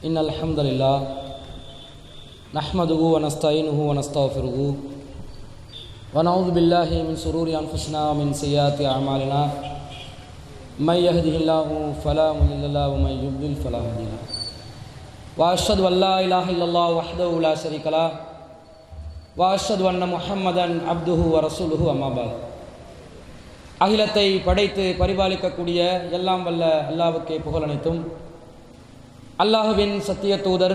إن الحمد لله نحمده ونستعينه ونستغفره ونعوذ بالله من شرور أنفسنا ومن سيئات أعمالنا من يهده الله فلا مضل له ومن يضلل فلا هادي له وأشهد أن لا إله إلا الله وحده لا شريك له وأشهد أن محمدا عبده ورسوله أما بعد அகிலத்தை படைத்து பரிபாலிக்கக்கூடிய எல்லாம் வல்ல அல்லாஹ்வுக்கே புகழ் அனைத்தும். அல்லாஹ்வின் சத்திய தூதர்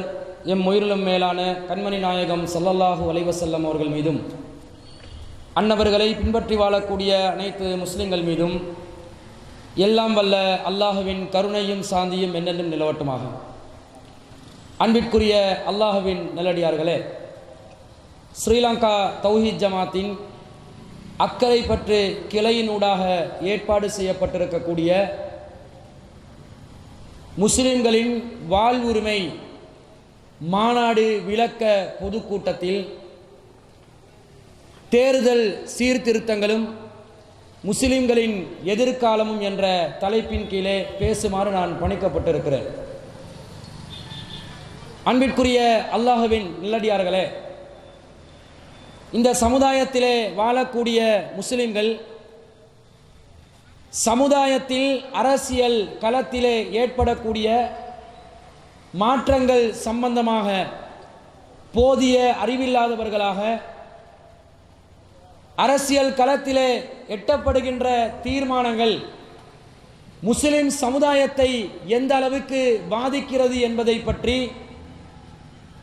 எம் உயிரிலும் மேலான கண்மணி நாயகம் ஸல்லல்லாஹு அலைஹி வஸல்லம் அவர்கள் மீதும் அன்னவர்களை பின்பற்றி வாழக்கூடிய அனைத்து முஸ்லிம்கள் மீதும் எல்லாம் வல்ல அல்லாஹ்வின் கருணையும் சாந்தியும் என்னென்னும் நிலவட்டுமாக. அன்பிற்குரிய அல்லாஹ்வின் நல்லடியார்களே, ஸ்ரீலங்கா தௌஹீத் ஜமாத்தின் அக்கறை பற்று கிளையினூடாக ஏற்பாடு செய்யப்பட்டிருக்கக்கூடிய முஸ்லிம்களின் வாழ்வுரிமை மாநாடு விளக்க பொதுக்கூட்டத்தில் தேர்தல் சீர்திருத்தங்களும் முஸ்லிம்களின் எதிர்காலமும் என்ற தலைப்பின் கீழே பேசுமாறு நான் பணிக்கப்பட்டிருக்கிறேன். அன்பிற்குரிய அல்லாஹ்வின் நல்லடியார்களே, இந்த சமுதாயத்திலே வாழக்கூடிய முஸ்லிம்கள் சமுதாயத்தில் அரசியல் களத்திலே ஏற்படக்கூடிய மாற்றங்கள் சம்பந்தமாக போதிய அறிவில்லாதவர்களாக, அரசியல் களத்திலே எட்டப்படுகின்ற தீர்மானங்கள் முஸ்லிம் சமுதாயத்தை எந்த அளவுக்கு பாதிக்கிறது என்பதை பற்றி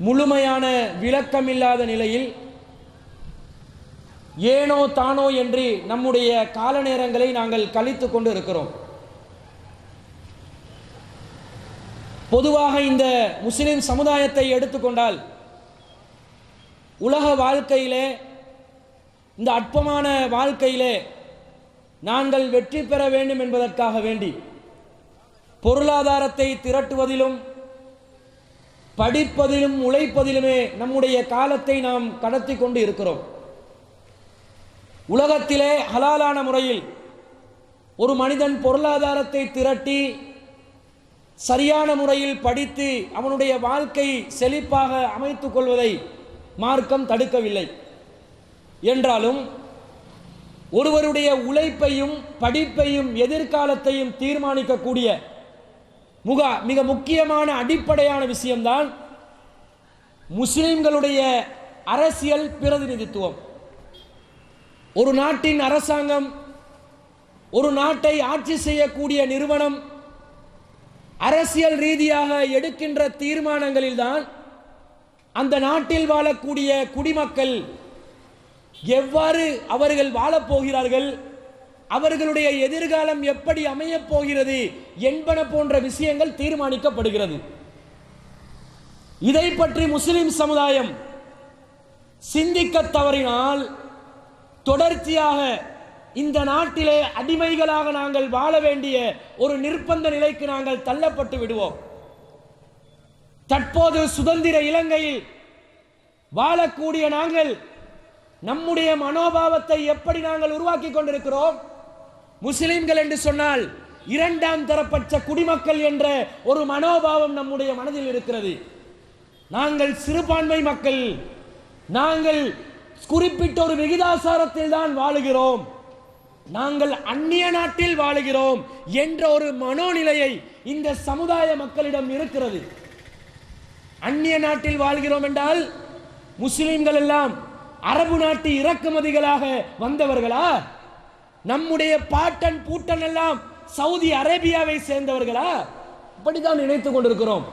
முழுமையான விளக்கமில்லாத நிலையில் ஏனோ தானோ என்று நம்முடைய கால நேரங்களை நாங்கள் கழித்து கொண்டு இருக்கிறோம். பொதுவாக இந்த முஸ்லிம் சமுதாயத்தை எடுத்துக்கொண்டால் உலக வாழ்க்கையிலே, இந்த அற்பமான வாழ்க்கையிலே நாங்கள் வெற்றி பெற வேண்டும் என்பதற்காக வேண்டி பொருளாதாரத்தை திரட்டுவதிலும் படிப்பதிலும் உழைப்பதிலுமே நம்முடைய காலத்தை நாம் கடத்தி கொண்டு இருக்கிறோம். உலகத்திலே ஹலாலான முறையில் ஒரு மனிதன் பொருளாதாரத்தை திரட்டி சரியான முறையில் படித்து அவனுடைய வாழ்க்கை செழிப்பாக அமைத்துக் கொள்வதை மார்க்கம் தடுக்கவில்லை. என்றாலும் ஒருவருடைய உழைப்பையும் படிப்பையும் எதிர்காலத்தையும் தீர்மானிக்கக்கூடிய மிக முக்கியமான அடிப்படையான விஷயம்தான் முஸ்லிம்களுடைய அரசியல் பிரதிநிதித்துவம். ஒரு நாட்டின் அரசாங்கம், ஒரு நாட்டை ஆட்சி செய்யக்கூடிய நிறுவனம் அரசியல் ரீதியாக எடுக்கின்ற தீர்மானங்களில்தான் அந்த நாட்டில் வாழக்கூடிய குடிமக்கள் எவ்வாறு அவர்கள் வாழப்போகிறார்கள், அவர்களுடைய எதிர்காலம் எப்படி அமையப் போகிறது என்பன போன்ற விஷயங்கள் தீர்மானிக்கப்படுகிறது. இதை பற்றி முஸ்லிம் சமுதாயம் சிந்திக்க தவறினால் தொடர்ச்சியாக இந்த நாட்டிலே அடிமைகளாக நாங்கள் வாழ வேண்டிய ஒரு நிர்பந்த நிலைக்கு நாங்கள் தள்ளப்பட்டு விடுவோம். தற்போது சுதந்திர இலங்கையில் வாழக்கூடிய நாங்கள் நம்முடைய மனோபாவத்தை எப்படி நாங்கள் உருவாக்கி கொண்டிருக்கிறோம்? முஸ்லிம்கள் என்று சொன்னால் இரண்டாம் தரப்பட்ட குடிமக்கள் என்ற ஒரு மனோபாவம் நம்முடைய மனதில் இருக்கிறது. நாங்கள் சிறுபான்மை மக்கள், நாங்கள் குறிப்பிட்ட ஒரு விகிதாசாரத்தில் தான் வாழுகிறோம், நாங்கள் அந்நிய நாட்டில் வாழுகிறோம் என்ற ஒரு மனோநிலையை இந்த சமுதாய மக்களிடம் இருக்கிறது. அந்நிய நாட்டில் வாழ்கிறோம் என்றால் முஸ்லிம்கள் எல்லாம் அரபு நாட்டு இறக்குமதிகளாக வந்தவர்களா? நம்முடைய பாட்டன் பூட்டன் எல்லாம் சவுதி அரேபியாவை சேர்ந்தவர்களா? இப்படித்தான் நினைத்துக் கொண்டிருக்கிறோம்.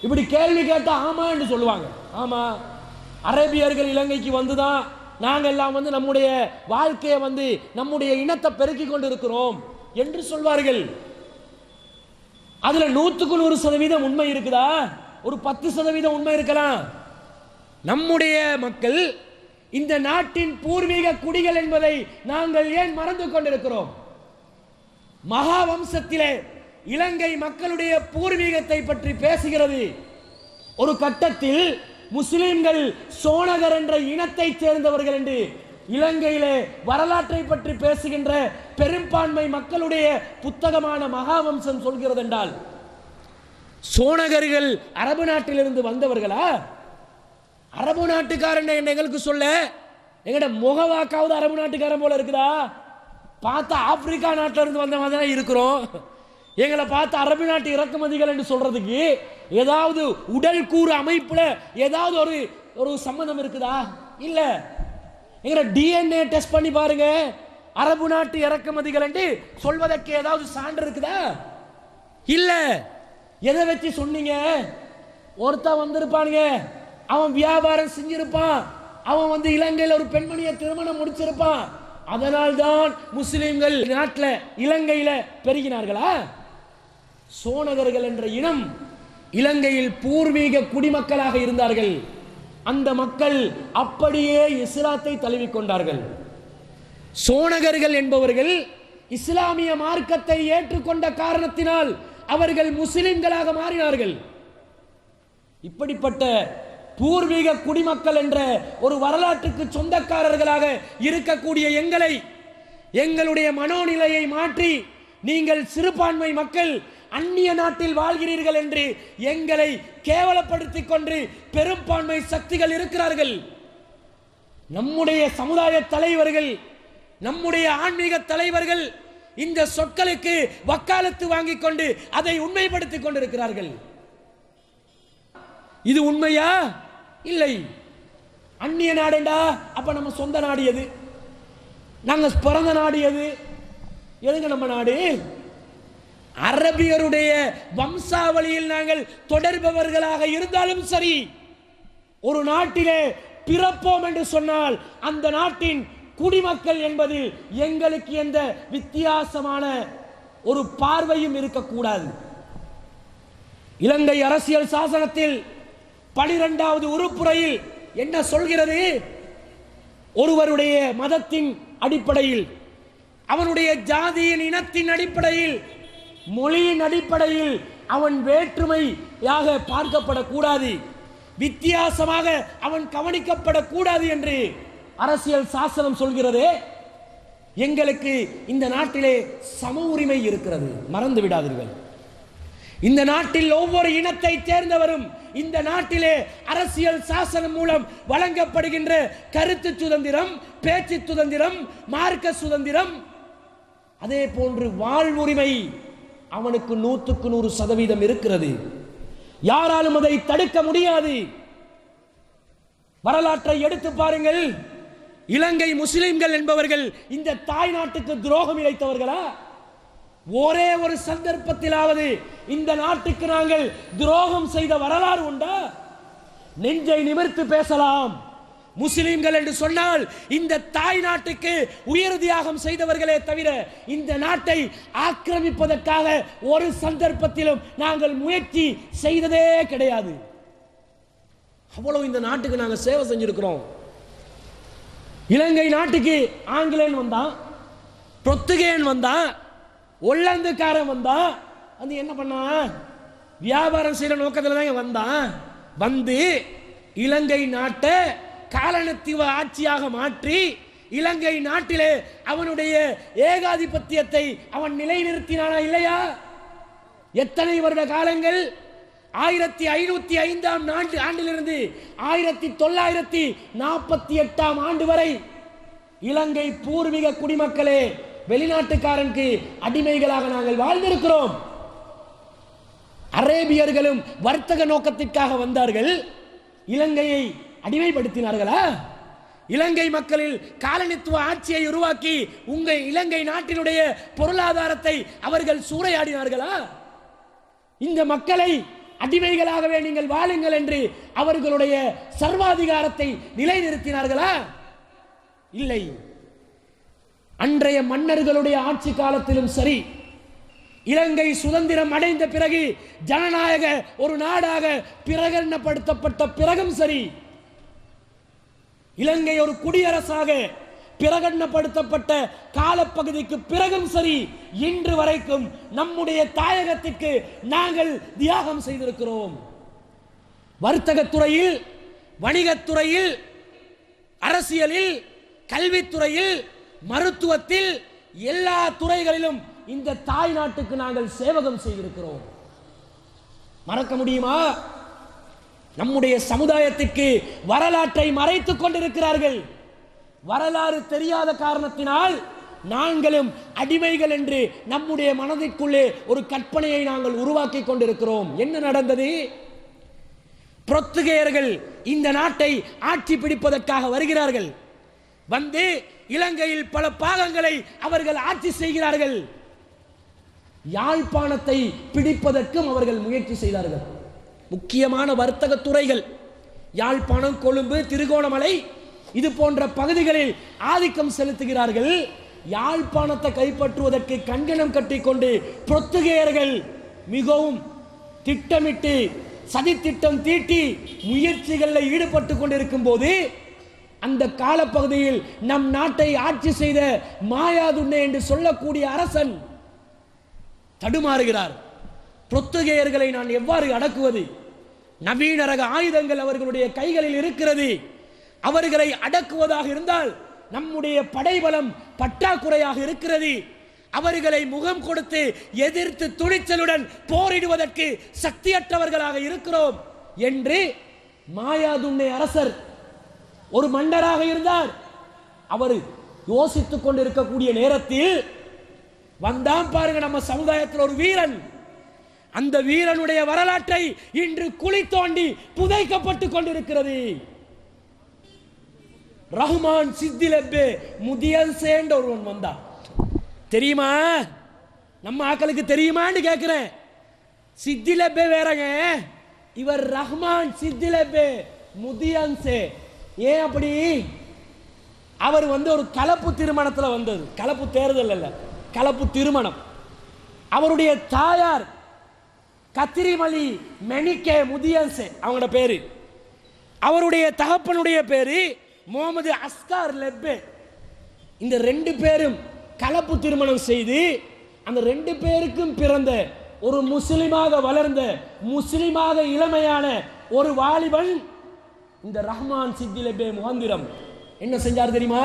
இப்படி கேள்வி கேட்டா ஆமா என்று சொல்லுவாங்க. ஆமா, அரேபியர்கள் இலங்கைக்கு வந்துதான் நாங்கள் எல்லாம் நம்முடைய வாழ்க்கையை நம்முடைய இனத்தை பெருக்கிக் கொண்டிருக்கிறோம் என்று சொல்வார்கள். அதுல 100% உண்மை இருக்குதா? ஒரு 10% உண்மை இருக்கலாம். நம்முடைய மக்கள் இந்த நாட்டின் பூர்வீக குடிகள் என்பதை நாங்கள் ஏன் மறந்து கொண்டிருக்கிறோம்? மகா வம்சத்திலே இலங்கை மக்களுடைய பூர்வீகத்தை பற்றி பேசுகிறது. ஒரு கட்டத்தில் முஸ்லிம்கள் சோனகர் என்ற இனத்தை சேர்ந்தவர்கள் என்று இலங்கையிலே வரலாற்றை பற்றி பேசுகின்ற பெரும்பான்மை மக்களுடைய புத்தகமான மகாவம்சம் சொல்கிறது என்றால் சோனகர்கள் அரபு நாட்டிலிருந்து வந்தவர்களா? அரபு நாட்டுக்காரன் எங்களுக்கு சொல்ல எங்கட முகவாக்காவது அரபு நாட்டுக்காரன் போல இருக்குதா? பார்த்தா ஆப்பிரிக்கா நாட்டில இருந்து வந்த மாதிரி தான் இருக்கிறோம். எங்களை பார்த்து அரபு நாட்டு இறக்குமதிகள் என்று சொல்றதுக்கு ஏதாவது உடல் கூறு அமைப்புல ஏதாவது ஒரு சம்பந்தம் இருக்குதா? இல்ல. எங்களை டிஎன்ஏ டெஸ்ட் பண்ணி பாருங்க, அரபு நாட்டு இறக்குமதிகள் என்று சொல்வதற்கு ஏதாவது சான்று இருக்குதா? இல்ல. எதை வச்சு சொன்னீங்க? ஒருத்தன் வந்திருப்பானுங்க, அவன் வியாபாரம் செஞ்சிருப்பான், அவன் இலங்கையில் ஒரு பெண்மணியை திருமணம் முடிச்சிருப்பான், அதனால்தான் முஸ்லிம்கள் நாட்டில் இலங்கையில பெருகினார்களா? சோனகர்கள் என்ற இனம் இலங்கையில் பூர்வீக குடிமக்களாக இருந்தார்கள். அந்த மக்கள் அப்படியே இஸ்லாத்தை தழுவிக்கொண்டார்கள். சோனகர்கள் என்பவர்கள் இஸ்லாமிய மார்க்கத்தை ஏற்றுக்கொண்ட காரணத்தினால் அவர்கள் முஸ்லிம்களாக மாறினார்கள். இப்படிப்பட்ட பூர்வீக குடிமக்கள் என்ற ஒரு வரலாற்றுக்கு சொந்தக்காரர்களாக இருக்கக்கூடிய எங்களை, எங்களுடைய மனோநிலையை மாற்றி நீங்கள் சிறுபான்மை மக்கள் அந்நிய நாட்டில் வாழ்கிறீர்கள் என்று எங்களை கேவலப்படுத்திக் கொண்டு பெரும்பான்மை சக்திகள் இருக்கிறார்கள். நம்முடைய சமுதாய தலைவர்கள், நம்முடைய ஆன்மீக தலைவர்கள் இந்த சொற்களுக்கு வக்காலத்து வாங்கிக் கொண்டு அதை உண்மைப்படுத்திக் கொண்டிருக்கிறார்கள். இது உண்மையா? இல்லை. அந்நிய நாடுண்டா அப்ப நம்ம சொந்த நாடு எது? நாங்க பிறந்த நாடு எது? எதுங்க நம்ம நாடு? அரபியருடைய வம்சாவளியில் நாங்கள் தொடர்பவர்களாக இருந்தாலும் சரி, ஒரு நாட்டிலே பிறப்போம் என்று சொன்னால் அந்த நாட்டின் குடிமக்கள் என்பதில் எங்களுக்கு எந்த வித்தியாசமான ஒரு பார்வையும் இருக்கக்கூடாது. இலங்கை அரசியல் சாசனத்தில் 12வது உறுப்புரையில் என்ன சொல்கிறது? ஒருவருடைய மதத்தின் அடிப்படையில், அவனுடைய ஜாதியின் இனத்தின் அடிப்படையில், மொழியின் அடிப்படையில் அவன் வேற்றுமையாக பார்க்கப்படக்கூடாது, வித்தியாசமாக அவன் கவனிக்கப்படக்கூடாது என்று அரசியல் சாசனம் சொல்கிறது. எங்களுக்கு இந்த நாட்டிலே சம உரிமை இருக்கிறது, மறந்து விடாதீர்கள். இந்த நாட்டில் ஒவ்வொரு இனத்தை சேர்ந்தவரும் இந்த நாட்டிலே அரசியல் சாசனம் மூலம் வழங்கப்படுகின்ற கருத்து சுதந்திரம், பேச்சு சுதந்திரம், மார்க்க சுதந்திரம், அதே போன்று வாழ்வுரிமை அவனுக்கு 100% இருக்கிறது. யாராலும் அதை தடுக்க முடியாது. வரலாற்றை எடுத்து பாருங்கள். இலங்கை முஸ்லிம்கள் என்பவர்கள் இந்த தாய் நாட்டுக்கு துரோகம் இழைத்தவர்களா? ஒரே ஒரு சந்தர்ப்பத்திலாவது இந்த நாட்டுக்கு நாங்கள் துரோகம் செய்த வரலாறு உண்டா? நெஞ்சை நிமிர்த்து பேசலாம். முஸ்லிம்கள் என்று சொன்னால் இந்த தாய் நாட்டுக்கு உயிர் தியாகம் செய்தவர்களே தவிர இந்த நாட்டை ஆக்கிரமிப்பதற்காக ஒரு சந்தர்ப்பத்திலும் நாங்கள் முயற்சி செய்ததே கிடையாது. அவ்வளவு இந்த நாட்டுக்கு நாங்கள் சேவை செஞ்சிருக்கிறோம். இலங்கை நாட்டுக்கு ஆங்கிலேயன் வந்தான், பொர்த்துகேயன் வந்தான், ஒல்லாந்துக்காரன் வந்தான். அது என்ன பண்ணான்? வியாபாரம் செய்யற நோக்கத்தில் தான் வந்தான். வந்து இலங்கை நாட்டை காலனித்துவ ஆட்சியாக மாற்றி இலங்கை நாட்டிலே அவனுடைய ஏகாதிபத்தியத்தை அவன் நிலைநிறுத்தினானா இல்லையா? எத்தனை வருட காலங்கள்? 1505 ஆண்டிலிருந்து 1948 ஆண்டு வரை இலங்கை பூர்வீக குடிமக்களே வெளிநாட்டுக்காரனுக்கு அடிமைகளாக நாங்கள் வாழ்ந்திருக்கிறோம். அரேபியர்களும் வர்த்தக நோக்கத்திற்காக வந்தார்கள், இலங்கையை அடிமைப்படுத்தினார்களா? இலங்கை மக்களில் காலனித்துவ ஆட்சியை உருவாக்கி உங்கள் இலங்கை நாட்டினுடைய பொருளாதாரத்தை அவர்கள் சூறையாடினார்களா? இந்த மக்களை அடிமைகளாகவே நீங்கள் வாழுங்கள் என்று அவர்களுடைய சர்வாதிகாரத்தை நிலைநிறுத்தினார்களா? இல்லை. அன்றைய மன்னர்களுடைய ஆட்சி காலத்திலும் சரி, இலங்கை சுதந்திரம் அடைந்த பிறகு ஜனநாயக ஒரு நாடாக பிரகடனப்படுத்தப்பட்ட பிறகும் சரி, இலங்கை ஒரு குடியரசாக பிரகடனப்படுத்தப்பட்ட காலப்பகுதிக்கு பிறகும் சரி, இன்று வரைக்கும் நம்முடைய தாயகத்திற்கு நாங்கள் தியாகம் செய்திருக்கிறோம். வர்த்தகத்துறையில், வணிகத்துறையில், அரசியலில், கல்வித்துறையில், மருத்துவத்தில், எல்லா துறைகளிலும் இந்த தாய் நாட்டுக்கு நாங்கள் சேவகம் செய்திருக்கிறோம். மறக்க முடியுமா? நம்முடைய சமுதாயத்திற்கு வரலாற்றை மறைத்துக் கொண்டிருக்கிறார்கள். வரலாறு தெரியாத காரணத்தினால் நாங்களும் அடிமைகள் என்று நம்முடைய மனதிற்குள்ளே ஒரு கற்பனையை நாங்கள் உருவாக்கி கொண்டிருக்கிறோம். என்ன நடந்தது? புரத்துகேயர்கள் இந்த நாட்டை ஆட்சி பிடிப்பதற்காக வருகிறார்கள். வந்து இலங்கையில் பல பாகங்களை அவர்கள் ஆட்சி செய்கிறார்கள். யாழ்ப்பாணத்தை பிடிப்பதற்கும் அவர்கள் முயற்சி செய்தார்கள். முக்கியமான வர்த்தக துறைகள் யாழ்ப்பாணம், கொழும்பு, திருகோணமலை இது போன்ற பகுதிகளில் ஆதிக்கம் செலுத்துகிறார்கள். யாழ்ப்பாணத்தை கைப்பற்றுவதற்கு கங்கணம் கட்டிக்கொண்டு புரத்துகேயர்கள் மிகவும் திட்டமிட்டு சதித்திட்டம் தீட்டி முயற்சிகளில் ஈடுபட்டு கொண்டிருக்கும் போது அந்த காலப்பகுதியில் நம் நாட்டை ஆட்சி செய்த மாயாதுண்ணே என்று சொல்லக்கூடிய அரசன் தடுமாறுகிறார். புரத்துகேயர்களை நான் எவ்வாறு அடக்குவது? நவீன ரக ஆயுதங்கள் அவர்களுடைய கைகளில் இருக்கிறது. அவர்களை அடக்குவதாக இருந்தால் நம்முடைய படைபலம் பற்றாக்குறையாக இருக்கிறது. அவர்களை முகம் கொடுத்து எதிர்த்து துணிச்சலுடன் போரிடுவதற்கு சக்தியற்றவர்களாக இருக்கிறோம் என்று மாயாதுண்ணே அரசர் ஒரு மன்னராக இருந்தார். அவர் யோசித்துக் கொண்டிருக்கக்கூடிய நேரத்தில் வந்தான் பாருங்க நம்ம சமுதாயத்தில் ஒரு வீரன். அந்த வீரனுடைய வரலாற்றை இன்று குழி தோண்டி புதைக்கப்பட்டு கொண்டிருக்கிறது. ரஹ்மான் சித்திலெப்பே முதியன்சேன்ற ஒருவன் வந்தான். தெரியுமா? நம்ம ஆக்களுக்கு தெரியுமான்னு கேட்கிறேன். சித்திலெப்பே வேறங்க, இவர் ரஹ்மான் சித்திலெப்பே முதியன்சே. ஏன் அப்படி? அவர் ஒரு கலப்பு திருமணத்தில் வந்தது. கலப்பு தேர்தல் அல்ல, கலப்பு திருமணம். அவருடைய தாயார் கத்திரிமலி மெனிக்கே முதியன்சே அவங்களோட பேரு. அவருடைய தகப்பனுடைய பேரு முகமது அஸ்கார் லெப்பே. இந்த ரெண்டு பேரும் கலப்பு திருமணம் செய்து அந்த ரெண்டு பேருக்கும் பிறந்த ஒரு முஸ்லிமாக வளர்ந்த முஸ்லிமாக இளமையான ஒரு வாலிபன் இந்த ரஹ்மான் சித்திலெப்பே முகந்திரம் என்ன செஞ்சார் தெரியுமா?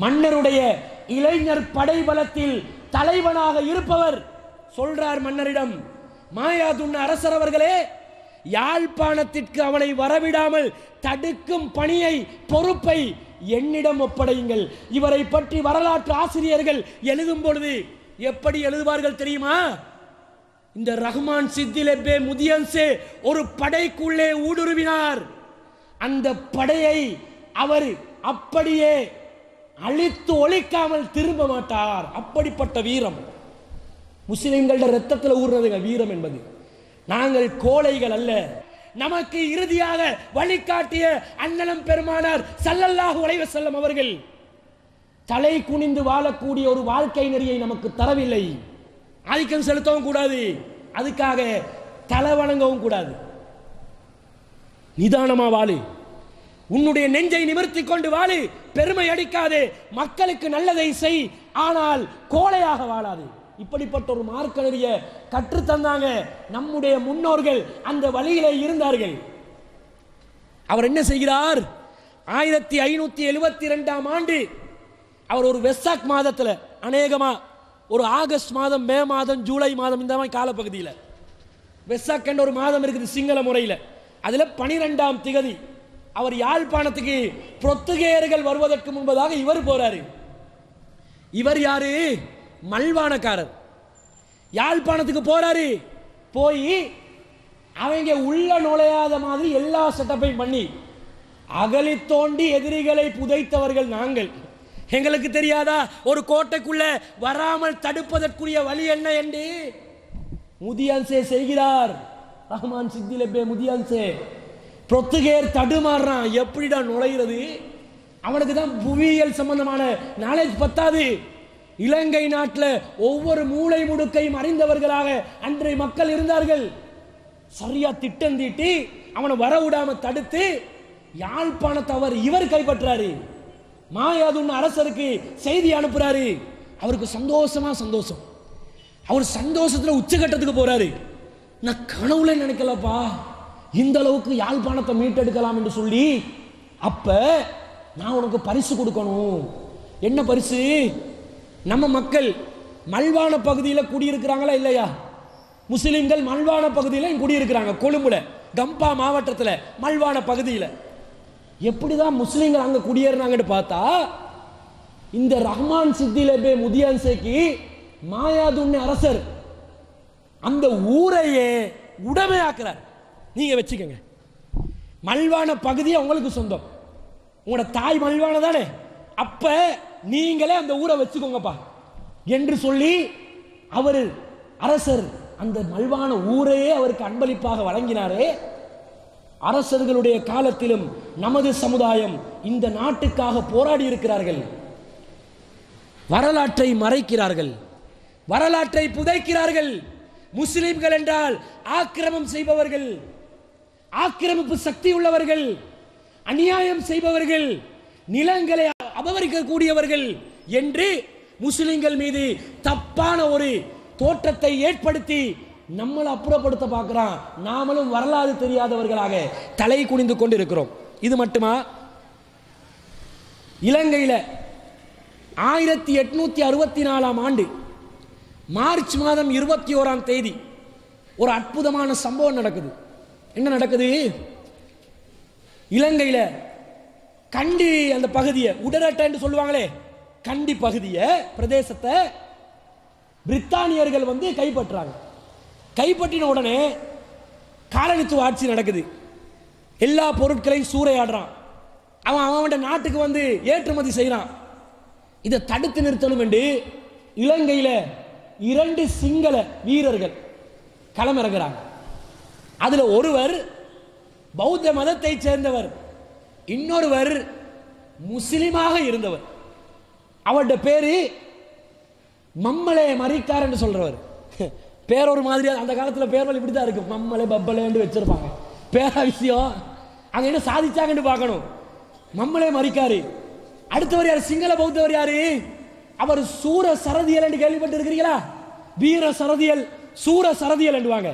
மன்னருடைய இளைஞர் படைபலத்தில் தலைவனாக இருப்பவர் சொல்றார் மன்னரிடம், மாயாதுண்ண அரசர் அவர்களே, யாழ்ப்பாணத்திற்கு அவனை வரவிடாமல் தடுக்கும் பணியை பொறுப்பை என்னிடம் ஒப்படையுங்கள். இவரை பற்றி வரலாற்று ஆசிரியர்கள் எழுதும் பொழுது எப்படி எழுதுவார்கள் தெரியுமா? இந்த ரஹ்மான் சித்திலெப்பே முதியன்சே ஒரு படைக்குள்ளே ஊடுருவினார். அந்த படையை அவர் அப்படியே அழித்து ஒழிக்காமல் திரும்ப மாட்டார். அப்படிப்பட்ட வீரம் முஸ்லிம்களோட ரத்தத்தில் ஊறுறதுங்க வீரம் என்பது. நாங்கள் கோழைகள் அல்ல. நமக்கு இறுதியாக வழிகாட்டிய அண்ணலம் பெருமானார் ஸல்லல்லாஹு அலைஹி வஸல்லம் அவர்கள் தலை குனிந்து வாழக்கூடிய ஒரு வாழ்க்கை நெறியை நமக்கு தரவில்லை. ஆதிக்கம் செலுத்தவும் கூடாது, அதுக்காக தலை வணங்கவும் கூடாது. நிதானமா வாழு, உன்னுடைய நெஞ்சை நிமிர்த்தி கொண்டு வாழு, பெருமை அடிக்காதே, மக்களுக்கு நல்லதை செய், ஆனால் கோழையாக வாழாது. இப்படிப்பட்ட ஒரு மார்க்க நெறிய கற்று தந்தாங்க நம்முடைய முன்னோர்கள். அந்த வழியிலே இருந்தார்கள். அவர் என்ன செய்கிறார்? 1572ஆம் ஆண்டு அவர் ஒரு வெசாக் மாதத்தில், அநேகமா ஒரு ஆகஸ்ட் மாதம், மே மாதம், ஜூலை மாதம், இந்த மாதிரி காலப்பகுதியில் வெசாக் என்ற ஒரு மாதம் இருக்குது சிங்கள முறையில். அதில் 12ஆம் திகதி அவர் யாழ்ப்பாணத்துக்கு புரத்துகேயர்கள் வருவதற்கு முன்பதாக இவர் போறாரு. இவர் யாரு? மல்வானக்காரர். யாழ்ப்பாணத்துக்கு போறாரு. போய் அவங்க உள்ள நுழையாத மாதிரி எல்லா செட்டப்பையும் பண்ணி அகலி தோண்டி எதிரிகளை புதைத்தவர்கள் நாங்கள். எங்களுக்கு தெரியாதா ஒரு கோட்டைக்குள்ள வராமல் தடுப்பதற்குரிய வழி என்ன என்று? முதியன்சே செய்கிறார். ரஹ்மான் சித்திலெப்பே முதியன்சே. புரத்துகேயர் தடுமாறுறான், எப்படிடா நுழைகிறது? அவனுக்கு தான் புவியியல் சம்பந்தமான நாலேஜ் பத்தாது. இலங்கை நாட்டில் ஒவ்வொரு மூளை முடுக்கையும் அறிந்தவர்களாக அன்றைய மக்கள் இருந்தார்கள். சரியா திட்டம் தீட்டி அவனை வர விடாம தடுத்து யாழ்ப்பாணத்தை இவர் கைப்பற்றாரு. மாயாதுண்ண அரசருக்கு செய்தி அனுப்புறாரு. அவருக்கு சந்தோஷம். அவர் சந்தோஷத்துல உச்சகட்டத்துக்கு போறாரு. நான் கனவுல நினைக்கலப்பா இந்த அளவுக்கு யாழ்ப்பாணத்தை மீட்டெடுக்கலாம் என்று சொல்லி. அப்ப நான் உனக்கு பரிசு கொடுக்கணும். என்ன பரிசு? நம்ம மக்கள் மல்வான பகுதியில் குடியிருக்கிறாங்களா இல்லையா? முஸ்லிம்கள் மல்வான பகுதியில் குடியிருக்கிறாங்க. கொழும்புல கம்பா மாவட்டத்தில் மல்வான பகுதியில் எப்படிதான் முஸ்லிம்கள் அங்க குடியேறினாங்கன்னு பார்த்தா, இந்த ரஹ்மான் சித்திலபே முதியான்சேக்கு மாயாதுன்னு அரசர் அந்த ஊரையே உடமையாக்குறார். நீங்க வச்சுக்கோங்க, மல்வான பகுதியை உங்களுக்கு சொந்தம், உங்களோட தாய் மல்வான தானே, அப்ப நீங்களே அந்த ஊரை வச்சுக்கோங்கப்பா என்று சொல்லி அவர் அரசர் அந்த மல்வான ஊரையே அவருக்கு அன்பளிப்பாக வழங்கினாரே. அரசர்களுடைய காலத்திலும் நமது சமுதாயம் இந்த நாட்டுக்காக போராடி இருக்கிறார்கள். வரலாற்றை மறைக்கிறார்கள், வரலாற்றை புதைக்கிறார்கள். முஸ்லிம்கள் என்றால் ஆக்கிரமம் செய்பவர்கள், ஆக்கிரமிப்பு சக்தி உள்ளவர்கள், அநியாயம் செய்பவர்கள், நிலங்களை அபகரிக்கக்கூடியவர்கள் என்று முஸ்லிம்கள் மீது தப்பான ஒரு தோற்றத்தை ஏற்படுத்தி நம்மளை அப்புறப்படுத்த பார்க்கிறான். நாமளும் வரலாறு தெரியாதவர்களாக தலை குனிந்து கொண்டு இருக்கிறோம். இது மட்டுமா, இலங்கையில் 1864 ஆண்டு மார்ச் மாதம் 21 ஒரு அற்புதமான சம்பவம் நடக்குது. என்ன நடக்குது? இலங்கையில் கண்டி அந்த பகுதியை, உடரட்டை சொல்லுவாங்களே, கண்டி பகுதியை பிரதேசத்தை பிரித்தானியர்கள் கைப்பற்றாங்க. கைப்பற்றின உடனே காலனித்துவ ஆட்சி நடக்குது. எல்லா பொருட்களையும் சூறையாடுறான். அவன் நாட்டுக்கு ஏற்றுமதி செய்யறான். இதை தடுத்து நிறுத்தணும் என்று இலங்கையில் 2 சிங்கள வீரர்கள் களமிறங்குறாங்க. அதுல ஒருவர் பௌத்த மதத்தை சேர்ந்தவர், இன்னொருவர் முஸ்லிமாக இருந்தவர். அவருடைய பேரு மம்மலே மரிக்கார் என்று சொல்றவர். பேர் ஒரு மாதிரியா, அந்த காலத்தில் பேர்கள் இப்படிதான் இருக்கும், மம்மலே பப்பலேன்னு வச்சிருப்பாங்க. பேரா விஷயம் அங்க என்ன சாதிச்சாங்கன்னு பார்க்கணும். மம்மலே மரிக்காரு. அடுத்தவர் யார்? சிங்கள பௌத்தவர் யாரு? அவர் சூர சரதியல் என்று கேள்விப்பட்டு இருக்கிறீங்களா? வீர சரதியல், சூர சரதியல் என்றுவாங்க.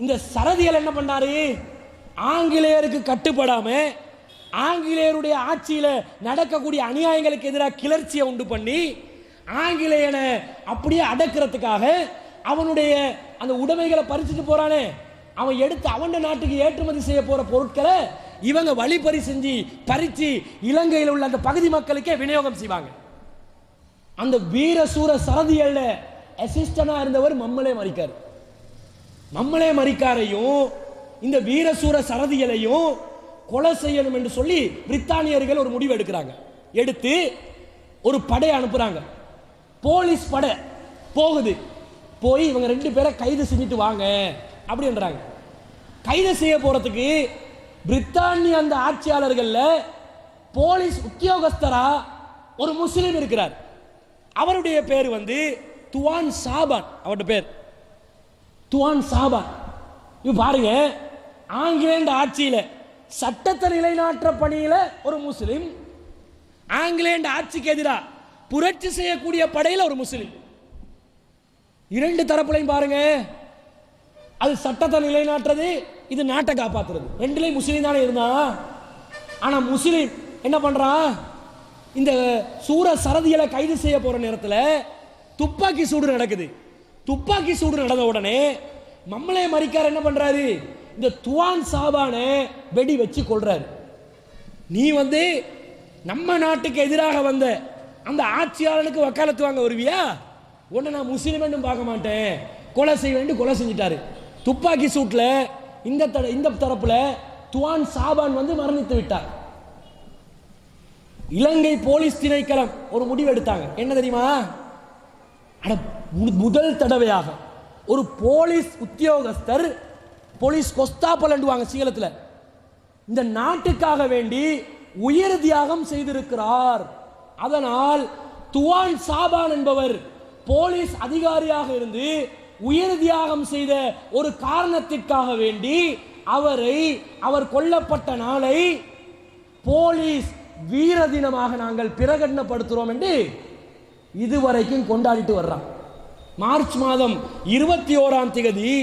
இந்த சரதியல் என்ன பண்ணாரு? ஆங்கிலேயருக்கு கட்டுப்படாம ஆங்கிலேயருடைய ஆட்சியில நடக்கக்கூடிய அநியாயங்களுக்கு எதிராக கிளர்ச்சியை உண்டு பண்ணி ஆங்கிலேயனை அப்படியே அடக்கிறதுக்காக அவனுடைய அந்த உடைமைகளை பறிச்சுட்டு போறானே, அவன் எடுத்து அவன் நாட்டுக்கு ஏற்றுமதி செய்ய போற பொருட்களை இவங்க வழிப்பறி செஞ்சு பறிச்சு இலங்கையில் உள்ள அந்த பகுதி மக்களுக்கே விநியோகம் செய்வாங்க. அந்த வீர சூர சரதியல்ல அசிஸ்டனா இருந்தவர் மம்மலே மரிக்கார். மம்மலே மரிக்காரையும் இந்த வீரசூர சரதியலையும் கொலை செய்யணும் என்று சொல்லி பிரித்தானியர்கள் ஒரு முடிவு எடுக்கிறாங்க. எடுத்து ஒரு படை அனுப்புறாங்க. போலீஸ் படை போகுது. போய் இவங்க 2 பேரை கைது செஞ்சுட்டு வாங்க அப்படின்றாங்க. கைது செய்ய போறதுக்கு பிரித்தானிய அந்த ஆட்சியாளர்கள்ல போலீஸ் உத்தியோகஸ்தரா ஒரு முஸ்லிம் இருக்கிறார். அவருடைய பேர் துவான் சாபான். அவருடைய பேர் துவான் சாபான். இது பாருங்க, ஆங்கிலேய ஆட்சியில சட்டத்தை நிலைநாட்டுற பணியில ஒரு முஸ்லிம், ஆங்கிலேய ஆட்சிக்கு எதிராக புரட்சி செய்யக்கூடிய படையில ஒரு முஸ்லிம். 2 தரப்புலையும் பாருங்க, அது சட்டத்தை நிலைநாட்டுறது, இது நாட்டை காப்பாற்றுறது. 2லையும் முஸ்லீம் தானே இருந்தா. ஆனா முஸ்லீம் என்ன பண்றான்? இந்த சூர சரதியலை கைது செய்ய போற நேரத்தில் துப்பாக்கி சூடு நடக்குது. துப்பாக்கி சூடு நடந்த உடனே மம்மலே மரிக்கார் என்ன பண்றாரு? இந்த துவான் சாபானை வெடி வச்சு கொள்றாரு. நீ நம்ம நாட்டுக்கு எதிராக வந்த அந்த ஆட்சியாளனுக்கு வக்காலத்து வாங்க வருவியா? உன்னை நான் முஸ்லிம் பார்க்க மாட்டேன், கொலை செய்ய வேண்டும், கொலை செஞ்சிட்டாரு. துப்பாக்கி சூட்ல இந்த தரப்புல துவான் சாபான் மரணித்து விட்டார். இலங்கை போலீஸ் திணைக்களம் ஒரு முடிவு எடுத்தாங்க. என்ன தெரியுமா? முதல் தடவையாக ஒரு போலீஸ் உத்தியோகஸ்தர், போலீஸ் கொஸ்தாப்பல் என்றுவாங்க சிங்களத்தில், இந்த நாட்டுக்காக வேண்டி உயிர் தியாகம் செய்திருக்கிறார். அதனால் துவான் சாபான் என்பவர் போலீஸ் அதிகாரியாக இருந்து உயிர் தியாகம் செய்த ஒரு காரணத்திற்காக வேண்டி அவர் கொல்லப்பட்ட நாளை போலீஸ் வீர தினமாக நாங்கள் பிரகடனப்படுத்துகிறோம் என்று இதுவரைக்கும் கொண்டாடிட்டு வர்றான். மார்ச் மாதம் 21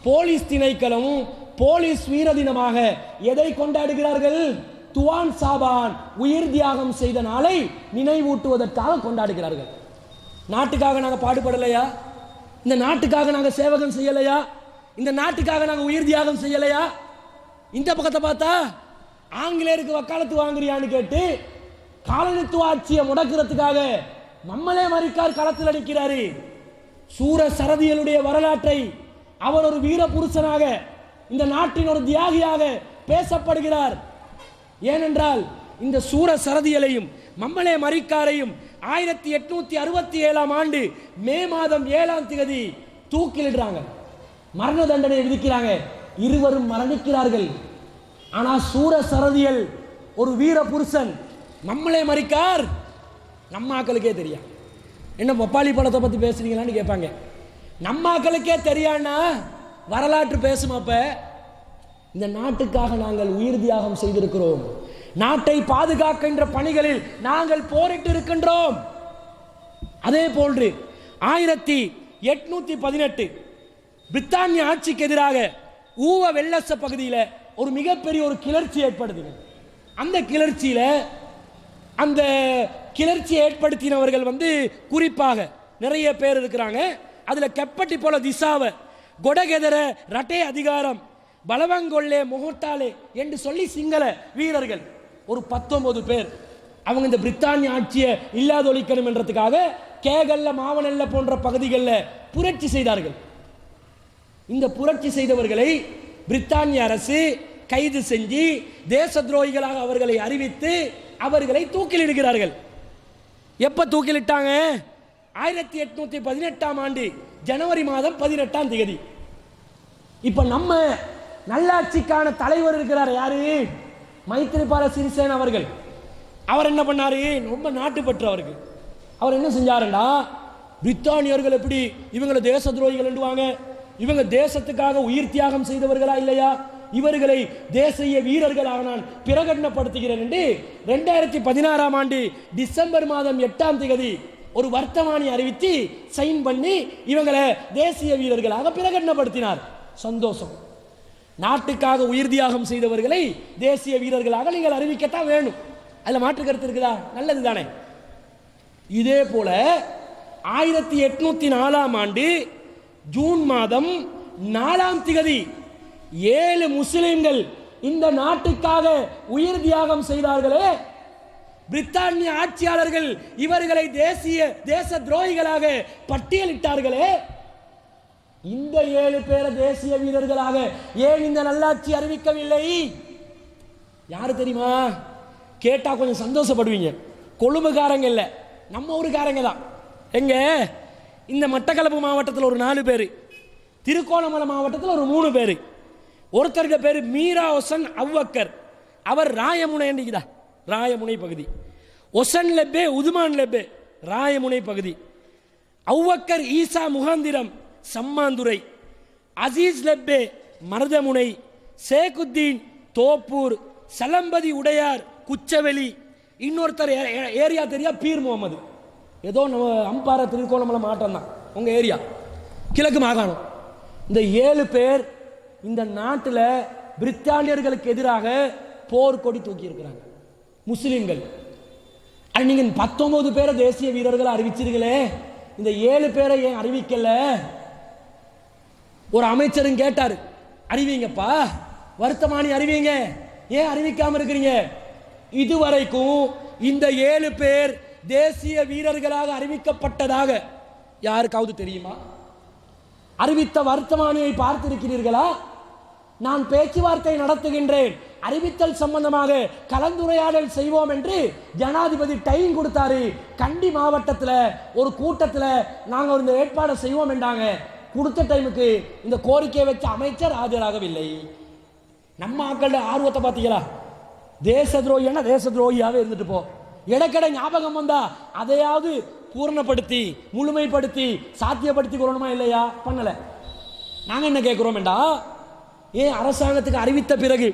போலீஸ் திணைக்களமும் போலீஸ் வீர தினமாக எதை கொண்டாடுகிறார்கள்? துவான் சாபான் உயிர் தியாகம் செய்த நாளை நினைவூட்டுவதற்காக கொண்டாடுகிறார்கள். நாட்டுக்காக நாங்கள் பாடுபடலையா? இந்த நாட்டுக்காக நாங்கள் சேவகம் செய்யலையா? இந்த நாட்டுக்காக நாங்கள் உயிர் தியாகம் செய்யலையா? இந்த பக்கத்தை பார்த்தா ஆங்கிலேயருக்கு வக்காலத்து வாங்குறியான்னு கேட்டு காலனித்துவ ஆட்சியை முடக்கிறதுக்காக நம்மளே மரிக்கார் களத்தில் அடிக்கிறாரு. சூர சரதியலுடைய வரலாற்றை அவர் ஒரு வீர புருஷனாக, இந்த நாட்டின் ஒரு தியாகியாக பேசப்படுகிறார். ஏனென்றால் இந்த சூர சரதியலையும் மம்மலே மரிக்காரையும் 1867 ஆண்டு மே மாதம் 7ஆம் தேதி தூக்கிலிடுறாங்க, மரண தண்டனை விதிக்கிறாங்க. இருவரும் மரணிக்கிறார்கள். ஆனால் சூர சரதியல் ஒரு வீர புருஷன், மம்மலே மரிக்கார் நம்ம ஆக்களுக்கே தெரியும். என்ன பப்பாளி பழத்தை பற்றி பேசுறீங்களான்னு கேட்பாங்க. நம்ம ஆக்களுக்கே தெரியான்னா வரலாற்று பேசுமப்ப இந்த நாட்டுக்காக நாங்கள் உயிர் தியாகம் செய்திருக்கிறோம், நாட்டை பாதுகாக்கின்ற பணிகளில் நாங்கள் போரிட்டு இருக்கின்றோம். அதே போன்று 1818 பிரித்தானிய ஆட்சிக்கு எதிராக ஊவ வெள்ளச பகுதியில் ஒரு மிகப்பெரிய ஒரு கிளர்ச்சி ஏற்படுது. அந்த கிளர்ச்சியை ஏற்படுத்தினவர்கள் குறிப்பாக நிறைய பேர் இருக்கிறாங்க. அதில் கெப்பட்டி போல திசாவ கொடகெதர ரட்டே அதிகாரம் பலவங்கொள்ளே முகட்டாலே என்று சொல்லி சிங்கள வீரர்கள் ஒரு 19 பேர் அவங்க இந்த பிரித்தானிய ஆட்சியை இல்லாதொழிக்கணும் என்றதுக்காக கேகல்ல மாவனல்ல போன்ற பகுதிகளில் புரட்சி செய்தார்கள். இந்த புரட்சி செய்தவர்களை பிரித்தானிய அரசு கைது செஞ்சு தேச துரோகிகளாக அவர்களை அறிவித்து அவர்களை தூக்கிலிடுகிறார்கள். எப்ப தூக்கிலிட்டாங்க? 1818 ஆண்டு ஜனவரி மாதம் 18ஆம் தேதி. இப்ப நம்ம நல்லாட்சிக்கான தலைவர் இருக்கிறார் யாரு? மைத்திரிபால சிறிசேன அவர்கள். அவர் என்ன பண்ணாரு? ரொம்ப நாட்டுப்பற்று அவருக்கு. அவர் என்ன செஞ்சாருண்டா, பிரித்தானியர்கள் எப்படி இவங்களை தேச துரோகிகள் என்றுவாங்க, இவங்க தேசத்துக்காக உயிர் தியாகம் செய்தவர்களா இல்லையா, இவர்களை தேசிய வீரர்களாக நான் பிரகடனப்படுத்துகிறேன் என்று 2016ஆம் ஆண்டு டிசம்பர் மாதம் 8ஆம் தேதி ஒரு வர்த்தமானி அறிவித்து சைன் பண்ணி இவங்களை தேசிய வீரர்களாக பிரகடனப்படுத்தினார். சந்தோஷம். நாட்டுக்காக உயிர் தியாகம் செய்தவர்களை தேசிய வீரர்களாக நீங்கள் அறிவிக்கத்தான் வேணும். அதில் மாற்று கருத்து இருக்குதா? நல்லது தானே. இதே போல 1804ஆம் ஆண்டு ஜூன் மாதம் 4ஆம் தேதி 7 முஸ்லிம்கள் இந்த நாட்டுக்காக உயிர் தியாகம் செய்தார்களே, பிரித்தானிய ஆட்சியாளர்கள் இவர்களை தேச துரோகிகளாக பட்டியலிட்டார்களே, இந்த 7 பேரை தேசிய வீரர்களாக ஏன் இந்த நல்லாட்சி அறிவிக்கவில்லை? யாரு தெரியுமா? கேட்டா கொஞ்சம் சந்தோஷப்படுவீங்க. கொழும்புக்காரங்க இல்ல, நம்ம ஊருக்காரங்க தான். எங்க இந்த மட்டக்களப்பு மாவட்டத்தில் ஒரு 4 பேர், திருகோணமலை மாவட்டத்தில் ஒரு 3 பேர். ஒருத்தருக்கு பேர் மீரா ஒசன் அவ்வக்கர், அவர் ராயமுனை என்றிக்குதா, ராயமுனை பகுதி. ஒசன் லெப்பே உதுமான் லெப்பே ராயமுனை பகுதி. அவ்வக்கர் ஈசா முகாந்திரம் சம்மாந்துரை, அசீஸ் லெப்பே மருதமுனை, சேகுத்தீன் தோப்பூர், சலம்பதி உடையார் குச்சவெளி, இன்னொருத்தர் ஏரியா தெரியா பீர் முகமது. ஏதோ நம்ம அம்பாறை திருக்கோணமலை மாவட்டம் தான் உங்க ஏரியா, கிழக்கு மாகாணம். இந்த 7 பேர் இந்த நாட்டில் பிரித்தானியர்களுக்கு எதிராக போர் கொடி தூக்கி இருக்கிறாங்க முஸ்லிம்கள். நீங்க 19 பேரை தேசிய வீரர்களை அறிவிச்சிருங்களே, இந்த 7 பேரை ஏன் அறிவிக்கல? ஒரு அமைச்சரும் கேட்டார், அறிவிங்கப்பா, வருத்தமானி அறிவிங்க, ஏன் அறிவிக்காம இருக்கிறீங்க? இதுவரைக்கும் இந்த 7 பேர் தேசிய வீரர்களாக அறிவிக்கப்பட்டதாக யாருக்காவது தெரியுமா? அறிவித்த வர்த்தமானியை பார்த்திருக்கிறீர்களா? நான் பேச்சுவார்த்தை நடத்துகின்றேன், அறிவித்தல் சம்பந்தமாக கலந்துரையாடல் செய்வோம் என்று ஜனாதிபதி டைம் கொடுத்தாரு. கண்டி மாவட்டத்தில் ஒரு கூட்டத்தில் நாங்கள் இந்த ஏற்பாடு செய்வோம் என்றாங்க. கொடுத்த டைமுக்கு இந்த கோரிக்கையை வச்ச அமைச்சர் ஆஜராகவில்லை. நம்ம ஆக்களோட ஆர்வத்தை பார்த்தீங்களா? தேச துரோகியான தேச துரோகியாவே இருந்துட்டு போ, இடக்கடை ஞாபகம் வந்தா அதையாவது பூர்ணப்படுத்தி முழுமைப்படுத்தி சாத்தியப்படுத்தி கொள்ளணுமா இல்லையா? பண்ணல. நாங்க என்ன கேட்கிறோம் என்றா, ஏன் அரசாங்கத்துக்கு அறிவித்த பிறகு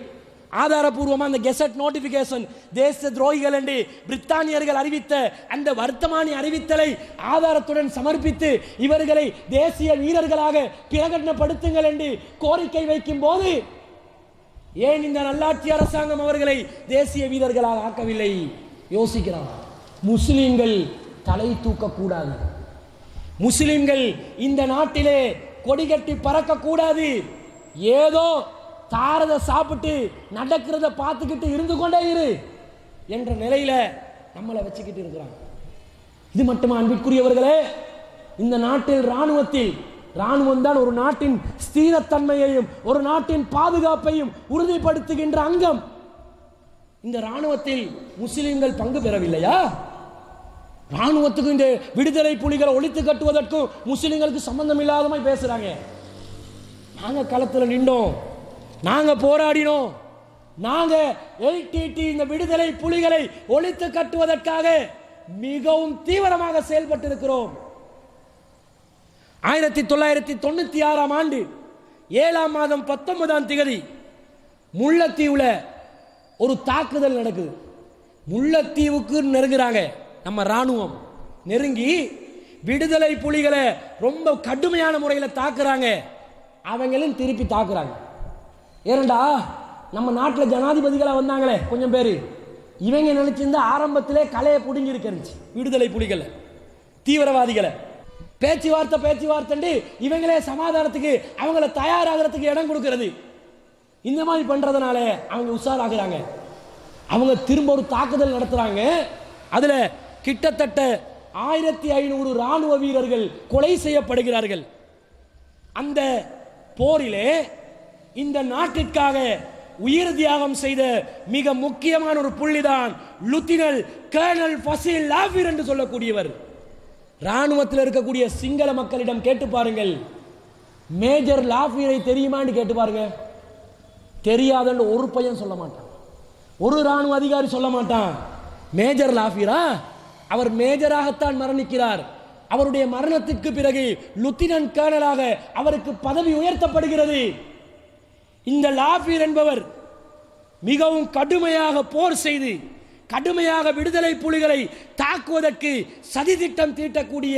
ஆதாரபூர்வமாக அந்த கெசட் நோட்டிபிகேஷன் தேச துரோகிகள் என்று பிரித்தானியர்கள் அறிவித்த அந்த வர்த்தமானி அறிவித்தலை ஆதாரத்துடன் சமர்ப்பித்து இவர்களை தேசிய வீரர்களாக பிரகடனப்படுத்துங்கள் என்று கோரிக்கை வைக்கும் போது ஏன் இந்த நல்லாட்சி அரசாங்கம் அவர்களை தேசிய வீரர்களாக ஆக்கவில்லை? யோசிக்கிறான். முஸ்லிம்கள் தலை தூக்க கூடாது, முஸ்லிம்கள் இந்த நாட்டிலே கொடி கட்டி பறக்க கூடாது, ஏதோ தாரத சாப்பிட்டு நடக்கிறத பார்த்துக்கிட்டு இருந்து கொண்டே இரு என்ற நிலையில நம்மளை வச்சுக்கிட்டு இருக்கிறாங்க. இது மட்டுமா அன்பிற்குரியவர்களே, இந்த நாட்டில் ராணுவம் தான் ஒரு நாட்டின் ஸ்திரத்தன்மையையும் ஒரு நாட்டின் பாதுகாப்பையும் உறுதிப்படுத்துகின்ற அங்கம். இந்த ராணுவத்தில் முஸ்லிம்கள் பங்கு பெறவில்லையா? ராணுவத்துக்கு இந்த விடுதலை புலிகளை ஒழித்து கட்டுவதற்கும் முஸ்லிம்களுக்கு சம்பந்தம் இல்லாத மாதிரி பேசுறாங்க. நாங்க களத்தில் நின்றோம், நாங்க போராடினோம், நாங்க LTT இந்த விடுதலை புலிகளை ஒழித்து கட்டுவதற்காக மிகவும் தீவிரமாக செயல்பட்டு இருக்கிறோம். 1996 ஆண்டு 7 மாதம் 19 முல்லைத்தீவுல ஒரு தாக்குதல் நடக்குது. முல்லைத்தீவுக்கு நெருங்குறாங்க நம்ம ராணுவம். நெருங்கி விடுதலை புலிகளை ரொம்ப கடுமையான முறையில் தாக்குறாங்க. அவங்களும் திருப்பி தாக்குறாங்க. ஏனண்டா நம்ம நாட்டில் ஜனாதிபதிகளாக வந்தாங்களே கொஞ்சம் பேர், இவங்க நினைச்சிருந்தா ஆரம்பத்திலே கலையை புடுங்கி இருக்கிறச்சு விடுதலை புலிகளை, தீவிரவாதிகளை. பேச்சுவார்த்தை இவங்களே சமாதானத்துக்கு அவங்கள தயாராகிறதுக்கு இடம் கொடுக்கிறது. இந்த மாதிரி பண்றதுனால அவங்க உஷாராகிறாங்க. அவங்க திரும்ப ஒரு தாக்குதல் நடத்துறாங்க. அதுல கிட்டத்தட்ட 1500 ராணுவ வீரர்கள் கொலை செய்யப்படுகிறார்கள். அந்த போரிலே இந்த நாட்டிற்காக உயிர் தியாகம் செய்த மிக முக்கியமான ஒரு புள்ளிதான் லூத்தினல் கர்னல் ஃபசில் லாஃபீர் என்று சொல்லக்கூடியவர். ராணுவத்தில் இருக்கக்கூடிய சிங்கள மக்களிடம் கேட்டு பாருங்கள், மேஜர் லாஃபீரை தெரியுமான்னு கேட்டு பாருங்க. தெரியாதுன்னு ஒரு பையன் சொல்ல மாட்டான், ஒரு ராணுவ அதிகாரி சொல்ல மாட்டான். மேஜர் லாஃபீரா? அவர் மேஜராகத்தான் மரணிக்கிறார். அவருடைய மரணத்திற்கு பிறகு லுத்தினன்ட் கர்னலாக அவருக்கு பதவி உயர்த்தப்படுகிறது. இந்த லாஃபீர் என்பவர் மிகவும் கடுமையாக போர் செய்து கடுமையாக விடுதலை புலிகளை தாக்குவதற்கு சதி திட்டம் தீட்டக்கூடிய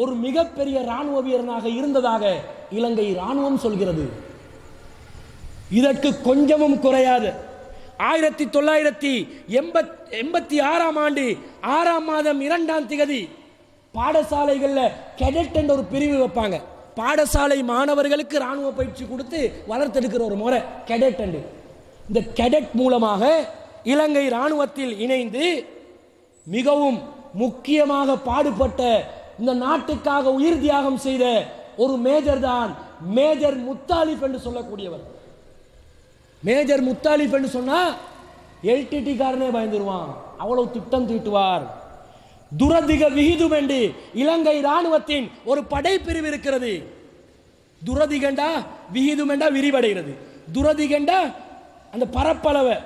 ஒரு மிகப்பெரிய ராணுவ வீரனாக இருந்ததாக இலங்கை ராணுவம் சொல்கிறது. இதற்கு கொஞ்சமும் குறையாது. 1986 ஆண்டு 6 மாதம் 2 பாடசாலைகளில் கெடெட் என்ற ஒரு பிரிவு வைப்பாங்க. பாடசாலை மாணவர்களுக்கு ராணுவ பயிற்சி கொடுத்து வளர்த்தெடுக்கிற ஒரு முறை கெடெட். இந்த கெடெட் மூலமாக இலங்கை ராணுவத்தில் இணைந்து மிகவும் முக்கியமாக பாடுபட்ட இந்த நாட்டுக்காக உயிர் தியாகம் செய்த ஒரு மேஜர் தான் மேஜர் முத்தாலிப் என்று சொல்லக்கூடியவர். மேஜர் முத்தாலிப் என்று சொன்னா LTT காரனே பயந்துருவான், அவ்வளவு திட்டம் தீட்டுவார். துரதிக விகிதம் என்று இலங்கை ராணுவத்தின் ஒரு படைப்பிரிவு இருக்கிறது. துரதிகண்டா விகிதம் என்றா விரிவடைகிறது. துரதிகண்டா அந்த பரப்பளவை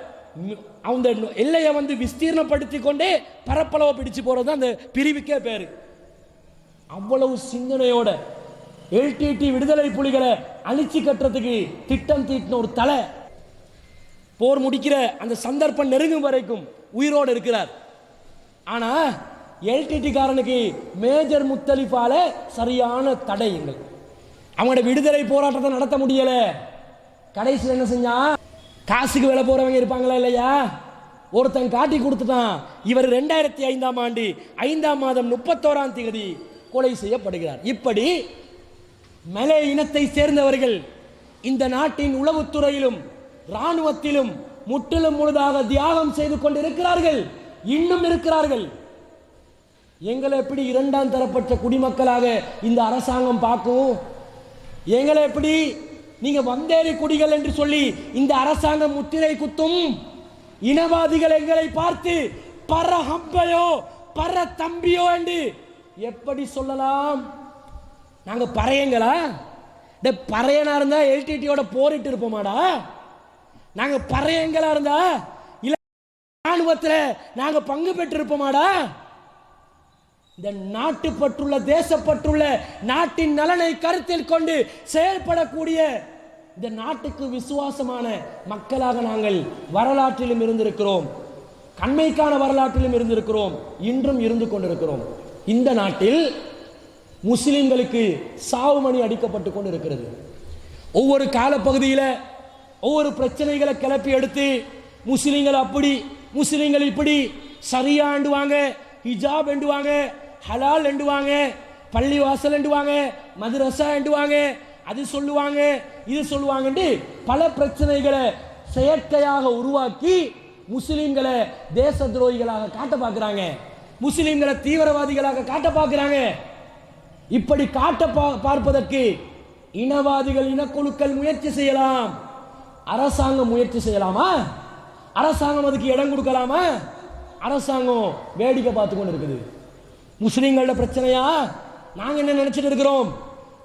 அந்த எல்லையை விஸ்தீர்ணப்படுத்தி கொண்டே பரப்பளவை பிடிச்சு போறது அந்த பிரிவுக்கே பேரு. அவ்வளவு சிந்தனையோட LTT விடுதலை புலிகளை அழிச்சு கட்டுறதுக்கு திட்டம் தீட்டின ஒரு தலை போர் முடிக்கிற அந்த சந்தர்ப்பம் நெருங்கும் வரைக்கும் உயிரோடு இருக்கிறார். ஆனா LTT காரனுக்கு மேஜர் முத்தலிஃபால சரியான தடையுங்கள். அவங்களோட விடுதலை போராட்டத்தை நடத்த முடியல. கடைசியில் என்ன செஞ்சா, காசுக்கு வேலை போறவங்க இருப்பாங்களா இல்லையா, ஒருத்தன் காட்டி கொடுத்துட்டான். இவர் 2005 ஆண்டு 5 மாதம் 31 கொலை செய்யப்படுகிறார். இப்படி மலை இனத்தை சேர்ந்தவர்கள் இந்த நாட்டின் உளவுத்துறையிலும் ராணுவத்திலும் முற்றிலும் முழுதாக தியாகம் செய்து கொண்டிருக்கிறார்கள், இன்னும் இருக்கிறார்கள். எங்களை எப்படி 2ஆம் தரப்பட்ட குடிமக்களாக இந்த அரசாங்கம் பார்க்கும்? எங்களை எப்படி நீங்க வந்தேறி குடிகள் என்று சொல்லி இந்த அரசாங்கம் முத்திரை குத்தும்? இனவாதிகள் எங்களை பார்த்து பர ஹம்பையோ பர தம்பியோ என்று எப்படி சொல்லலாம்? நாங்க பறையங்களா? பறையனா இருந்தா LTTயோட போரிட்டு இருப்போமாடா? நாங்க பறையங்களா இருந்தா இல்ல ராணுவத்தில் நாங்க பங்கு பெற்று இருப்போமாடா? இந்த நாட்டுப்பற்றுள்ள தேசப்பற்றுள்ள நாட்டின் நலனை கருத்தில் கொண்டு செயல்படக்கூடிய இந்த நாட்டுக்கு விசுவாசமான மக்களாக நாங்கள் வரலாற்றிலும் இருந்திருக்கிறோம், கண்மைக்கான வரலாற்றிலும் இருந்திருக்கிறோம், இன்றும் இருந்து கொண்டிருக்கிறோம். இந்த நாட்டில் முஸ்லிம்களுக்கு சாவுமணி அடிக்கப்பட்டு கொண்டு இருக்கிறது. ஒவ்வொரு காலப்பகுதியில் ஒவ்வொரு பிரச்சனைகளை கிளப்பி எடுத்து முஸ்லிம்கள் அப்படி முஸ்லிம்கள் இப்படி சரியா எண்டுவாங்க, ஹிஜாப் எண்டுவாங்க, ஹலால் எண்டுவாங்க, பள்ளி வாசல் என்றுவாங்க, மதரசா என்றுவாங்க, அது சொல்லுவாங்க இது சொல்லுவாங்கன்னு பல பிரச்சனைகளை செயற்கையாக உருவாக்கி முஸ்லிம்களை தேச துரோகிகளாக காட்ட பார்க்கிறாங்க, முஸ்லிம்களை தீவிரவாதிகளாக காட்ட பார்க்கிறாங்க. இப்படி காட்ட பார்ப்பதற்கு இனவாதிகள் இனக்குழுக்கள் முயற்சி செய்யலாம், அரசாங்கம் முயற்சி செய்யலாமா? அரசாங்கம் அதுக்கு இடம் கொடுக்கலாமா? அரசாங்கம் வேடிக்கை பார்த்து கொண்டு இருக்குது. முஸ்லிம்களோட பிரச்சனையா நாங்க என்ன நினைச்சிட்டு இருக்கிறோம்?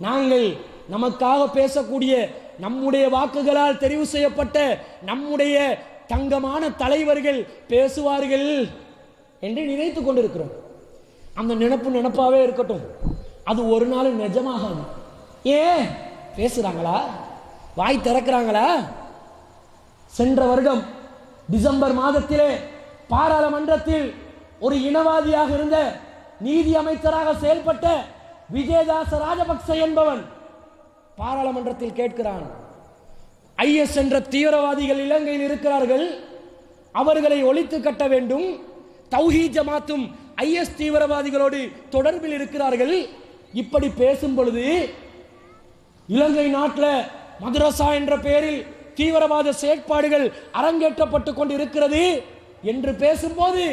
நாங்கள் நமக்காக பேசக்கூடிய நம்முடைய வாக்குகளால் தெரிவு செய்யப்பட்ட நம்முடைய தங்கமான தலைவர்கள் பேசுவார்கள் என்று நினைத்து கொண்டிருக்கிறோம். அந்த நினைப்பு நினைப்பாவே இருக்கட்டும், அது ஒரு நாள் நிஜமாகாது. ஏன் பேசுறாங்களா? வாய் திறக்கிறாங்களா? சென்ற வருடம் டிசம்பர் மாதத்திலே பாராளுமன்றத்தில் ஒரு இனவாதியாக இருந்த நீதி அமைச்சராக செயல்பட்ட விஜயதாச ராஜபக்ச என்பவன் பாராளுமன்றத்தில் கேட்கிறான், IS என்ற தீவிரவாதிகள் இலங்கையில் இருக்கிறார்கள், அவர்களை ஒழித்து கட்ட வேண்டும், தௌஹீத் ஜமாத்தும் IS தீவிரவாதிகளோடு தொடர்பில் இருக்கிறார்கள். இப்படி பேசும் பொழுது இலங்கை நாட்டில் மதரசா என்ற பெயரில் தீவிரவாத செயற்பாடுகள் அரங்கேற்றப்பட்டு கொண்டு இருக்கிறது என்று பேசும்போது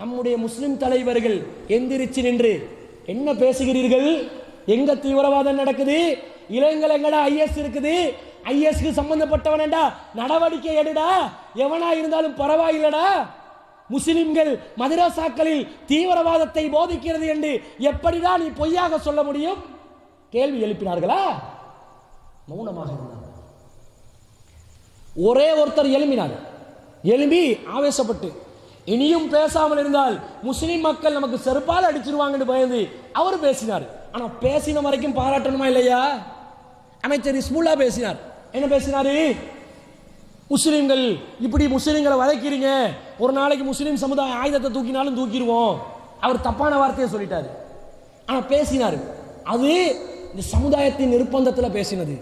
நம்முடைய முஸ்லிம் தலைவர்கள் எந்திரிச்சு நின்று என்ன பேசுகிறீர்கள்? எங்க தீவிரவாதம் நடக்குது? இலங்கையில் எங்கடா IS இருக்குது? ISக்கு சம்பந்தப்பட்டவனடா, நடவடிக்கை எடுடா, எவனா இருந்தாலும் பரவாயில்லடா. முஸ்லிம்கள் மதரசாக்களில் தீவிரவாதத்தை போதிக்கிறது என்று எப்படிதான் நீ பொய்யாக சொல்ல முடியும்? கேள்வி எழுப்பினார்களா? மௌனமாக இருந்தார். ஒரே ஒருத்தர் எழுப்பினார். எழுப்பி ஆவேசப்பட்டு இனியும் பேசாமல் இருந்தால் முஸ்லிம் மக்கள் நமக்கு செருப்பால் அடிச்சிருவாங்கன்னு பயந்து அவர் பேசினார். ஆனா பேசின வரைக்கும் பாராட்டணுமா இல்லையா? அமைச்சர் இஸ்முல்லா பேசினார். என்ன பேசினாரு? முஸ்லிம்கள் இப்படி முஸ்லிம்களை வதைக்கிறீங்க, ஒரு நாளைக்கு முஸ்லிம் சமுதாய ஆயுதத்தை தூக்கினாலும் தூக்கிடுவோம். அவர் தப்பான வார்த்தையை சொல்லிட்டாரு. ஆனா பேசினார். அது இந்த சமுதாயத்தின் நிர்பந்தத்தில் பேசினது.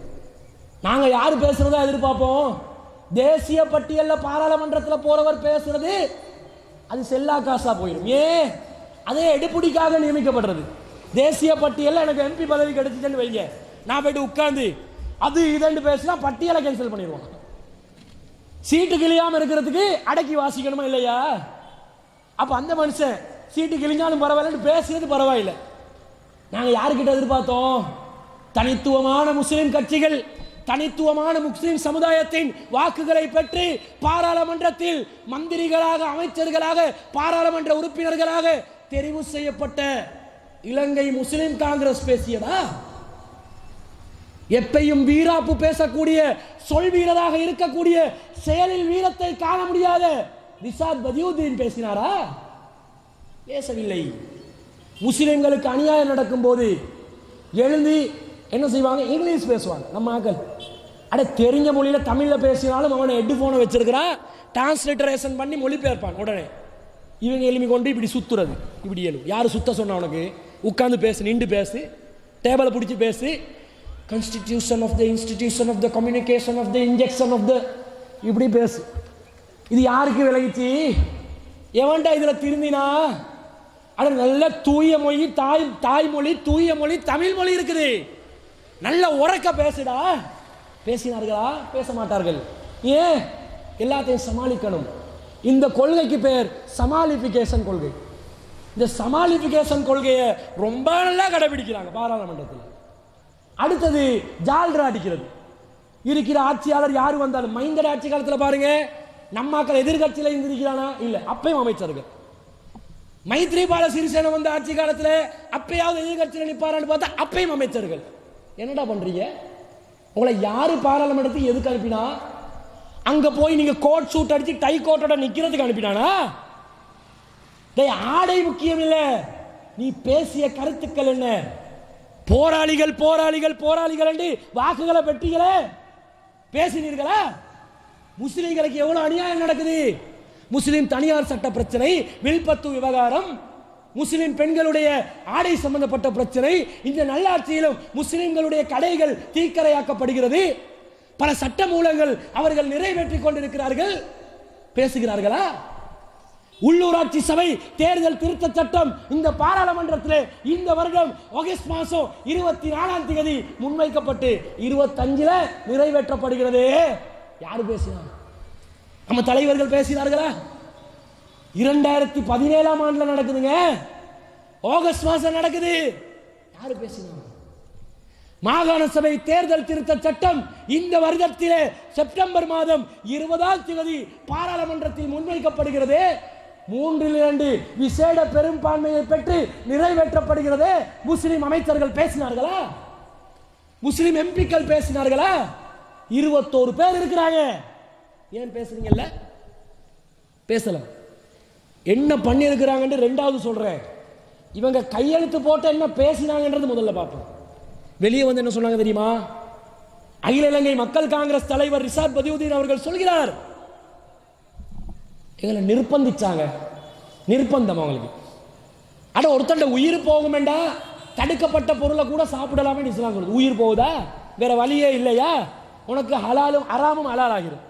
நாங்க யாரு பேசுறதா எதிர்பார்ப்போம்? தேசிய பட்டியலில் பாராளுமன்றத்தில் போறவர் பேசுறது அது செல்லா காசா போயிடும். ஏன்? அதே எடுப்புடிக்காக நியமிக்கப்படுறது. தேசிய பட்டியலில் எனக்கு MP பதவி கிடைச்சிச்சுன்னு வைங்க, நான் போயிட்டு உட்கார்ந்து அது இதுன்னு பேசினா பட்டியலை கேன்சல் பண்ணிடுவோம். சீட்டு கிழியாம இருக்கிறதுக்கு அடக்கி வாசிக்கணுமா இல்லையா? அப்ப அந்த மனுஷன் சீட்டு கிழிஞ்சாலும் பரவாயில்லன்னு பேசுறது பரவாயில்லை. நாங்க யாருக்கிட்ட எதிர்பார்த்தோம்? தனித்துவமான முஸ்லிம் கட்சிகள், தனித்துவமான முஸ்லிம் சமுதாயத்தின் வாக்குகளை பெற்று பாராளுமன்றத்தில் மந்திரிகளாக, அமைச்சர்களாக, பாராளுமன்ற உறுப்பினர்களாக தெரிவு செய்யப்பட்ட இலங்கை முஸ்லிம் காங்கிரஸ் பேசியதா? எப்பையும் வீராப்பு பேசக்கூடிய, சொல் வீரராக இருக்கக்கூடிய, செயலில் வீரத்தை காண முடியாத ரிஷாத் பதியுதீன் பேசினாரா? பேசவில்லை. முஸ்லிம்களுக்கு அநியாயம் நடக்கும் போது எழுந்து என்ன செய்வாங்க? இங்கிலீஷ் பேசுவாங்க. நம்ம ஆக்கள் அட தெரிஞ்ச மொழியில தமிழ்ல பேசினாலும் அவனை ஹெட்போனை வச்சிருக்கிறான், டிரான்ஸ்லேட்டரேஷன் பண்ணி மொழிபெயர்ப்பான். உடனே இவங்க எலும்பி கொண்டு இப்படி சுத்துறது. இப்படி எழும். யாரு சுத்த சொன்ன உனக்கு? உட்கார்ந்து பேசு, நின்று பேசு, டேபிளை பிடிச்சி பேசு. Constitution of the institution of the communication of the injection of the இப்படி பேசு. இது யாருக்கு விளங்கிச்சு? எவன்டா இதுல திருந்தினா? அது நல்ல தூய மொழி, தாய்மொழி, தூய மொழி, தமிழ் மொழி இருக்குது. நல்ல உறக்க பேசுடா. பேசினார்களா? பேச மாட்டார்கள். ஏன்? எல்லாத்தையும் சமாளிக்கணும். இந்த கொள்கைக்கு பேர் சமாளிபிகேஷன் கொள்கை. இந்த சமாளிபிகேஷன் கொள்கையை ரொம்ப நல்லா கடைபிடிக்கிறாங்க பாராளுமன்றத்தில். அடுத்தது ஜால்ரா அடிக்கிறது. இருக்கிற ஆட்சியாளர் யாரு வந்தாலும், மைந்தட ஆட்சி காலத்தில் பாருங்க, நம்மாக்கள் எதிர்கட்சியில இருந்திருக்கிறானா? இல்ல, அப்பயும் அமைச்சர்கள். மைத்ரிபால சிறிசேன வந்த ஆட்சி காலத்தில் அப்பயாவது எதிர்கட்சியில் நிற்பாரான்னு பார்த்தா அப்பயும் அமைச்சர்கள். என்னடா பண்றீங்க? உங்களை யாரு பாராளுமன்றத்துக்கு எதுக்கு அனுப்பினா? அங்க போய் நீங்க கோட் சூட் அடிச்சு டை கோட்டோட நிக்கிறதுக்கு அனுப்பினானா? ஆடை முக்கியம் இல்ல, நீ பேசிய கருத்துக்கள் என்ன? போராளிகள் போராளிகள் போராளிகள் என்று வாக்குகளை பெற்றீங்களே, பேசினீர்களா? முஸ்லிம்களுக்கு எவ்வளவு அநியாயம் நடக்குது. முஸ்லிம் தனியார் சட்ட பிரச்சனை, வில்பத்து விவகாரம், முஸ்லிம் பெண்களுடைய ஆடை சம்பந்தப்பட்ட பிரச்சனை, இந்த நல்லாட்சியிலும் முஸ்லிம்களுடைய கடைகள் தீக்கரையாக்கப்படுகிறது. பல சட்ட மூலங்கள் அவர்கள் நிறைவேற்றிக் கொண்டிருக்கிறார்கள். பேசுகிறார்களா? உள்ளூராட்சி சபை தேர்தல் திருத்த சட்டம் இந்த பாராளுமன்றத்தில் இந்த வருடம் ஆகஸ்ட் மாதம் 24ஆம் தேதி முன்வைக்கப்பட்டு 25ல் நிறைவேற்றப்படுகிறது. யாரு பேசினார்? நம்ம தலைவர்கள் பேசினார்களா? 2017ஆம் ஆண்டுல நடக்குதுங்க, ஆகஸ்ட் மாதம் நடக்குது. யாரு பேசினார்? மாகாண சபை தேர்தல் திருத்த சட்டம் இந்த வருடத்திலே செப்டம்பர் மாதம் 20ஆம் தேதி பாராளுமன்றத்தில் முன்வைக்கப்படுகிறது. 3/2 விசேட பெரும்பான்மையை பெற்று நிறைவேற்றப்படுகிறது. முஸ்லிம் அமைச்சர்கள் பேசினார்களா? முஸ்லிம் எம்பிக்கள் பேசினார்களா? 21 பேர் இருக்கிறாங்க. ஏன் பேசுறீங்கல்ல? பேசலாம். என்ன பண்ணி இருக்கிறாங்கன்னு ரெண்டாவது சொல்றேன். இவங்க கையெழுத்து போட்டு என்ன பேசினாங்கன்றது முதல்ல பார்ப்போம். வெளியே வந்து என்ன சொன்னாங்க தெரியுமா? அகில இலங்கை மக்கள் காங்கிரஸ் தலைவர் ரிஷாத் பதியுதீன் அவர்கள் சொல்கிறார், எங்களை நிர்பந்திச்சாங்க. நிர்பந்தம் அவங்களுக்கு. அட ஒருத்தண்ட உயிர் போகுமெண்டா தடுக்கப்பட்ட பொருளை கூட சாப்பிடலாமே இஸ்லாம் சொல்லுது. உயிர் போகுதா? வேற வழியே இல்லையா? உனக்கு ஹலாலும் ஹராமும் ஹலால் ஆகிடும்.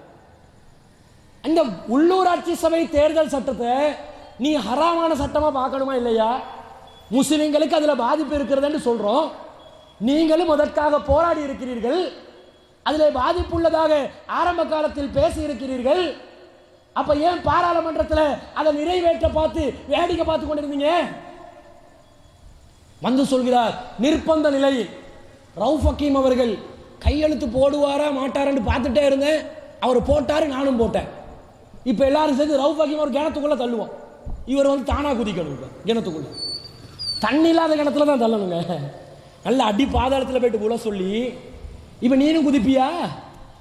அந்த உள்ளூராட்சி சபை தேர்தல் சட்டத்தை நீ ஹராமான சட்டமா பார்க்கணுமா இல்லையா? முஸ்லிம்களுக்கு அதுல பாதிப்பு இருக்கிறதுன்னு சொல்றோம். நீங்களும் அதற்காக போராடி இருக்கிறீர்கள். அதில் பாதிப்புள்ளதாக ஆரம்ப காலத்தில் பேசி இருக்கிறீர்கள். அப்ப ஏன் பாராளுமன்றத்தில் அதை நிறைவேற்ற பார்த்து வேடிக்கை பார்த்து கொண்டிருந்தீங்க? வந்து சொல்கிறார், நிர்பந்த நிலையில் ரவுஃப் ஹக்கீம் அவர்கள் கையெழுத்து போடுவாரா மாட்டாரான்னு பார்த்துட்டே இருந்தேன். அவர் போட்டாரு, நானும் போட்டேன். இப்ப எல்லாரும் சேர்ந்து ரவுஃப் ஹக்கீம் அவர் கிணத்துக்குள்ள தள்ளுவோம். இவர் வந்து தானா குதிக்கணும். கிணத்துக்குள்ள தண்ணி இல்லாத கிணத்துல தான் தள்ளணுங்க. நல்ல அடி பாதாளத்தில் போயிட்டு போல சொல்லி இப்ப நீனும் குதிப்பியா?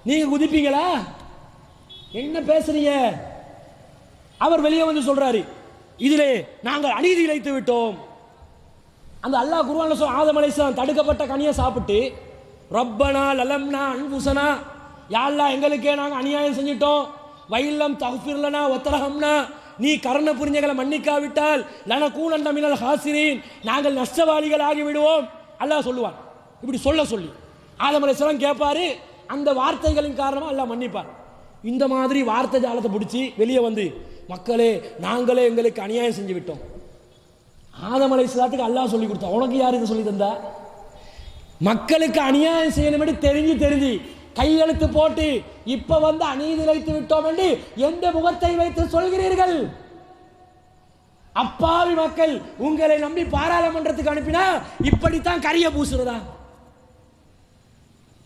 நீங்க குதிப்பீங்களா? என்ன பேசுறீங்க? அவர் வெளியே வந்து சொல்றாரு, இதிலே நாங்கள் அநீதி இழைத்து விட்டோம். அந்த அல்லாஹ் குர்ஆன்ல சொல்ற ஆதம் அலைஹிஸ்ஸலாம் தடுக்கப்பட்ட கனியை சாப்பிட்டு ரப்பனா லலம்னா அன்ஃபுஸனா, யா அல்லாஹ் எங்களுக்கே நாங்கள் அநியாயம் செஞ்சிட்டோம், வைல்லம் தக்ஃபிர் லனா வதர்ஹம்னா, நீ கருணை புரிஞ்சங்களை மன்னிக்காவிட்டால் லனகூனன்ன மினல் ஹாசிரீன், நாங்கள் நஷ்டவாளிகள் ஆகி விடுவோம் அல்லாஹ் சொல்லுவான். இப்படி சொல்லி ஆதம் அலைஹிஸ்ஸலாம் கேட்பாரு. அந்த வார்த்தைகளின் காரணமா அல்லாஹ் மன்னிப்பார். இந்த மாதிரி வார்த்தை ஜாலத்தை பிடிச்சி வெளியே வந்து மக்களே நாங்களே எங்களுக்கு அநியாயம் செஞ்சு விட்டோம். ஆதம் அலைஹிஸ்ஸலாத்துக்கு அல்லாஹ் சொல்லி கொடுத்தா, உனக்கு யார் இதை சொல்லி தந்தா? மக்களுக்கு அநியாயம் செய்யணும் தெரிஞ்சு கையெழுத்து போட்டு இப்ப வந்து அநீதி இழைத்து விட்டோம் என்று எந்த முகத்தை வைத்து சொல்கிறீர்கள்? அப்பாவி மக்கள் உங்களை நம்பி பாராளுமன்றத்துக்கு அனுப்பினா இப்படித்தான் கரிய பூசுறதா?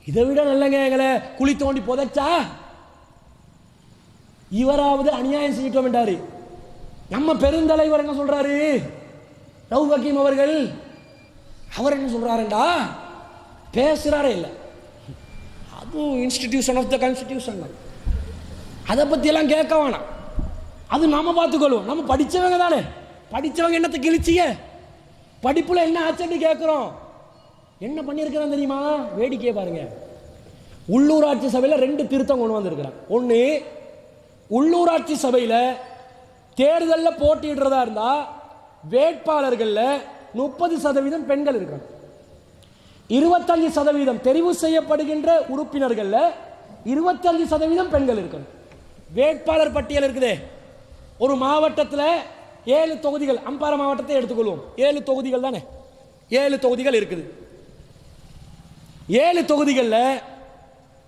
இதை விட நல்லங்க எங்களை குழி தோண்டி புதைச்சா? இவராவது அநியாயம் செஞ்சிட்டோம் என்றாரு. நம்ம பெருந்தலைவர் என்ன சொல்றாரு? ரவுஃப் ஹக்கீம் அவர்கள் அவர் என்ன சொல்றாருண்டா, பேசுறாரே இல்லை, அது இன்ஸ்டிடியூஷன் ஆஃப் த கான்ஸ்டிடியூஷன், அதை பத்தி எல்லாம் கேட்க வேணாம், அது நாம பார்த்துக்கொள்வோம். நம்ம படிச்சவங்க தானே, படிச்சவங்க என்னத்தை கிழிச்சிய படிப்புல என்ன ஆச்சன்னு கேட்கிறோம். என்ன பண்ணியிருக்கிறான் தெரியுமா? வேடிக்கையை பாருங்க. உள்ளூராட்சி சபையில் 2 திருத்தம் கொண்டு வந்திருக்கிறான். ஒன்று, உள்ளூராட்சி சபையில் தேர்தலில் போட்டியிடுறதா இருந்தா வேட்பாளர்கள் 30% பெண்கள் இருக்காங்க. 25% தெரிவு செய்யப்படுகின்ற உறுப்பினர்கள் 25% பெண்கள் இருக்கணும். வேட்பாளர் பட்டியல் இருக்குதே, ஒரு மாவட்டத்தில் 7 தொகுதிகள், அம்பாறை மாவட்டத்தை எடுத்துக்கொள்வோம், 7 தொகுதிகள் தானே, 7 தொகுதிகள் இருக்குது. 7 தொகுதிகளில்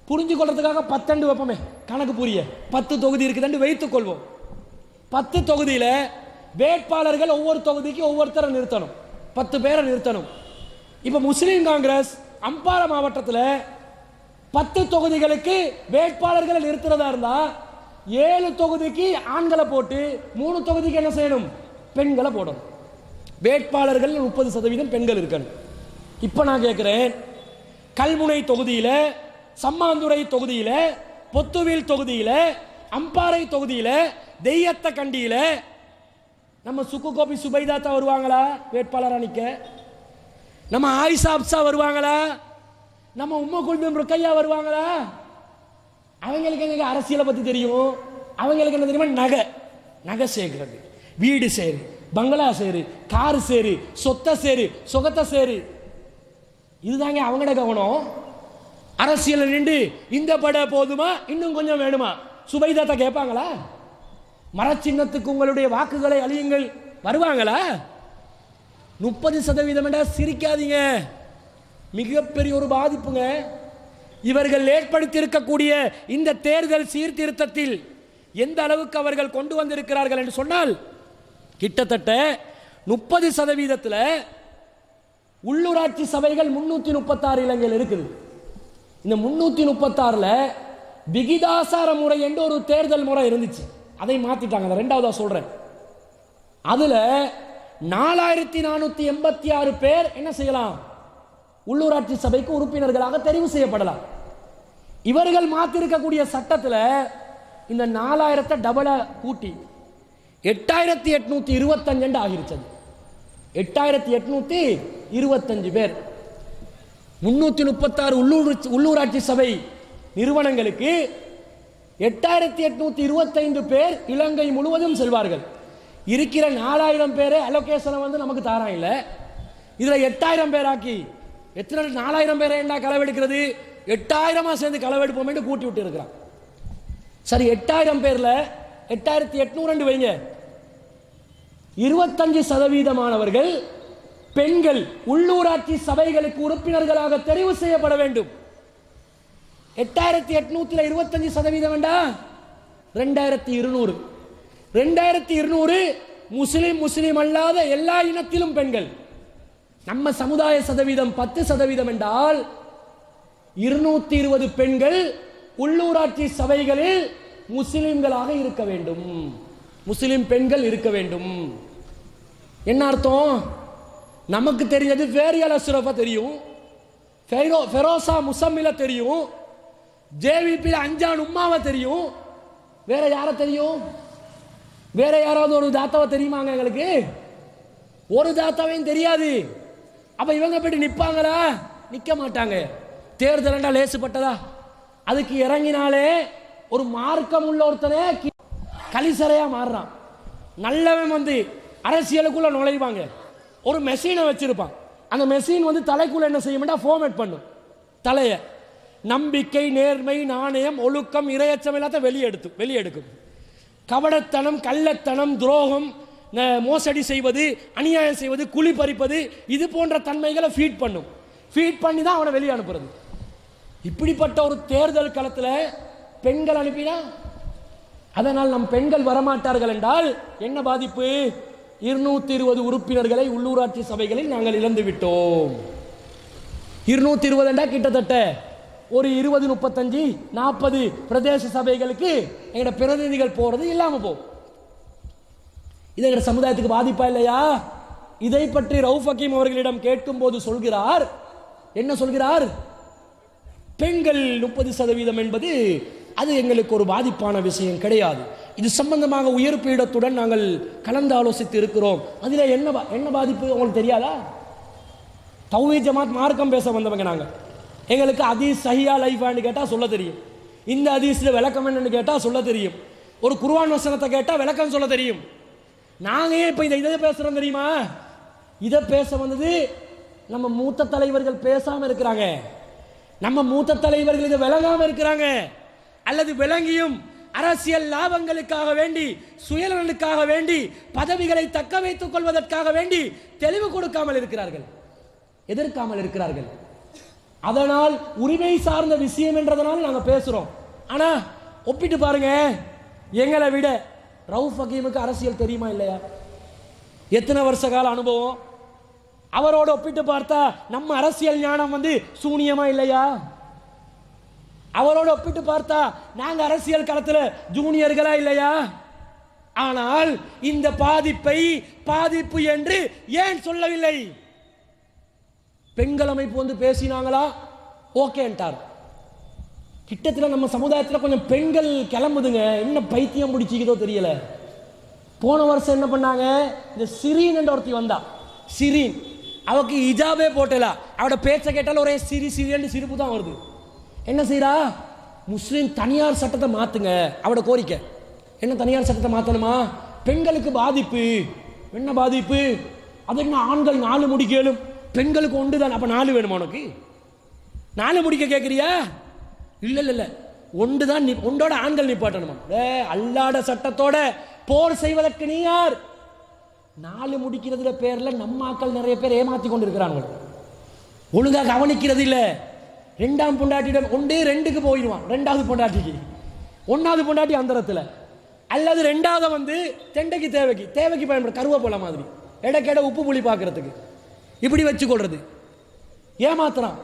புரிஞ்சு கொள்றதுக்காக 10 வைப்போமே, கணக்கு புரிய 10 தொகுதி இருக்குதுன்னு வைத்துக் கொள்வோம். 10 தொகுதியில் வேட்பாளர்கள் ஒவ்வொரு தொகுதிக்கு ஒவ்வொருத்தரை நிறுத்தணும், 10 பேரை நிறுத்தணும். இப்ப முஸ்லீம் காங்கிரஸ் அம்பாறை மாவட்டத்தில் 10 தொகுதிகளுக்கு வேட்பாளர்களை நிறுத்துறதா இருந்தா 7 தொகுதிக்கு ஆண்களை போட்டு 3 தொகுதிக்கு என்ன செய்யணும்? பெண்களை போடணும். வேட்பாளர்கள் 30% பெண்கள் இருக்கணும். இப்ப நான் கேட்கிறேன், கல்முனை தொகுதியில, சம்மாந்துறை தொகுதியில, பொத்துவில் தொகுதியில, அம்பாறை தொகுதியில, தெய்யத்த கண்டியில நம்ம சுக்கு கோபி சுபைதாத்தா வருவாங்களா வேட்பாளர் அணிக்க? நம்ம ஆயிஷா அப்சா வருவாங்களா? நம்ம உம்ம குல்பும் ருக்கையா வருவாங்களா? அவங்களுக்கு எங்க அரசியலை பத்தி தெரியும்? அவங்களுக்கு என்ன தெரியுமா? நகை சேர்க்கிறது, வீடு சேரு, பங்களா சேரு, காரு சேரு, சொத்த சேரு, சொகத்த சேரு, இதுதாங்க அவங்களோட கவனம். அரசியல் நின்று இந்த பட போதுமா, இன்னும் கொஞ்சம் வேணுமா, சுபைதாத்தா கேட்பாங்களா? மரச்சின்னத்துக்கு உங்களுடைய வாக்குகளை அழியுங்கள், வருவாங்களா? 30% சிரிக்காதீங்க, மிகப்பெரிய ஒரு பாதிப்புங்க. இவர்கள் ஏற்படுத்தி இருக்கக்கூடிய இந்த தேர்தல் சீர்திருத்தத்தில் எந்த அளவுக்கு அவர்கள் கொண்டு வந்திருக்கிறார்கள் என்று சொன்னால், கிட்டத்தட்ட 30% உள்ளூராட்சி சபைகள் 336 இலங்கையில் இருக்குது. இந்த 336ல் விகிதாசார முறை என்று ஒரு தேர்தல் முறை இருந்துச்சு, அதை மாத்திட்டாங்க. ரெண்டாவதா சொல்றேன், அதுல 4486 பேர் என்ன செய்யலாம், உள்ளூராட்சி சபைக்கு உறுப்பினர்களாக தெரிவு செய்யப்படலாம். இவர்கள் மாத்திருக்கக்கூடிய சட்டத்தில் இந்த 4000 டபுளா கூட்டி 8825 ஆகிருச்சது. 8825 பேர் 336 உள்ளூராட்சி சபை நிறுவனங்களுக்கு 8825 பேர் இலங்கை முழுவதும் செல்வார்கள். இருக்கிற 4000 பேரை அலோகேஷனை நமக்கு தாரான் இல்லை, இதுல 8000 பேராக்கி எத்தனை 4000 பேரை என்ன களவெடுக்கிறது, 8000 சேர்ந்து களவெடுப்போம் என்று கூட்டி விட்டு இருக்கிறான். சரி, 8000 பேர்ல 8800 வைங்க, 25% பெண்கள் உள்ளூராட்சி சபைகளுக்கு உறுப்பினர்களாக தெரிவு செய்யப்பட வேண்டும். 8800 25% வேண்டாம், 2200. 2200 முஸ்லிம் அல்லாத எல்லா இனத்திலும் பெண்கள். நம்ம சமுதாய சதவீதம் 10% என்றால் 220 பெண்கள் உள்ளூராட்சி சபைகளில் முஸ்லிம்களாக இருக்க வேண்டும், முஸ்லிம் பெண்கள் இருக்க வேண்டும். என்ன அர்த்தம்? நமக்கு தெரிஞ்சது ஃபேரியல் அஷ்ரஃபா தெரியும், ஃபெரோசா முசம்மில தெரியும், ஜேவிபி அஞ்சான் உம்மாவை தெரியும், வேற யார தெரியும்? வேற யாராவது ஒரு தாத்தாவை தெரியுமாங்க? எங்களுக்கு ஒரு தாத்தாவையும் தெரியாது. அப்ப இவங்க போயிட்டு நிப்பாங்களா? நிக்க மாட்டாங்க. தேர்தல் லேசுப்பட்டதா? அதுக்கு இறங்கினாலே ஒரு மார்க்கம் உள்ள ஒருத்தனே கலிசரையா மாறுறான். நல்லவன் அரசியலுக்குள்ள நுழைவாங்க, ஒரு மெஷினை வச்சிருப்பான். அந்த மெஷின் தலைக்குள்ள என்ன செய்ய ஃபார்மேட் பண்ணும் தலைய. நம்பிக்கை, நேர்மை, நாணயம், ஒழுக்கம், இரையச்சம் எல்லாத்தையும் வெளியெடுக்கும். கபடத்தனம், கள்ளத்தனம், துரோகம், மோசடி செய்வது, அநியாயம் செய்வது, குழி பறிப்பது, இது போன்ற தன்மைகளை ஃபீட் பண்ணும். ஃபீட் பண்ணி தான் அவனை வெளியே அனுப்புறது. இப்படிப்பட்ட ஒரு தேர்தல் களத்தில் பெண்கள் அனுப்பினா, அதனால் நம் பெண்கள் வரமாட்டார்கள் என்றால் என்ன பாதிப்பு? 220 உறுப்பினர்களை உள்ளூராட்சி சபைகளில் நாங்கள் இழந்து விட்டோம். 220 என்றா கிட்டத்தட்ட ஒரு 20, 35, 40 பிரதேச சபைகளுக்கு எங்களோட பிரதிநிதிகள் போறது இல்லாம போகும். இது எங்க சமுதாயத்துக்கு பாதிப்பா இல்லையா? இதை பற்றி ரவுஃப் ஹக்கீம் அவர்களிடம் கேட்கும் போது சொல்கிறார், என்ன சொல்கிறார்? பெண்கள் 30% என்பது அது எங்களுக்கு ஒரு பாதிப்பான விஷயம் கிடையாது. இது சம்பந்தமாக உயர் பீடத்துடன் நாங்கள் கலந்து ஆலோசித்து இருக்கிறோம். அதில் என்ன பாதிப்பு உங்களுக்கு தெரியாதா? தௌஹீத் ஜமாத் மார்க்கம் பேச வந்தவங்க நாங்கள். எங்களுக்கு ஹதீஸ் சஹீஹா லைஃபான்னு கேட்டால் சொல்ல தெரியும், இந்த ஹதீஸில் விளக்கம் என்னன்னு கேட்டால் சொல்ல தெரியும், ஒரு குர்ஆன் வசனத்தை கேட்டால் விளக்கம் சொல்ல தெரியும். நாங்கள் ஏன் இப்போ இதை பேசுகிறோம் தெரியுமா? இதை பேச வந்தது நம்ம மூத்த தலைவர்கள் பேசாமல் இருக்கிறாங்க, நம்ம மூத்த தலைவர்கள் இதை விளங்காமல் இருக்கிறாங்க, அல்லது விளங்கியும் அரசியல் லாபங்களுக்காக வேண்டி, சுயநலனுக்காக வேண்டி, பதவிகளை தக்க வைத்துக் கொள்வதற்காக வேண்டி தெளிவு கொடுக்காமல் இருக்கிறார்கள், எதிர்க்காமல் இருக்கிறார்கள். அதனால் உரிமை சார்ந்த விஷயம் என்றதனால நாங்கள் பேசுறோம். ஆனா ஒப்பிட்டு பாருங்க, எங்களை விட ரவுஃப் ஹக்கீமுக்கு அரசியல் தெரியுமா இல்லையா? எத்தனை வருஷ கால அனுபவம். அவரோட ஒப்பிட்டு பார்த்தா நம்ம அரசியல் ஞானம் சூனியமா இல்லையா? அவரோட ஒப்பிட்டு பார்த்தா நாங்க அரசியல் களத்தில் ஜூனியர்களா இல்லையா? ஆனால் இந்த பாதிப்பு என்று ஏன் சொல்லவில்லை? பெண்கள் அமைப்பு பேசினாங்களா? ஓகேன்ட்டார். கிட்டத்தில் நம்ம சமுதாயத்தில் கொஞ்சம் பெண்கள் கிளம்புதுங்க, என்ன பைத்தியம் பிடிச்சிக்கிதோ தெரியல. போன வருஷம் என்ன பண்ணாங்க, இந்த சிரீன் என்ற ஒருத்தி வந்தா, சிரீன், அவக்கு ஹிஜாபே போட்டல, அவட பேச்சை கேட்டாலும் ஒரே சிரி சிரிப்பு தான் வருது. என்ன செய்யறா? முஸ்லிம் தனியார் சட்டத்தை மாத்துங்க, அவட கோரிக்கை. என்ன தனியார் சட்டத்தை மாத்தணுமா? பெண்களுக்கு பாதிப்பு. என்ன பாதிப்பு? அது என்ன, ஆண்கள் 4 முடி கேளும், பெண்களுக்கு 1 தான். அப்ப 4 வேணுமா உனக்கு? 4 முடிக்க கேட்கிறியா? இல்ல 1 தான், 1ஓட ஆண்கள் நிப்பாட்டணுமா? அல்லாட சட்டத்தோட போர் செய்வதற்கு நீ யார்? 4 முடிக்கிறதுல பேர்ல நம்ம ஆக்கள் நிறைய பேர் ஏமாத்தி கொண்டிருக்கிறாங்க. ஒழுங்கா கவனிக்கிறது இல்ல. 2ஆம் பொண்டாட்டியிடம் 2க்கு போயிடுவான், 2வது பொண்டாட்டிக்கு, 1வது பொண்டாட்டி அந்தரத்துல, அல்லது 2வது வந்து தெண்டைக்கு தேவைக்கு பயன்படும் கருவேப்பிலை மாதிரி எடைக்கெட உப்பு புளி பார்க்கறதுக்கு இப்படி வச்சு கொள்றது, ஏமாத்துறான்.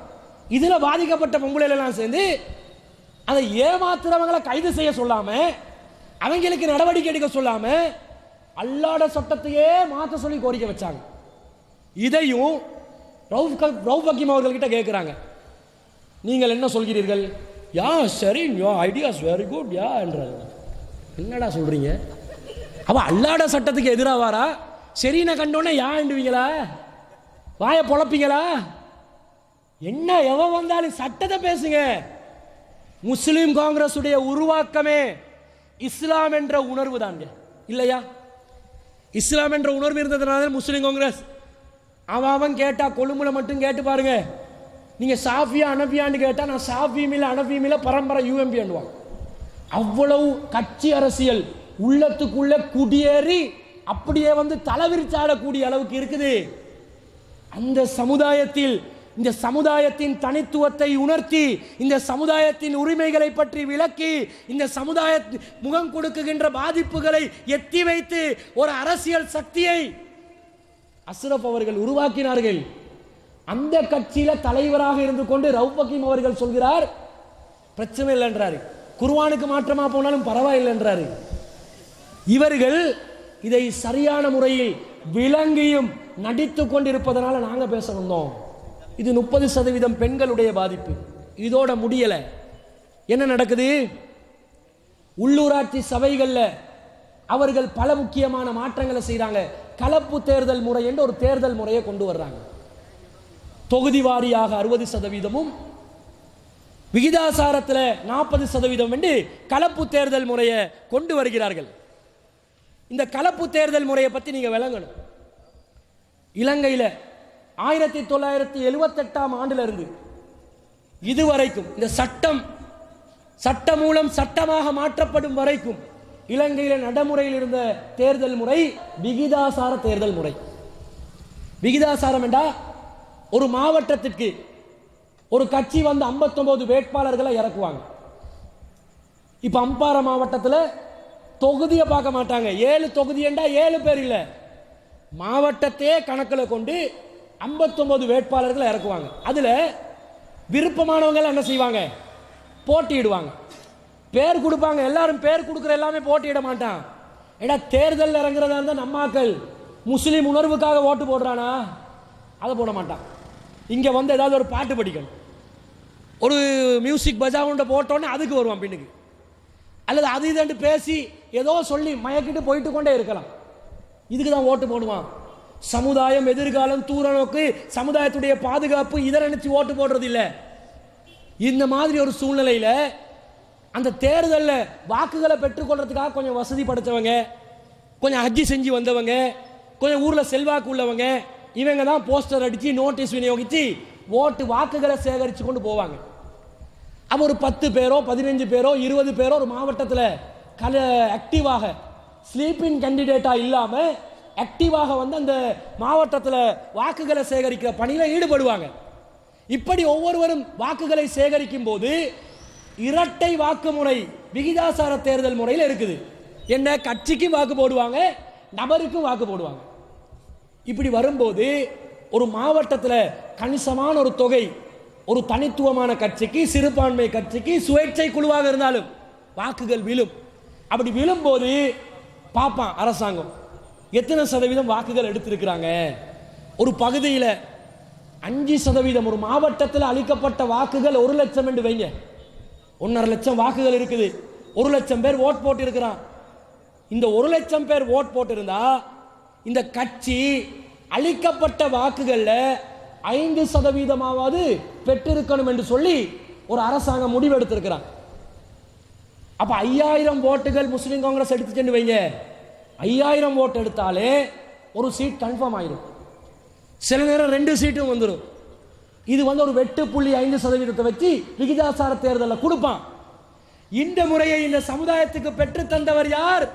இதுல பாதிக்கப்பட்ட பொம்பளைகள் எல்லாம் சேர்ந்து அதை ஏமாத்துறவங்களை கைது செய்ய சொல்லாம, அவங்களுக்கு நடவடிக்கை எடுக்க சொல்லாம அல்லாஹ்வுடைய சட்டத்தையே மாற்ற சொல்லி கோரிக்கை வச்சாங்க. இதையும் ரவுஃப் ஹக்கீம் அவர்கள்கிட்ட கேட்குறாங்க, நீங்கள் என்ன சொல்கிறீர்கள்? யா சரி, யோ ஐடியாஸ் வெரி குட் யா என்றாங்க. என்னடா சொல்றீங்க? அவ அல்லாஹ்வுடைய சட்டத்துக்கு எதிராக வாரா? சரின்னு கண்டோன்னே யா என்றுவீங்களா? வாயை பொழப்பீங்களா? என்ன எவன் வந்தாலும் சட்டத்தை பேசுங்க. முஸ்லிம் காங்கிரஸ் உடைய உருவாக்கமே இஸ்லாம் என்ற உணர்வு தாங்க, இல்லையா? இஸ்லாம் என்ற உணர்வு இருந்ததுனால முஸ்லிம் காங்கிரஸ் அவன் கேட்டா கொழும்புல மட்டும் கேட்டு பாருங்க, நீங்க சாஃபியா அனபியான்னு கேட்டா நான் சாஃபியும் அனபியும் பரம்பரை யூஎம்பி அண்டுவாங்க. அவ்வளவு கட்சி அரசியல் உள்ளத்துக்குள்ள குடியேறி அப்படியே வந்து தலைவிரிச்சாடக்கூடிய அளவுக்கு இருக்குது. அந்த சமுதாயத்தில் இந்த சமுதாயத்தின் தனித்துவத்தை உணர்த்தி, இந்த சமுதாயத்தின் உரிமைகளை பற்றி விளக்கி, இந்த சமுதாய முகம் கொடுக்குகின்ற பாதிப்புகளை எத்தி வைத்து ஒரு அரசியல் சக்தியை அஸ்ரப் அவர்கள் உருவாக்கினார்கள். அந்த கட்சியில தலைவராக இருந்து கொண்டு ரவுஃப் ஹக்கீம் அவர்கள் சொல்கிறார், பிரச்சனை இல்லை என்றாரு. குர்ஆனுக்கு மாற்றமா போனாலும் பரவாயில்லை என்றாரு. இவர்கள் இதை சரியான முறையில் விளங்கியும் நடித்துக் கொண்டிருப்பதனால நாங்க பேச வந்தோம். இது 30% பெண்களுடைய பாதிப்பு. இதோட முடியல. என்ன நடக்குது? உள்ளூராட்சி சபைகள்ல அவர்கள் பல முக்கியமான மாற்றங்களை செய்றாங்க. கலப்பு தேர்தல் முறை என்ற ஒரு தேர்தல் முறையை கொண்டு வர்றாங்க. தொகுதி வாரியாக 60%, விகிதாசாரத்தில் 40% என்று கலப்பு தேர்தல் முறையை கொண்டு வருகிறார்கள். இந்த கலப்பு தேர்தல் முறையை பற்றி நீங்க விளங்கணும். இலங்கையில் 1978ஆம் ஆண்டுல இருந்து இதுவரைக்கும் இந்த சட்ட மூலம் சட்டமாக மாற்றப்படும் வரைக்கும் இலங்கையில் நடைமுறையில் இருந்த தேர்தல் முறை விகிதாசார தேர்தல் முறை. விகிதாசாரம் என்றா ஒரு மாவட்டத்திற்கு ஒரு கட்சி வந்து 59 வேட்பாளர்களை இறக்குவாங்க. இப்ப அம்பார மாவட்டத்தில் தொகுதியை பார்க்க மாட்டாங்க. 7 தொகுதி என்றா 7 பேர் இல்லை, மாவட்டத்தையே கணக்கில் கொண்டு 59 வேட்பாளர்களை இறக்குவாங்க. அதுல விருப்பமானவங்க என்ன செய்வாங்க? போட்டியிடுவாங்க, பேர் கொடுப்பாங்க. எல்லாரும் பேர் கொடுக்குற எல்லாமே போட்டியிட மாட்டான். ஏன்னா தேர்தல் இறங்குறதா இருந்தால் நம்மாக்கள் முஸ்லீம் உணர்வுக்காக ஓட்டு போடுறானா? அதை போட மாட்டான். இங்க வந்து ஏதாவது ஒரு பாட்டு படிக்கணும், ஒரு மியூசிக் பஜாவுண்ட போட்டோன்னே அதுக்கு வருவான் பின்னுக்கு, அல்லது அது இதுன்னு பேசி ஏதோ சொல்லி மயக்கிட்டு போயிட்டு கொண்டே இருக்கலாம். இதுக்கு தான் ஓட்டு போடுவான். சமுதாயம், எதிர்காலம், தூர நோக்கு, சமுதாயத்துடைய பாதுகாப்பு இதை நினைச்சு ஓட்டு போடுறது இல்லை. இந்த மாதிரி ஒரு சூழ்நிலையில அந்த தேர்தலில் வாக்குகளை பெற்றுக்கொள்றதுக்காக கொஞ்சம் வசதி படைச்சவங்க, கொஞ்சம் ஹஜ்ஜி செஞ்சு வந்தவங்க, கொஞ்சம் ஊர்ல செல்வாக்கு உள்ளவங்க, இவங்க தான் போஸ்டர் அடிச்சு நோட்டீஸ் விநியோகிச்சு வாக்குகளை சேகரித்து கொண்டு போவாங்க. அப்போ ஒரு 10 பேரோ 15 பேரோ 20 பேரோ ஒரு மாவட்டத்தில் ஆக்டிவாக ஸ்லீப்பிங் கேண்டிடேட்டா இல்லாம ஆக்டிவாக வந்து அந்த மாவட்டத்தில் வாக்குகளை சேகரிக்கிற பணியில் ஈடுபடுவாங்க. இப்படி ஒவ்வொருவரும் வாக்குகளை சேகரிக்கும் போது இரட்டை வாக்கு முறை விகிதாசார தேர்தல் முறையில் இருக்குது. என்ன, கட்சிக்கும் வாக்கு போடுவாங்க, நபருக்கும் வாக்கு போடுவாங்க. இப்படி வரும்போது ஒரு மாவட்டத்தில் கணிசமான ஒரு தொகை ஒரு தனித்துவமான கட்சிக்கு, சிறுபான்மை கட்சிக்கு, சுயேட்சை குழுவாக இருந்தாலும் வாக்குகள் விழும். அப்படி விழும்போது பார்ப்பான் அரசாங்கம் எத்தனை சதவீதம் வாக்குகள் எடுத்திருக்கிறாங்க. ஒரு பகுதியில் 5%, ஒரு மாவட்டத்தில் அளிக்கப்பட்ட வாக்குகள் 1 லட்சம் என்று வைங்க. 1.5 லட்சம் வாக்குகள் இருக்குது, 1 லட்சம் பேர் ஓட் போட்டு இருக்கிறான். இந்த 1 லட்சம் பேர் ஓட் போட்டு இருந்தா இந்த கட்சி அளிக்கப்பட்ட வாக்குகள்ல 5% பெற்றிருக்கணும் என்று சொல்லி ஒரு அரசாங்கம் முடிவெடுத்திருக்கிறான். அப்ப 5000 ஓட்டுகள் முஸ்லிம் காங்கிரஸ் எடுத்துச்சு வைங்க, 5000 ஓட்டு எடுத்தாலே ஒரு சீட் கன்ஃபார்ம் ஆயிடும். சில நேரம் 2 சீட்டும் வந்துடும். இது வந்து ஒரு 8.5% வச்சு விகிதாசார தேர்தலில் கொடுப்பான். இந்த முறையை இந்த சமுதாயத்துக்கு பெற்று தந்தவர் யார்?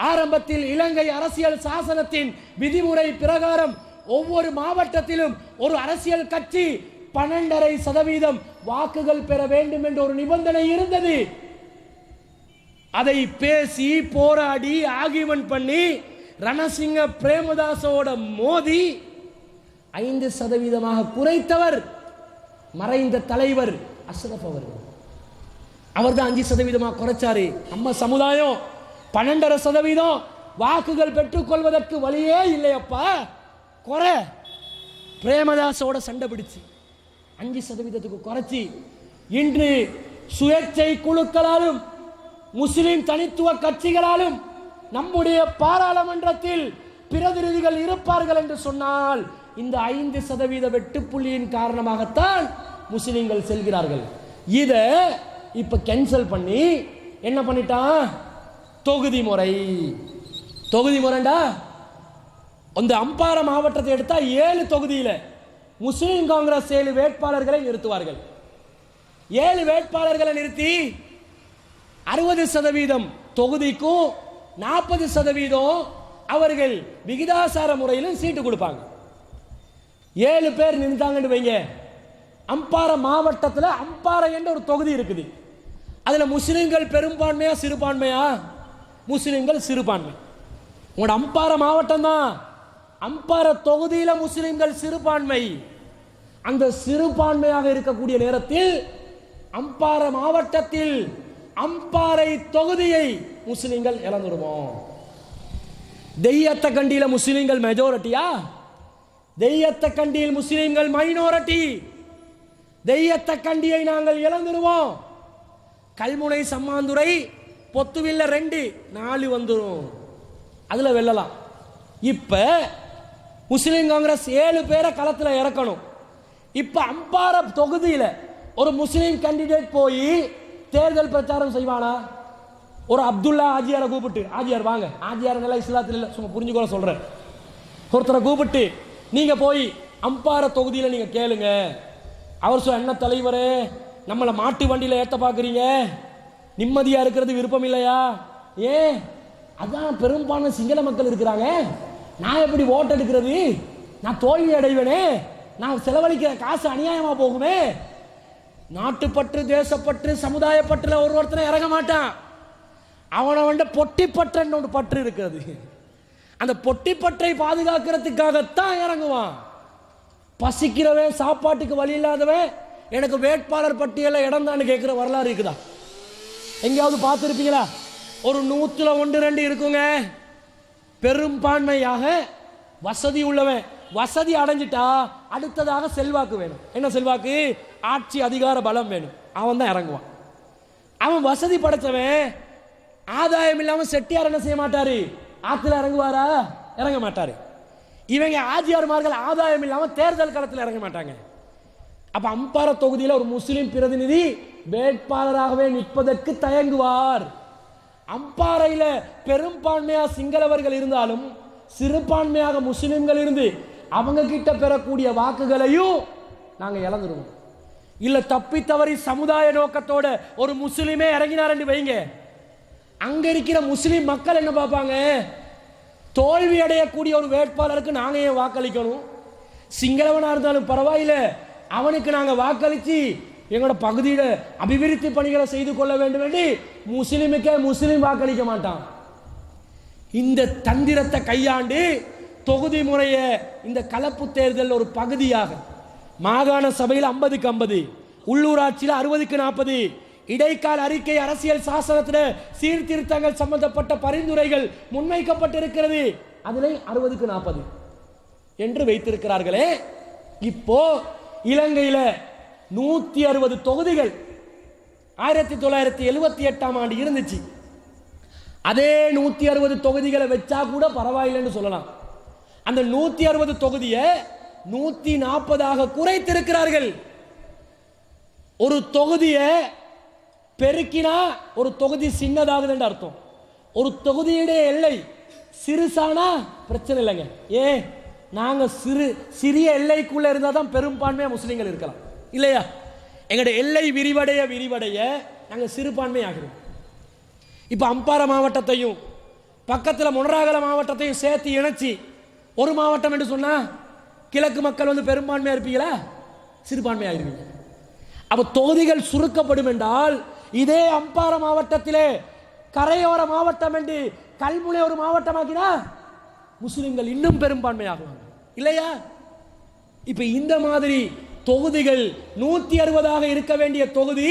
ஆரம்பத்தில் இலங்கை அரசியல் சாசனத்தின் விதிமுறை பிரகாரம் ஒவ்வொரு மாவட்டத்திலும் ஒரு அரசியல் கட்சி 12.5% வாக்குகள் பெற வேண்டும் என்ற ஒரு நிபந்தனை இருந்தது. அதை பேசி போராடி ஆர்கியூமென்ட் பண்ணி ரணசிங்க பிரேமதாசோட மோதி 5% குறைத்தவர் மறைந்த தலைவர் அஷ்ரப் அவர்கள். அவர் தான் 5% குறைச்சாரு. நம்ம சமுதாயம் 12.5% வாக்குகள் பெற்றுக்கொள்வதற்கு வழியே இல்லையப்பா, குறை. பிரேமதாசோட சண்டை பிடிச்சு 5% குறைச்சி இன்று சுயேட்சை குழுக்களாலும் முஸ்லிம் தனித்துவ கட்சிகளாலும் நம்முடைய பாராளுமன்றத்தில் பிரதிநிதிகள் இருப்பார்கள் என்று சொன்னால் இந்த 5% வெட்டுப்புள்ளியின் காரணமாகத்தான் முஸ்லிம்கள் செல்கிறார்கள். இதை இப்ப கேன்சல் பண்ணி என்ன பண்ணிட்டான்? தொகுதி முறைண்டா. அந்த அம்பாறை மாவட்டத்தை எடுத்தா 7 தொகுதியில முஸ்லிம் காங்கிரஸ் 7 வேட்பாளர்களை நிறுத்துவார்கள். 7 வேட்பாளர்களை நிறுத்தி 60% தொகுதிக்கும் 40% அவர்கள் விகிதாசார முறையிலும் சீட்டு கொடுப்பாங்க. 7 பேர் நின்றாங்கன்னு வைங்க. அம்பாறை மாவட்டத்தில் அம்பாறை என்ற ஒரு தொகுதி இருக்குது. அதுல முஸ்லிம்கள் பெரும்பான்மையா சிறுபான்மையா? முஸ்லிம்கள் சிறுபான்மை. உங்களோட அம்பாறை மாவட்டம் தான். அம்பாறை தொகுதியில முஸ்லிம்கள் சிறுபான்மை. அந்த சிறுபான்மையாக இருக்கக்கூடிய நேரத்தில் அம்பாறை மாவட்டத்தில் அம்பாறை தொகுதியை முஸ்லிம்கள் இழந்துடுவோம். தெய்யத்த கண்டியில முஸ்லிம்கள் மெஜாரிட்டியா? தெய்யத்த கண்டியில் முஸ்லிம்கள் மைனாரிட்டி. தெய்யத்த கண்டியை நாங்கள் இழந்துடுவோம். கல்முனை சம்மாந்துறை பொத்துவில்ல 2 4 வந்துடும். அதுல வெல்லலாம். இப்ப முஸ்லிம் காங்கிரஸ் 7 பேரை களத்தில் இறக்கணும். இப்ப அம்பாறை தொகுதியில் ஒரு முஸ்லிம் கேண்டிடேட் போய் தேர்தல் பிரச்சாரம் செய்வானா? ஒரு அப்துல்லா ஆஜியாரை கூப்பிட்டு, ஆஜியார் வாங்க, ஆஜியார் நல்லா இஸ்லாத்தில் இல்லை, சும்மா புரிஞ்சுக்கோல சொல்றேன். ஒருத்தரை கூப்பிட்டு நீங்க போய் அம்பாறை தொகுதியில் நீங்க கேளுங்க. அவர் சொல்ல, என்ன தலைவரே, நம்மளை மாட்டு வண்டியில் ஏற்ற பார்க்குறீங்க, நிம்மதியா இருக்கிறது விருப்பம் இல்லையா? ஏன்? அதான் பெரும்பான்மை சிங்கள மக்கள் இருக்கிறாங்க, நான் எப்படி ஓட்டு எடுக்கிறது? நான் தோல்வி அடைவேனே, நான் செலவழிக்கிற காசு அநியாயமா போகுமே. நாட்டுப்பற்று, தேசப்பற்று, சமுதாய பற்றுல ஒருத்தனை இறங்க மாட்டான். அவனை வந்து பொட்டி பற்று ஒன்று பற்று இருக்கிறது. அந்த பொட்டி பற்றை பாதுகாக்கிறதுக்காகத்தான் இறங்குவான். பசிக்கிறவன், சாப்பாட்டுக்கு வழி இல்லாதவன் எனக்கு வேட்பாளர் பட்டியலில் இடம் தான் கேட்கிற வரலாறு இருக்குதா? எங்கேயாவது பார்த்துருப்பீங்களா? ஒரு 100ல் 1 2 இருக்குங்க. பெரும்பான்மையாக வசதி உள்ளவன், வசதி அடைஞ்சிட்டா அடுத்ததாக செல்வாக்கு வேணும். என்ன செல்வாக்கு? ஆட்சி அதிகார பலம் வேணும். அவன் தான் இறங்குவான். அவன் வசதி படைத்தவன், ஆதாயம் இல்லாமல் செட்டியார் என்ன செய்ய மாட்டாரு? ஆத்துல இறங்குவாரா? இறங்க மாட்டாரு. இவங்க ஆஜியார்மார்கள் ஆதாயம் இல்லாமல் தேர்தல் களத்தில் இறங்க மாட்டாங்க. அப்ப அம்பாறை தொகுதியில் ஒரு முஸ்லிம் பிரதிநிதி வேட்பாளராகவே நிற்பதற்கு தயங்குவார். அம்பாறையில் பெரும்பான்மையாக சிங்களவர்கள் இருந்தாலும் சிறுபான்மையாக முஸ்லிம்கள் இருந்து அவங்க கிட்ட பெறக்கூடிய வாக்குகளையும் நாங்க இழந்துருவோம். இல்ல தப்பி தவறி சமுதாய நோக்கத்தோட ஒரு முஸ்லிமே இறங்கினார் என்று வைங்க, அங்க இருக்கிற முஸ்லிம் மக்கள் என்ன பார்ப்பாங்க? தோல்வி அடையக்கூடிய ஒரு வேட்பாளருக்கு நாங்க ஏன் வாக்களிக்கணும்? சிங்களவனா இருந்தாலும் பரவாயில்லை, அவனுக்கு நாங்க வாக்களிச்சு எங்களோட பகுதியில அபிவிருத்தி பணிகளை செய்து கொள்ள வேண்டும் என்று முஸ்லிமுக்கே முஸ்லிம் வாக்களிக்க மாட்டான். இந்த தந்திரத்தை கையாண்டு தொகுதி முறைய இந்த கலப்பு தேர்தல் ஒரு பகுதியாக மாகாண சபையில் 50க்கு 50, உள்ளூராட்சியில் 60க்கு 40, இடைக்கால அறிக்கை அரசியல் சாசனத்தில் சீர்திருத்தங்கள் சம்பந்தப்பட்ட பரிந்துரைகள் முன்வைக்கப்பட்டிருக்கிறது, அதில் 60க்கு 40 என்று வைத்திருக்கிறார்களே. இப்போ இலங்கையில் 160 தொகுதிகள் 1978ஆம் ஆண்டு இருந்துச்சு. அதே 160 தொகுதிகளை வச்சா கூட பரவாயில்லைன்னு சொல்லலாம். அந்த 160 தொகுதியை 140ஆக குறைத்திருக்கிறார்கள். ஒரு தொகுதியை பெருக்கினா ஒரு தொகுதி சின்னதாகுது என்று அர்த்தம். ஒரு தொகுதியுடைய எல்லை சிறுசானா பிரச்சனை இல்லைங்க. நாங்க சிறிய எல்லைக்குள்ள இருந்தா தான் பெரும்பான்மையா முஸ்லிம்கள் இருக்கலாம் இல்லையா? எங்களுடைய எல்லை விரிவடைய நாங்க சிறுபான்மை ஆகிறோம். இப்ப அம்பாறை மாவட்டத்தையும் பக்கத்தில் மொனராகல மாவட்டத்தையும் சேர்த்து இணைச்சி ஒரு மாவட்டம் என்று சொன்னா கிழக்கு மக்கள் வந்து பெரும்பான்மையா இருப்பீங்களா, சிறுபான்மையா இருப்பீங்க. அப்ப தொகுதிகள் சுருக்கப்படும் என்றால் இதே அம்பாறை மாவட்டத்திலே கரையோர மாவட்டம் என்று கல்முனை ஒரு மாவட்டமாக்கினா முஸ்லிம்கள் இன்னும் பெரும்பான்மையாகுவாங்க இல்லையா? இப்ப இந்த மாதிரி தொகுதிகள் 160 இருக்க வேண்டிய தொகுதி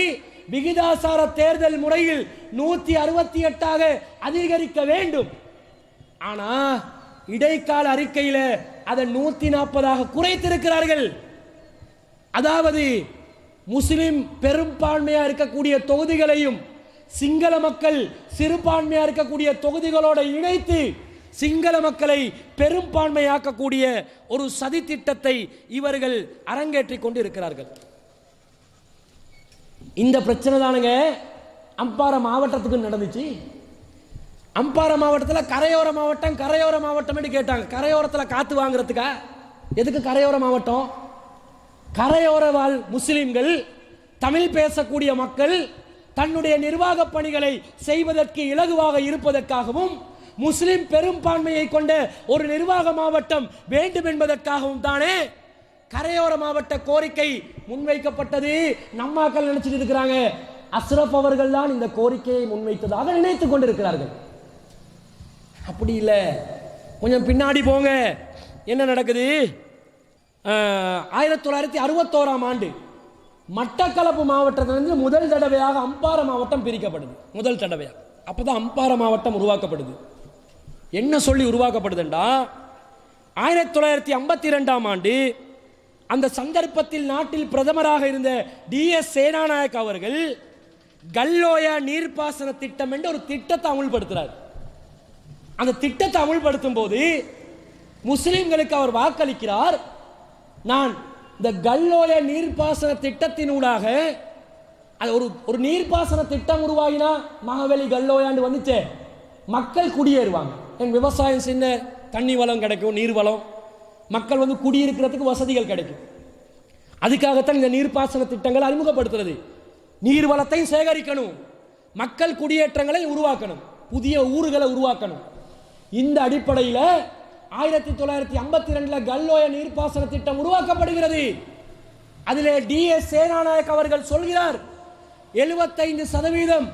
விகிதாசார தேர்தல் முறையில் 168 அதிகரிக்க வேண்டும். ஆனா இடைக்கால அறிக்கையில அதை 140 குறைத்திருக்கிறார்கள். அதாவது முஸ்லிம் பெரும்பான்மையா இருக்கக்கூடிய தொகுதிகளையும் சிங்கள மக்கள் சிறுபான்மையா இருக்கக்கூடிய தொகுதிகளோட இணைத்து சிங்கள மக்களை பெரும்பான்மையாக்கக்கூடிய ஒரு சதி திட்டத்தை இவர்கள் அரங்கேற்றிக் கொண்டு இருக்கிறார்கள். இந்த பிரச்சனை தானுங்க அம்பாறை மாவட்டத்துக்கு நடந்துச்சு. அம்பாறை மாவட்டத்தில் கரையோர மாவட்டம் என்று கேட்டாங்க. கரையோரத்தில் காத்து வாங்குறதுக்கா? எதுக்கு கரையோர மாவட்டம்? கரையோர வாழ் முஸ்லிம்கள், தமிழ் பேசக்கூடிய மக்கள் தன்னுடைய நிர்வாக பணிகளை செய்வதற்கு இலகுவாக இருப்பதற்காகவும் முஸ்லிம் பெரும்பான்மையை கொண்ட ஒரு நிர்வாக மாவட்டம் வேண்டும் என்பதற்காகவும் தானே கரையோர மாவட்ட கோரிக்கை முன்வைக்கப்பட்டது. நம்மாக்கள் நினைச்சிட்டு இருக்கிறாங்க அஸ்ரப் அவர்கள் தான் இந்த கோரிக்கையை முன்வைத்ததாக நினைத்துக் கொண்டிருக்கிறார்கள். அப்படி இல்லை. கொஞ்சம் பின்னாடி போங்க, என்ன நடக்குது? 1961 ஆண்டு மட்டக்களப்பு மாவட்டத்திலிருந்து முதல் தடவையாக அம்பாறை மாவட்டம் பிரிக்கப்படுது. முதல் தடவையாக அப்பதான் அம்பாறை மாவட்டம் உருவாக்கப்படுது. என்ன சொல்லி உருவாக்கப்படுதுண்டா, 1952 ஆண்டு அந்த சந்தர்ப்பத்தில் நாட்டில் பிரதமராக இருந்த DS சேனாநாயக் அவர்கள் கல்லோயா நீர்ப்பாசன திட்டம் என்ற ஒரு திட்டத்தை அமுல்படுத்துறார். அந்த திட்டத்தை அமுல்படுத்தும் போது முஸ்லிம்களுக்கு அவர் வாக்களிக்கிறார். நான் இந்த கல்லோயா நீர்ப்பாசன திட்டத்தினூடாக ஒரு நீர்ப்பாசன திட்டம் உருவாகினா மகவெளி கல்லோயாண்டு வந்துச்சே, மக்கள் குடியேறுவாங்க. என் விவசாயம் சின்ன தண்ணி வளம் கிடைக்கும், நீர் வளம், மக்கள் வந்து குடியிருக்கிறதுக்கு வசதிகள் கிடைக்கும். அதுக்காகத்தான் இந்த நீர்ப்பாசன திட்டங்களை அறிமுகப்படுத்துறது. நீர் வளத்தையும் சேகரிக்கணும், மக்கள் குடியேற்றங்களை உருவாக்கணும், புதிய ஊர்களை உருவாக்கணும். இந்த அடிப்படையில் 1952 கல்லோயா நீர்ப்பாசன திட்டம் உருவாக்கப்படுகிறது. அதிலே DS சேனாநாயக் அவர்கள் சொல்கிறார் 75%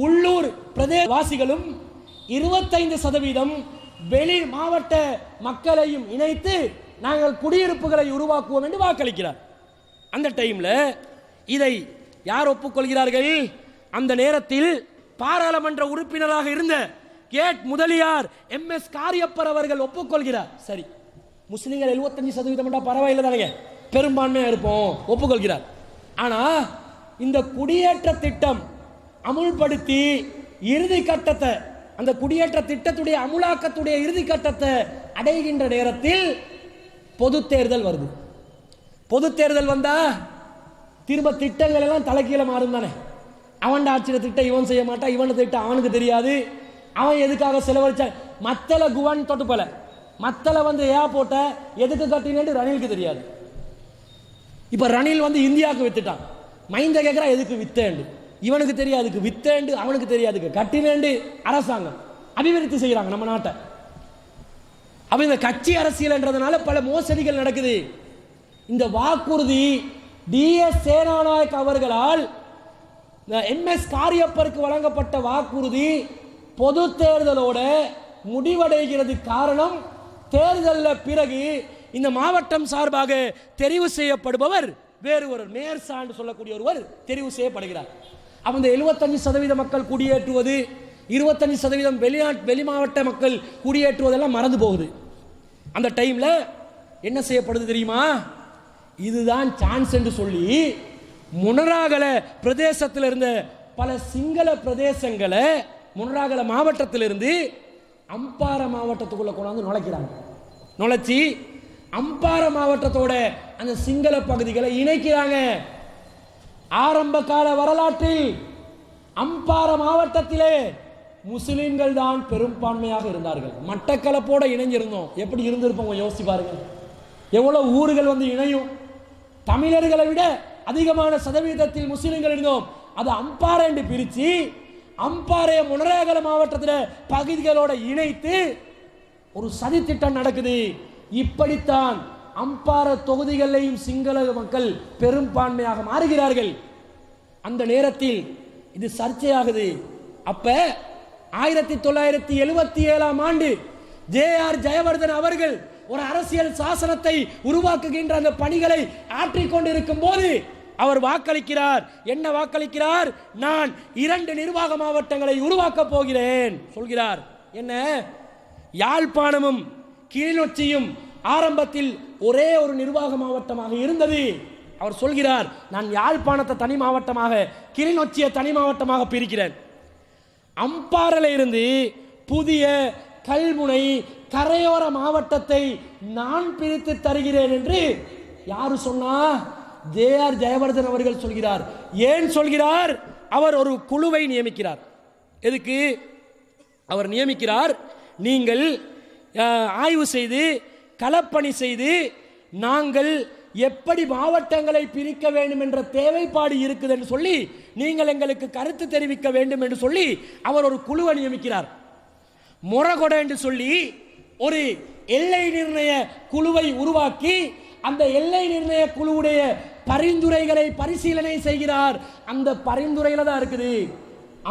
உள்ளூர் பிரதேசவாசிகளும் 25% வெளி மாவட்ட மக்களையும் இணைத்து நாங்கள் குடியிருப்புகளை உருவாக்குவோம் என்று வாக்களிக்கிறார். அந்த டைம்ல இதை யார் ஒப்புக்கொள்கிறார்கள்? அந்த நேரத்தில் பாராளுமன்ற உறுப்பினராக இருந்த கேட் முதலியார் MS காரியப்பர் அவர்கள் ஒப்புக்கொள்கிறார். சரி, முஸ்லிம்கள் 75% பரவாயில்லை தானே, பெரும்பான்மையா இருப்போம், ஒப்புக்கொள்கிறார். ஆனா இந்த குடியேற்ற திட்டம் அமுல்படுத்தி இறுதி கட்டத்தை, அந்த குடியேற்ற திட்டத்துடைய அமுலாக்கத்துடைய இறுதி கட்டத்தை அடைகின்ற நேரத்தில் பொது தேர்தல் வருது. பொது தேர்தல் வந்தா திரும்ப திட்டங்கள் எல்லாம் தலைக்கீழ மாறும் தானே. அவன் ஆட்சியில திட்டம் இவன் செய்ய மாட்டான், இவன் திட்டம் அவனுக்கு தெரியாது, அவன் எதுக்காக செலவழிச்ச மத்தல குவான் தொட்டுப்பல மத்தல வந்து ஏர்போர்ட்ட எதுக்கு கட்டினு ரணிலுக்கு தெரியாது. இப்ப ரணில் வந்து இந்தியாவுக்கு வித்துட்டான், மைந்த கேட்கிறா எதுக்கு வித்தேண்டு, இவனுக்கு தெரியாதுக்கு வித்தேண்டு, அவனுக்கு தெரியாதுக்கு கட்டினேண்டு. அரசாங்கம் அபிவிருத்தி செய்யறாங்க நம்ம நாட்டை. அப்ப இந்த கட்சி அரசியல்ன்றதுனால பல மோசடிகள் நடக்குது. இந்த வாக்குறுதி DS சேனாநாயக் அவர்களால் MS காரியப்பருக்கு வழங்கப்பட்ட வாக்குறுதி பொது தேர்தலோட முடிவடைகிறது. காரணம், தேர்தலில் பிறகு இந்த மாவட்டம் சார்பாக தெரிவு செய்யப்படுபவர் வேறு ஒரு மேயர் சான்று சொல்லக்கூடிய ஒருவர் தெரிவு செய்யப்படுகிறார். அந்த 75% மக்கள் குடியேற்றுவது, 25% வெளி மாவட்ட மக்கள் குடியேற்றுவதெல்லாம் மறந்து போகுது. அந்த டைம்ல என்ன செய்யப்படுது தெரியுமா? இதுதான் சான்ஸ் என்று சொல்லி முனராகல பிரதேசத்தில் இருந்த பல சிங்கள பிரதேசங்களை முனராகல மாவட்டத்திலிருந்து அம்பாறை மாவட்டத்துக்குள்ள கொண்டாந்து நுழைக்கிறாங்க. நுழைச்சி அம்பாறை மாவட்டத்தோட அந்த சிங்கள பகுதிகளை இணைக்கிறாங்க. ஆரம்ப கால வரலாற்றில் அம்பாறை மாவட்டத்திலே முஸ்லிம்கள் தான் பெரும்பான்மையாக இருந்தார்கள். மட்டக்களப்போட இணைஞ்சிருந்தோம், எப்படி இருந்திருப்போம் யோசிச்சு பாருங்க. எவ்வளவு ஊர்கள் வந்து இணையும். தமிழர்களை விட அதிகமான சதவீதத்தில் முஸ்லிம்கள் இருந்தோம். அது அம்பாறை என்று பிரித்து அம்பாறை முனராகல மாவட்டத்தில் பகுதிகளோட இணைத்து ஒரு சதி திட்டம் நடக்குது. இப்படித்தான் அம்பாறை தொகுதிகளையும் சிங்கள மக்கள் பெரும்பான்மையாக மாறுகிறார்கள். அந்த நேரத்தில் இது சர்ச்சையாகுது. அப்ப 1977ஆம் ஆண்டு ஜே.ஆர். ஜெயவர்தன் அவர்கள் ஒரு அரசியல் சாசனத்தை உருவாக்குகின்ற அந்த பணிகளை ஆற்றிக்கொண்டிருக்கும் போது அவர் வாக்களிக்கிறார். என்ன வாக்களிக்கிறார்? நான் 2 நிர்வாக மாவட்டங்களை உருவாக்கப் போகிறேன் சொல்கிறார். என்ன? யாழ்ப்பாணமும் கிளிநொச்சியும் ஆரம்பத்தில் ஒரே ஒரு நிர்வாக மாவட்டமாக இருந்தது. அவர் சொல்கிறார், நான் யாழ்ப்பாணத்தை தனி மாவட்டமாக, கிளிநொச்சியை தனி மாவட்டமாக பிரிக்கிறேன். அம்பாறையில் இருந்து புதிய கல்முனை கரையோர மாவட்டத்தை நான் பிரித்து தருகிறேன் என்று யாரு சொன்னா? ஜே.ஆர். ஜெயவர்தன் அவர்கள் சொல்கிறார். ஏன் சொல்கிறார்? அவர் ஒரு குழுவை நியமிக்கிறார். எதுக்கு அவர் நியமிக்கிறார்? நீங்கள் ஆய்வு செய்து களப்பணி செய்து நாங்கள் எப்படி மாவட்டங்களை பிரிக்க வேண்டும் என்ற தேவைப்பாடு இருக்குது என்று சொல்லி நீங்கள் எங்களுக்கு கருத்து தெரிவிக்க வேண்டும் என்று சொல்லி அவர் ஒரு குழுவை நியமிக்கிறார். முறகொடை என்று சொல்லி ஒரு எல்லை நிர்ணய குழுவை உருவாக்கி அந்த எல்லை நிர்ணய குழுவுடைய பரிந்துரைகளை பரிசீலனை செய்கிறார். அந்த பரிந்துரையில தான் இருக்குது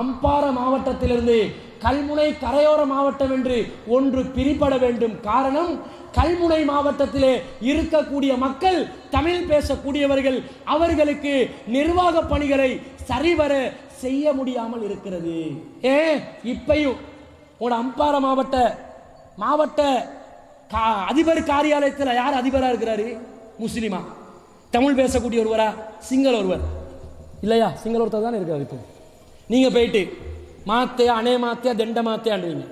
அம்பாறை மாவட்டத்திலிருந்து கல்முனை கரையோர மாவட்டம் என்று ஒன்று பிரிப்பட வேண்டும். காரணம், கல்முனை மாவட்டத்திலே இருக்கக்கூடிய மக்கள் தமிழ் பேசக்கூடியவர்கள், அவர்களுக்கு நிர்வாக பணிகளை சரிவர செய்ய முடியாமல் இருக்கிறது. இப்பையும் உங்களோட அம்பாறை மாவட்ட அதிபர் காரியாலயத்தில் யார் அதிபராக இருக்கிறாரு? முஸ்லிமா? தமிழ் பேசக்கூடிய ஒருவரா? சிங்கள ஒருவர் இல்லையா? சிங்கள ஒருத்தர் தான் இருக்காரு. இப்போ நீங்க போயிட்டு மாத்தையா அணே மாத்தையா தெண்ட மாத்தையாண்டுவீங்க.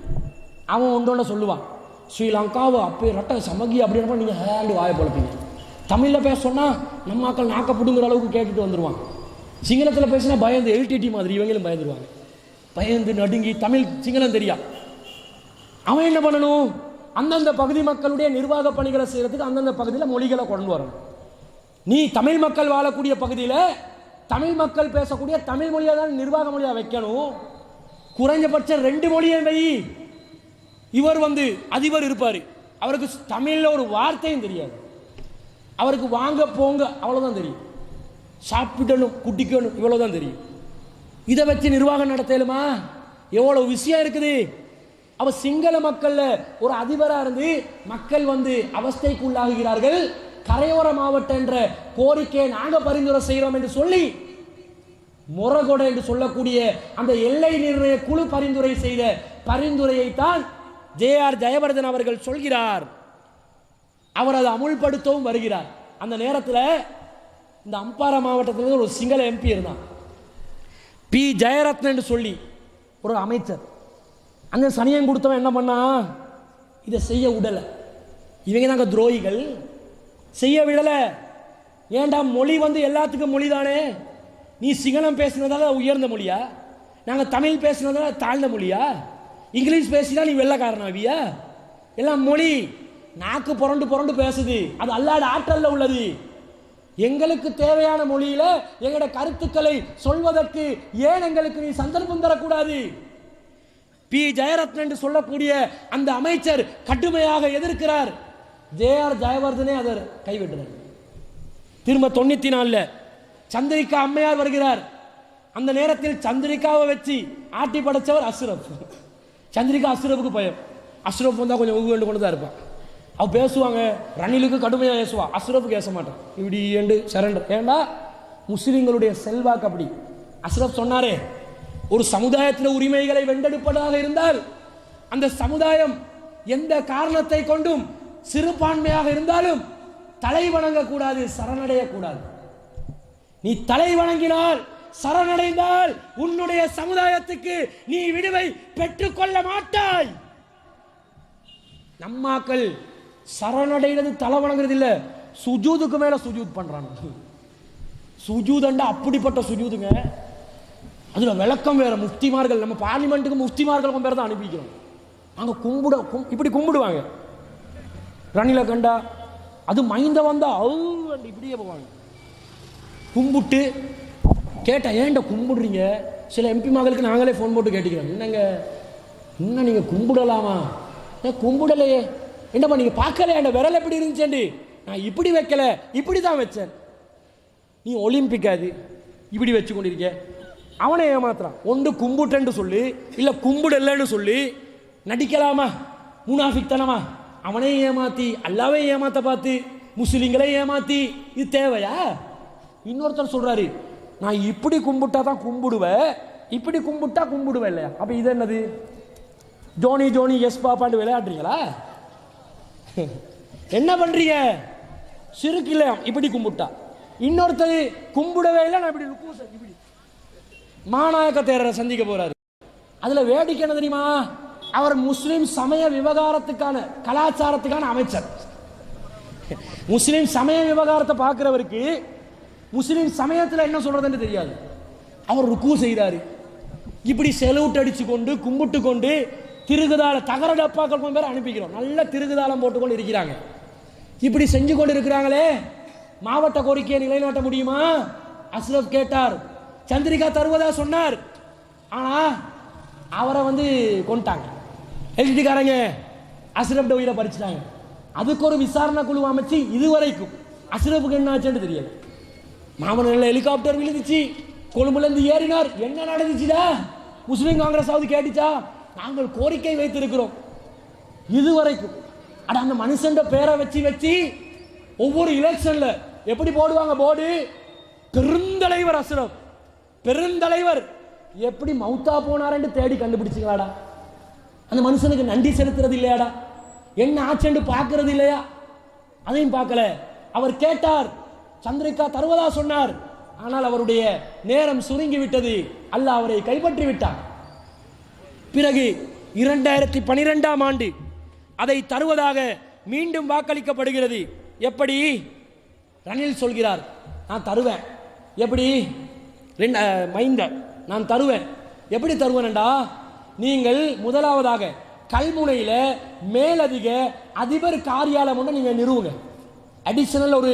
அவன் ஒன்றோட சொல்லுவான், ஸ்ரீலங்காவை அப்போ ரட்ட சமகி அப்படின்னா நீங்கள் ஹேண்டு வாய பொழப்பீங்க. தமிழில் பேச சொன்னால் நம்ம மக்கள் நாக்க பிடுங்குற அளவுக்கு கேட்டுட்டு வந்துடுவான். சிங்களத்தில் பேசினா பயந்து எல்டிடி மாதிரி இவங்களும் பயந்துருவாங்க. பயந்து நடுங்கி தமிழ் சிங்களம் தெரியா. அவன் என்ன பண்ணணும்? அந்தந்த பகுதி மக்களுடைய நிர்வாக பணிகளை செய்யறதுக்கு அந்தந்த பகுதியில் மொழிகளை கொண்டு வரணும். நீ தமிழ் மக்கள் வாழக்கூடிய பகுதியில் தமிழ் மக்கள் பேசக்கூடிய தமிழ் மொழியை தான் நிர்வாக மொழியாக வைக்கணும். குறைஞ்சபட்சம் 2 மொழியை வை. இவர் அதிபர் இருப்பார், அவருக்கு தமிழில் ஒரு வார்த்தையும் தெரியாது. அவருக்கு வாங்க போங்க அவ்வளோதான் தெரியும், சாப்பிடணும் குட்டிக்கணும் இவ்வளோதான் தெரியும். இதை வச்சு நிர்வாகம் நடத்தலுமா? எவ்வளோ விஷயம் இருக்குது. அவ சிங்கள மக்கள்ல ஒரு அதிபராக இருந்து மக்கள் அவஸ்தைக்கு உள்ளாகிறார்கள். கரையோர மாவட்டம் என்ற கோரிக்கையை நாங்கள் பரிந்துரை செய்கிறோம் என்று சொல்லி முறகொடை என்று சொல்லக்கூடிய அந்த எல்லை நிர்ணய குழு பரிந்துரை செய்த பரிந்துரையைத்தான் ஜே.ஆர். ஜெயவர்தன் அவர்கள் சொல்கிறார். அவர் அதை அமுல்படுத்தவும் வருகிறார். அந்த நேரத்தில் இந்த அம்பாறை மாவட்டத்தில் ஒரு சிங்கள எம்பி இருந்தான், பி. ஜெயரத்ன என்று சொல்லி ஒரு அமைச்சர். அந்த சனியம் கொடுத்தவன் என்ன பண்ணா? இதை செய்ய விடலை. இவங்க நாங்கள் துரோகிகள், செய்ய விடலை. ஏண்டா மொழி எல்லாத்துக்கும் மொழி தானே. நீ சிங்களம் பேசினதால உயர்ந்த மொழியா? நாங்கள் தமிழ் பேசினதால தாழ்ந்த மொழியா? இங்கிலீஷ் பேசினா நீ வெள்ளக்காரனாவியா? எல்லாம் மொழி நாக்கு புரண்டு புரண்டு பேசுது. அது அல்லாத ஆற்றல்ல உள்ளது. எங்களுக்கு தேவையான மொழியில எங்களோட கருத்துக்களை சொல்வதற்கு ஏன் எங்களுக்கு நீ சந்தர்ப்பம் தரக்கூடாது? பி. ஜெயரத்ன என்று சொல்லக்கூடிய அந்த அமைச்சர் கடுமையாக எதிர்க்கிறார். ஜே.ஆர். ஜெயவர்தனே அதை கைவிடுறார். திரும்ப 94 சந்திரிகா அம்மையார் வருகிறார். அந்த நேரத்தில் சந்திரிகாவை வச்சு ஆட்டி படைச்சவர் அஷ்ரப். சந்திரிகா அஷ்ரப்புக்கு பயம். அஷ்ரப் வந்தால் கொஞ்சம் உகு கொண்டு தான் இருப்பான். அவள் பேசுவாங்க, ரணிலுக்கு கடுமையாக பேசுவா, அஷ்ரப்புக்கு பேச மாட்டான். இப்படி ஏண்டு சரண்டர். ஏண்டா முஸ்லிம்களுடைய செல்வாக்கு அப்படி. அஷ்ரப் சொன்னாரே, ஒரு சமுதாயத்தில் உரிமைகளை வென்றெடுப்பதாக இருந்தால் அந்த சமுதாயம் எந்த காரணத்தை கொண்டும் சிறுபான்மையாக இருந்தாலும் தலை வணங்கக்கூடாது, சரணடையக்கூடாது. நீ தலை வணங்கினால், சரணடைந்தால் உன்னுடைய சமுதாயத்துக்கு நீ விடுவை பெற்றுக்கொள்ள மாட்டாய். நம்மாக்கள் சரணடைகிறது தலை வணங்குறது இல்லை, சுஜூதுக்கு மேல சுஜூத் பண்றாங்க. சுஜூதண்டா அப்படிப்பட்ட சுஜூதுங்க. அதுல விளக்கம் வேற. முஃப்திமார்கள், நம்ம பார்லிமெண்ட்டுக்கு முஃப்திமார்கள் பேர் தான் அனுப்பிக்கிறோம். அங்க இப்படி கும்பிடுவாங்க. ரணில கண்டா அது மைந்த வந்தா இப்படியே போவாங்க. கும்பிட்டு கேட்ட, ஏன்டா கும்பிடுறீங்க? சில எம்பி மகளுக்கு நாங்களே ஃபோன் போட்டு கேட்டுக்கிறோம், என்னங்க இன்னும் நீங்கள் கும்பிடலாமா? கும்பிடலையே. என்னப்பா நீங்கள் பார்க்கல என் விரல் எப்படி இருந்துச்சேன்டி? நான் இப்படி வைக்கல, இப்படி தான் வச்சேன். நீ ஒலிம்பிக்காது இப்படி வச்சு கொண்டிருக்க. அவனை ஏமாத்துறான். ஒன்று கும்பிட்டேன்னு சொல்லி, இல்லை கும்பிடலன்னு சொல்லி நடிக்கலாமா? முனாஃபிக் தனமா? அவனை ஏமாத்தி அல்லாவே ஏமாத்த பார்த்து முஸ்லிம்களை ஏமாத்தி இது தேவையா? இன்னொருத்தர் சொல்றாரு, நான் இப்படி கும்பிட்டா தான் கும்பிடுவேன், இப்படி கும்பிட்டா கும்பிடுவேன் இல்லையா? அப்ப இது என்னது? ஜோனி ஜோனி எஸ் பாப்பாண்டு விளையாடுறீங்களா? என்ன பண்றீங்க? சிறுக்கு இல்லையா இப்படி கும்பிட்டா. இன்னொருத்தர் கும்பிடவே இல்லை, நான் இப்படி இப்படி மாநாயக்க தேரரை சந்திக்க போறாரு. அதுல வேடிக்கை என்ன தெரியுமா? அவர் முஸ்லிம் சமய விவகாரத்துக்கான கலாச்சாரத்துக்கான அமைச்சர். முஸ்லிம் சமய விவகாரத்தை பார்க்கிறவருக்கு முஸ்லிம் சமயத்தில் என்ன சொல்றதுன்னு தெரியாது. அவர் ருக்கு செய்கிறாரு, இப்படி செலவுட் அடிச்சு கொண்டு கும்பிட்டு கொண்டு திருகுதால தகர டப்பாக்கள் பேர் அனுப்பிக்கிறோம். நல்ல திருகுதாளம் போட்டுக்கொண்டு இருக்கிறாங்க. இப்படி செஞ்சு கொண்டு இருக்கிறாங்களே, மாவட்ட கோரிக்கையை நிலைநாட்ட முடியுமா? அஸ்ரப் கேட்டார், சந்திரிகா தருவதா சொன்னார். ஆனா அவரை கொண்டாங்க. எல்டிகாரங்க அஸ்ரப் உயிரை பறிச்சுட்டாங்க. அதுக்கு ஒரு விசாரணை குழு அமைச்சு இதுவரைக்கும் அஸ்ரப்புக்கு என்ன ஆச்சுன்னு தெரியாது. மாமனில் ஹெலிகாப்டர் விழுந்துச்சு, கொழும்புலேருந்து ஏறினார். என்ன நடந்துச்சுடா? முஸ்லீம் காங்கிரஸ் கேட்டுச்சா? நாங்கள் கோரிக்கை வைத்திருக்கிறோம் இதுவரைக்கும். அந்த மனுஷன் பேரை வச்சு வச்சு ஒவ்வொரு எலெக்ஷன்ல எப்படி போடுவாங்க போர்டு? பெருந்தலைவர் அஸ்ரப், பெருந்தலைவர் எப்படி மௌத்தா போனார் தேடி கண்டுபிடிச்சிங்களாடா? அந்த மனுஷனுக்கு நன்றி செலுத்துறது இல்லையாடா? என்ன ஆச்சுன்னு பார்க்கறது இல்லையா? அதையும் பார்க்கல. அவர் கேட்டார், சந்திரிகா தருவதா சொன்னார். ஆனால் அவருடைய நேரம் சுருங்கி விட்டது. அல்லாஹ் அவரை கைப்பற்றி விட்டார். பிறகு 2012ஆம் ஆண்டு அதை தருவதாக மீண்டும் வாக்களிக்கப்படுகிறது. எப்படி? ரணில் சொல்கிறார், நான் தருவேன். எப்படி? மைந்த நான் தருவேன். எப்படி தருவேன்டா? நீங்கள் முதலாவதாக கல்முனையில் மேலதிக அதிபர் காரியாலயம் ஒன்று நீங்கள் நிறுவுங்க. அடிஷனல் ஒரு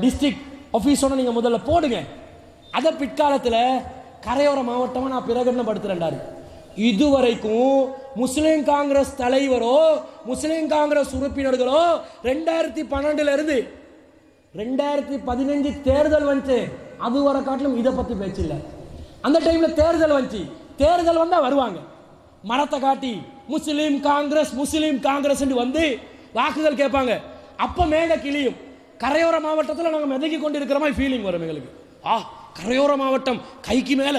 டிஸ்ட்ரிக்ட் ஆஃபீஸோட நீங்கள் முதல்ல போடுங்க. அதை பிற்காலத்தில் கரையோர மாவட்டமாக நான் பிரகடனப்படுத்துறேன்டாரு. இதுவரைக்கும் முஸ்லிம் காங்கிரஸ் தலைவரோ முஸ்லிம் காங்கிரஸ் உறுப்பினர்களோ 2012 இருந்து 2015 தேர்தல் வந்துச்சு, அது வர காட்டிலும் இதை பத்தி பேச்சு இல்லை. அந்த டைம்ல தேர்தல் வந்துச்சு, தேர்தல் வந்தா வருவாங்க, மரத்தை காட்டி முஸ்லிம் காங்கிரஸ் வந்து வாக்குகள் கேட்பாங்க. அப்ப மேல கிளியும். கரையோர மாவட்டத்தில் நாங்கள் மிதக்கி கொண்டு இருக்கிற மாதிரி ஃபீலிங் வரும் எங்களுக்கு. கரையோர மாவட்டம் கைக்கு மேல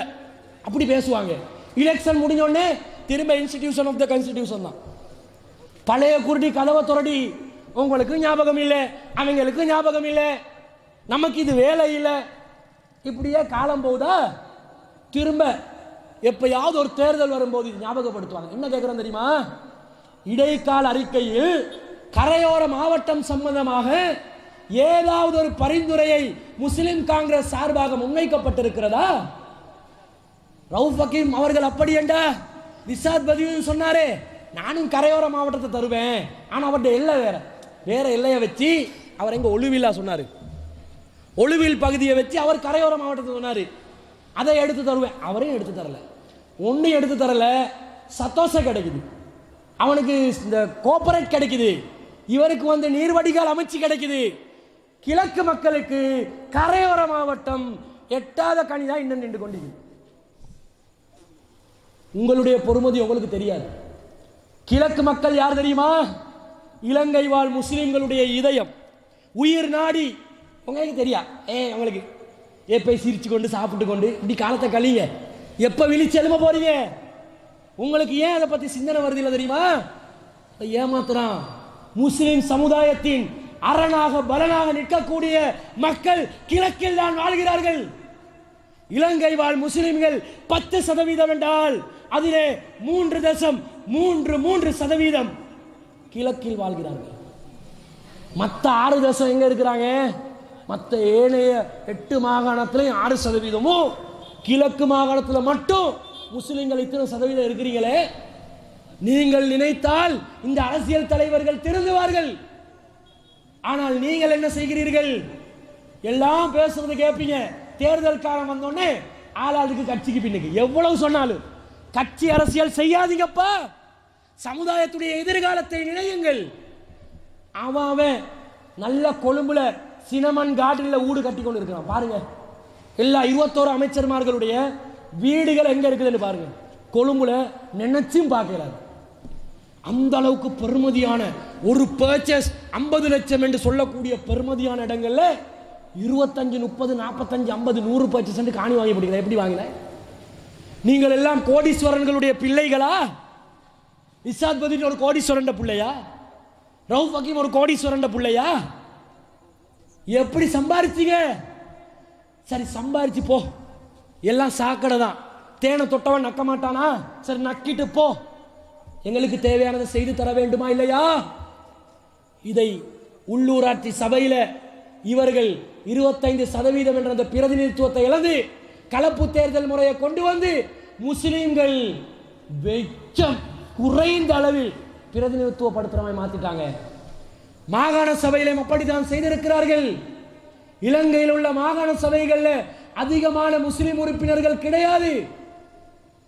அப்படி பேசுவாங்க. எலெக்ஷன் முடிஞ்சோடனே திரும்ப இன்ஸ்டிடியூஷன் ஆஃப் த கான்ஸ்டிடியூஷன் தான். பழைய குருடி கதவை துரடி, உங்களுக்கு ஞாபகம் இல்லை, அவங்களுக்கு ஞாபகம் இல்லை, நமக்கு இது வேலை இல்லை, இப்படியே காலம் போகுதா? திரும்ப எப்பயாவது ஒரு தேர்தல் வரும்போது இது ஞாபகப்படுத்துவாங்க. என்ன கேட்கிறோம் தெரியுமா? இடைக்கால அறிக்கையில் கரையோர மாவட்டம் சம்பந்தமாக ஏதாவது ஒரு பரிந்துரையை முஸ்லிம் காங்கிரஸ் சார்பாக முன்வைக்கப்பட்டிருக்கிறதா? ரவுஃப் ஹக்கீம் அவர்கள் அப்படி என்ற நிசாத் பதிவு சொன்னாரே, நானும் கரையோர மாவட்டத்தை தருவேன், ஆனால் அவருடைய எல்லை வேற எல்லையை வச்சு அவர் எங்க ஒழுவில்லா சொன்னார். ஒழுவில் பகுதியை வச்சு அவர் கரையோர மாவட்டத்தை சொன்னார், அதை எடுத்து தருவேன். அவரையும் எடுத்து தரல, ஒன்னும் எடுத்து தரல. சத்தோஷம் கிடைக்குது, அவனுக்கு இந்த கோஆபரேட் கிடைக்குது, இவருக்கு நீர்வடிகால் அமைச்சு கிடைக்குது. கிழக்கு மக்களுக்கு கரையோர மாவட்டம் எட்டாத கனிதான் இன்னும் நின்று கொண்டிருக்கு. உங்களுடைய பொறுமதி உங்களுக்கு தெரியாது. கிழக்கு மக்கள் யார் தெரியுமா? இலங்கை வாழ் முஸ்லிம்களுடைய இதயம், உயிர் நாடி. உங்களுக்கு தெரியா? உங்களுக்கு எப்ப சிரிச்சு கொண்டு சாப்பிட்டு கொண்டு இப்படி காலத்தை கழிங்க, எப்ப விழிச்சு எழும போறீங்க? உங்களுக்கு ஏன் அதை பத்தி சிந்தனை வருது இல்லை தெரியுமா? ஏமாத்துறான். முஸ்லிம் சமுதாயத்தின் அரணாக பலனாக நிற்கக்கூடிய மக்கள் கிழக்கில் தான் வாழ்கிறார்கள். இலங்கை வாழ் முஸ்லிம்கள் 10% என்றால் அதிலே 3.33% கிழக்கில் வாழ்கிறார்கள். மற்ற 6% எங்க இருக்கிறாங்க? மற்ற ஏனைய 8 மாகாணத்திலையும் 6%. கிழக்கு மாகாணத்தில் மட்டும் முஸ்லிம்கள் இத்தனை சதவீதம் இருக்கிறீங்களே. நீங்கள் நினைத்தால் இந்த அரசியல் தலைவர்கள் திருந்துவார்கள். ஆனால் நீங்கள் என்ன செய்கிறீர்கள்? எல்லாம் பேசுறது கேட்பீங்க. தேர்தல் காலம் வந்தோடனே ஆளாளுக்கு கட்சிக்கு பின்னுக்கு. எவ்வளவு சொன்னாலும் கட்சி அரசியல் செய்யாதீங்கப்பா, சமுதாயத்துடைய எதிர்காலத்தை நினையுங்கள். அவன் நல்ல கொழும்புல சினமன் கார்டனில் ஊடு கட்டி கொண்டு இருக்கிறான் பாருங்க. எல்லா 21 அமைச்சர்மார்களுடைய வீடுகள் எங்க இருக்குதுன்னு பாருங்க. கொழும்புல நினைச்சும் பார்க்கிறார். அந்த அளவுக்கு பெருமதியான ஒரு பர்ச்சேஸ் 50 லட்சம் என்று சொல்லக்கூடிய பெருமதியான இடங்கள்ல 25, 30, 45, 50, 100 பர்ச்சேஸ் காணி வாங்கி பிடிக்கிறேன். எப்படி வாங்கின? நீங்கள் எல்லாம் கோடீஸ்வரன்களுடைய பிள்ளைகளா? இசாத் பதீன் ஒரு கோடீஸ்வரன் பிள்ளையா? ரவுஃப் ஹக்கீம் ஒரு கோடீஸ்வரன் பிள்ளையா? எப்படி சம்பாரிச்சீங்க? சரி சம்பாரிச்சு போ, எல்லாம் சாக்கடை தான். தேனை தொட்டவன் நக்க மாட்டானா? சரி நக்கிட்டு போ, எங்களுக்கு தேவையானதை செய்து தர வேண்டுமா இல்லையா? இதை உள்ளூராட்சி சபையில இவர்கள் 25% என்ற அந்த பிரதிநிதித்துவத்தை இழந்து கலப்பு தேர்தல் முறையை கொண்டு வந்து முஸ்லிம்கள் வெச்சம் குறைந்த அளவில் பிரதிநிதித்துவப்படுத்துறவை மாத்திட்டாங்க. மாகாண சபையிலும் அப்படித்தான் செய்திருக்கிறார்கள். இலங்கையில் உள்ள மாகாண சபைகளில் அதிகமான முஸ்லிம் உறுப்பினர்கள் கிடையாது.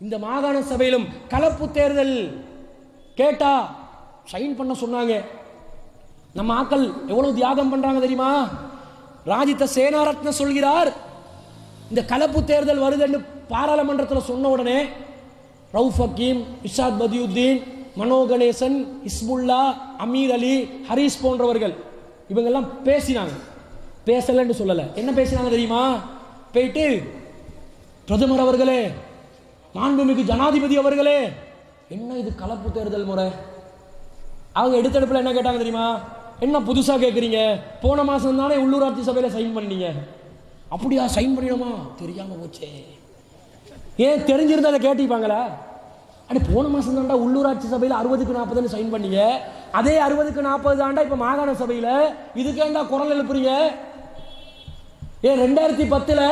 இந்த மாகாண சபையிலும் கலப்பு தேர்தல் கேட்டா சைன் பண்ண சொன்னாங்க. நம்ம ஆக்கள் எவ்வளவு தியாகம் பண்றாங்க தெரியுமா? ராஜித சேனாரத்ன சொல்கிறார், இந்த கலப்பு தேர்தல் வருதுன்னு பாராளுமன்றத்தில் சொன்ன உடனே ரவுஃப் ஹக்கீம், இஷாத் பதியுத்தீன், மனோ கணேசன், இஸ்புல்லா, அமீர் அலி, ஹரீஸ் போன்றவர்கள் இவங்கெல்லாம் பேசினாங்க. பேசலன்னு சொல்லல, என்ன பேசினாங்க தெரியுமா? போயிட்டு பிரதமர் அவர்களே, மாண்புமிகு ஜனாதிபதி அவர்களே, என்ன இது கலப்பு தேர்தல் முறை? அவங்க எடுத்தெடுப்பில் என்ன கேட்டாங்க தெரியுமா? என்ன புதுசா கேட்குறீங்க? போன மாசம் தானே உள்ளூராட்சி சபையில சைன் பண்ணீங்க. அப்படியா? சைன் பண்ணிடுமா? தெரியாம போச்சே. ஏன் தெரிஞ்சிருந்தா அதை கேட்டிப்பாங்களா? அடி போன மாசம் தாண்டா உள்ளூராட்சி சபையில் 60க்கு 40 சைன் பண்ணீங்க, அதே 60க்கு 40 தாண்டா இப்ப மாகாண சபையில, இதுக்கேண்டா குரல் எழுப்புறீங்க? ஏன் 2010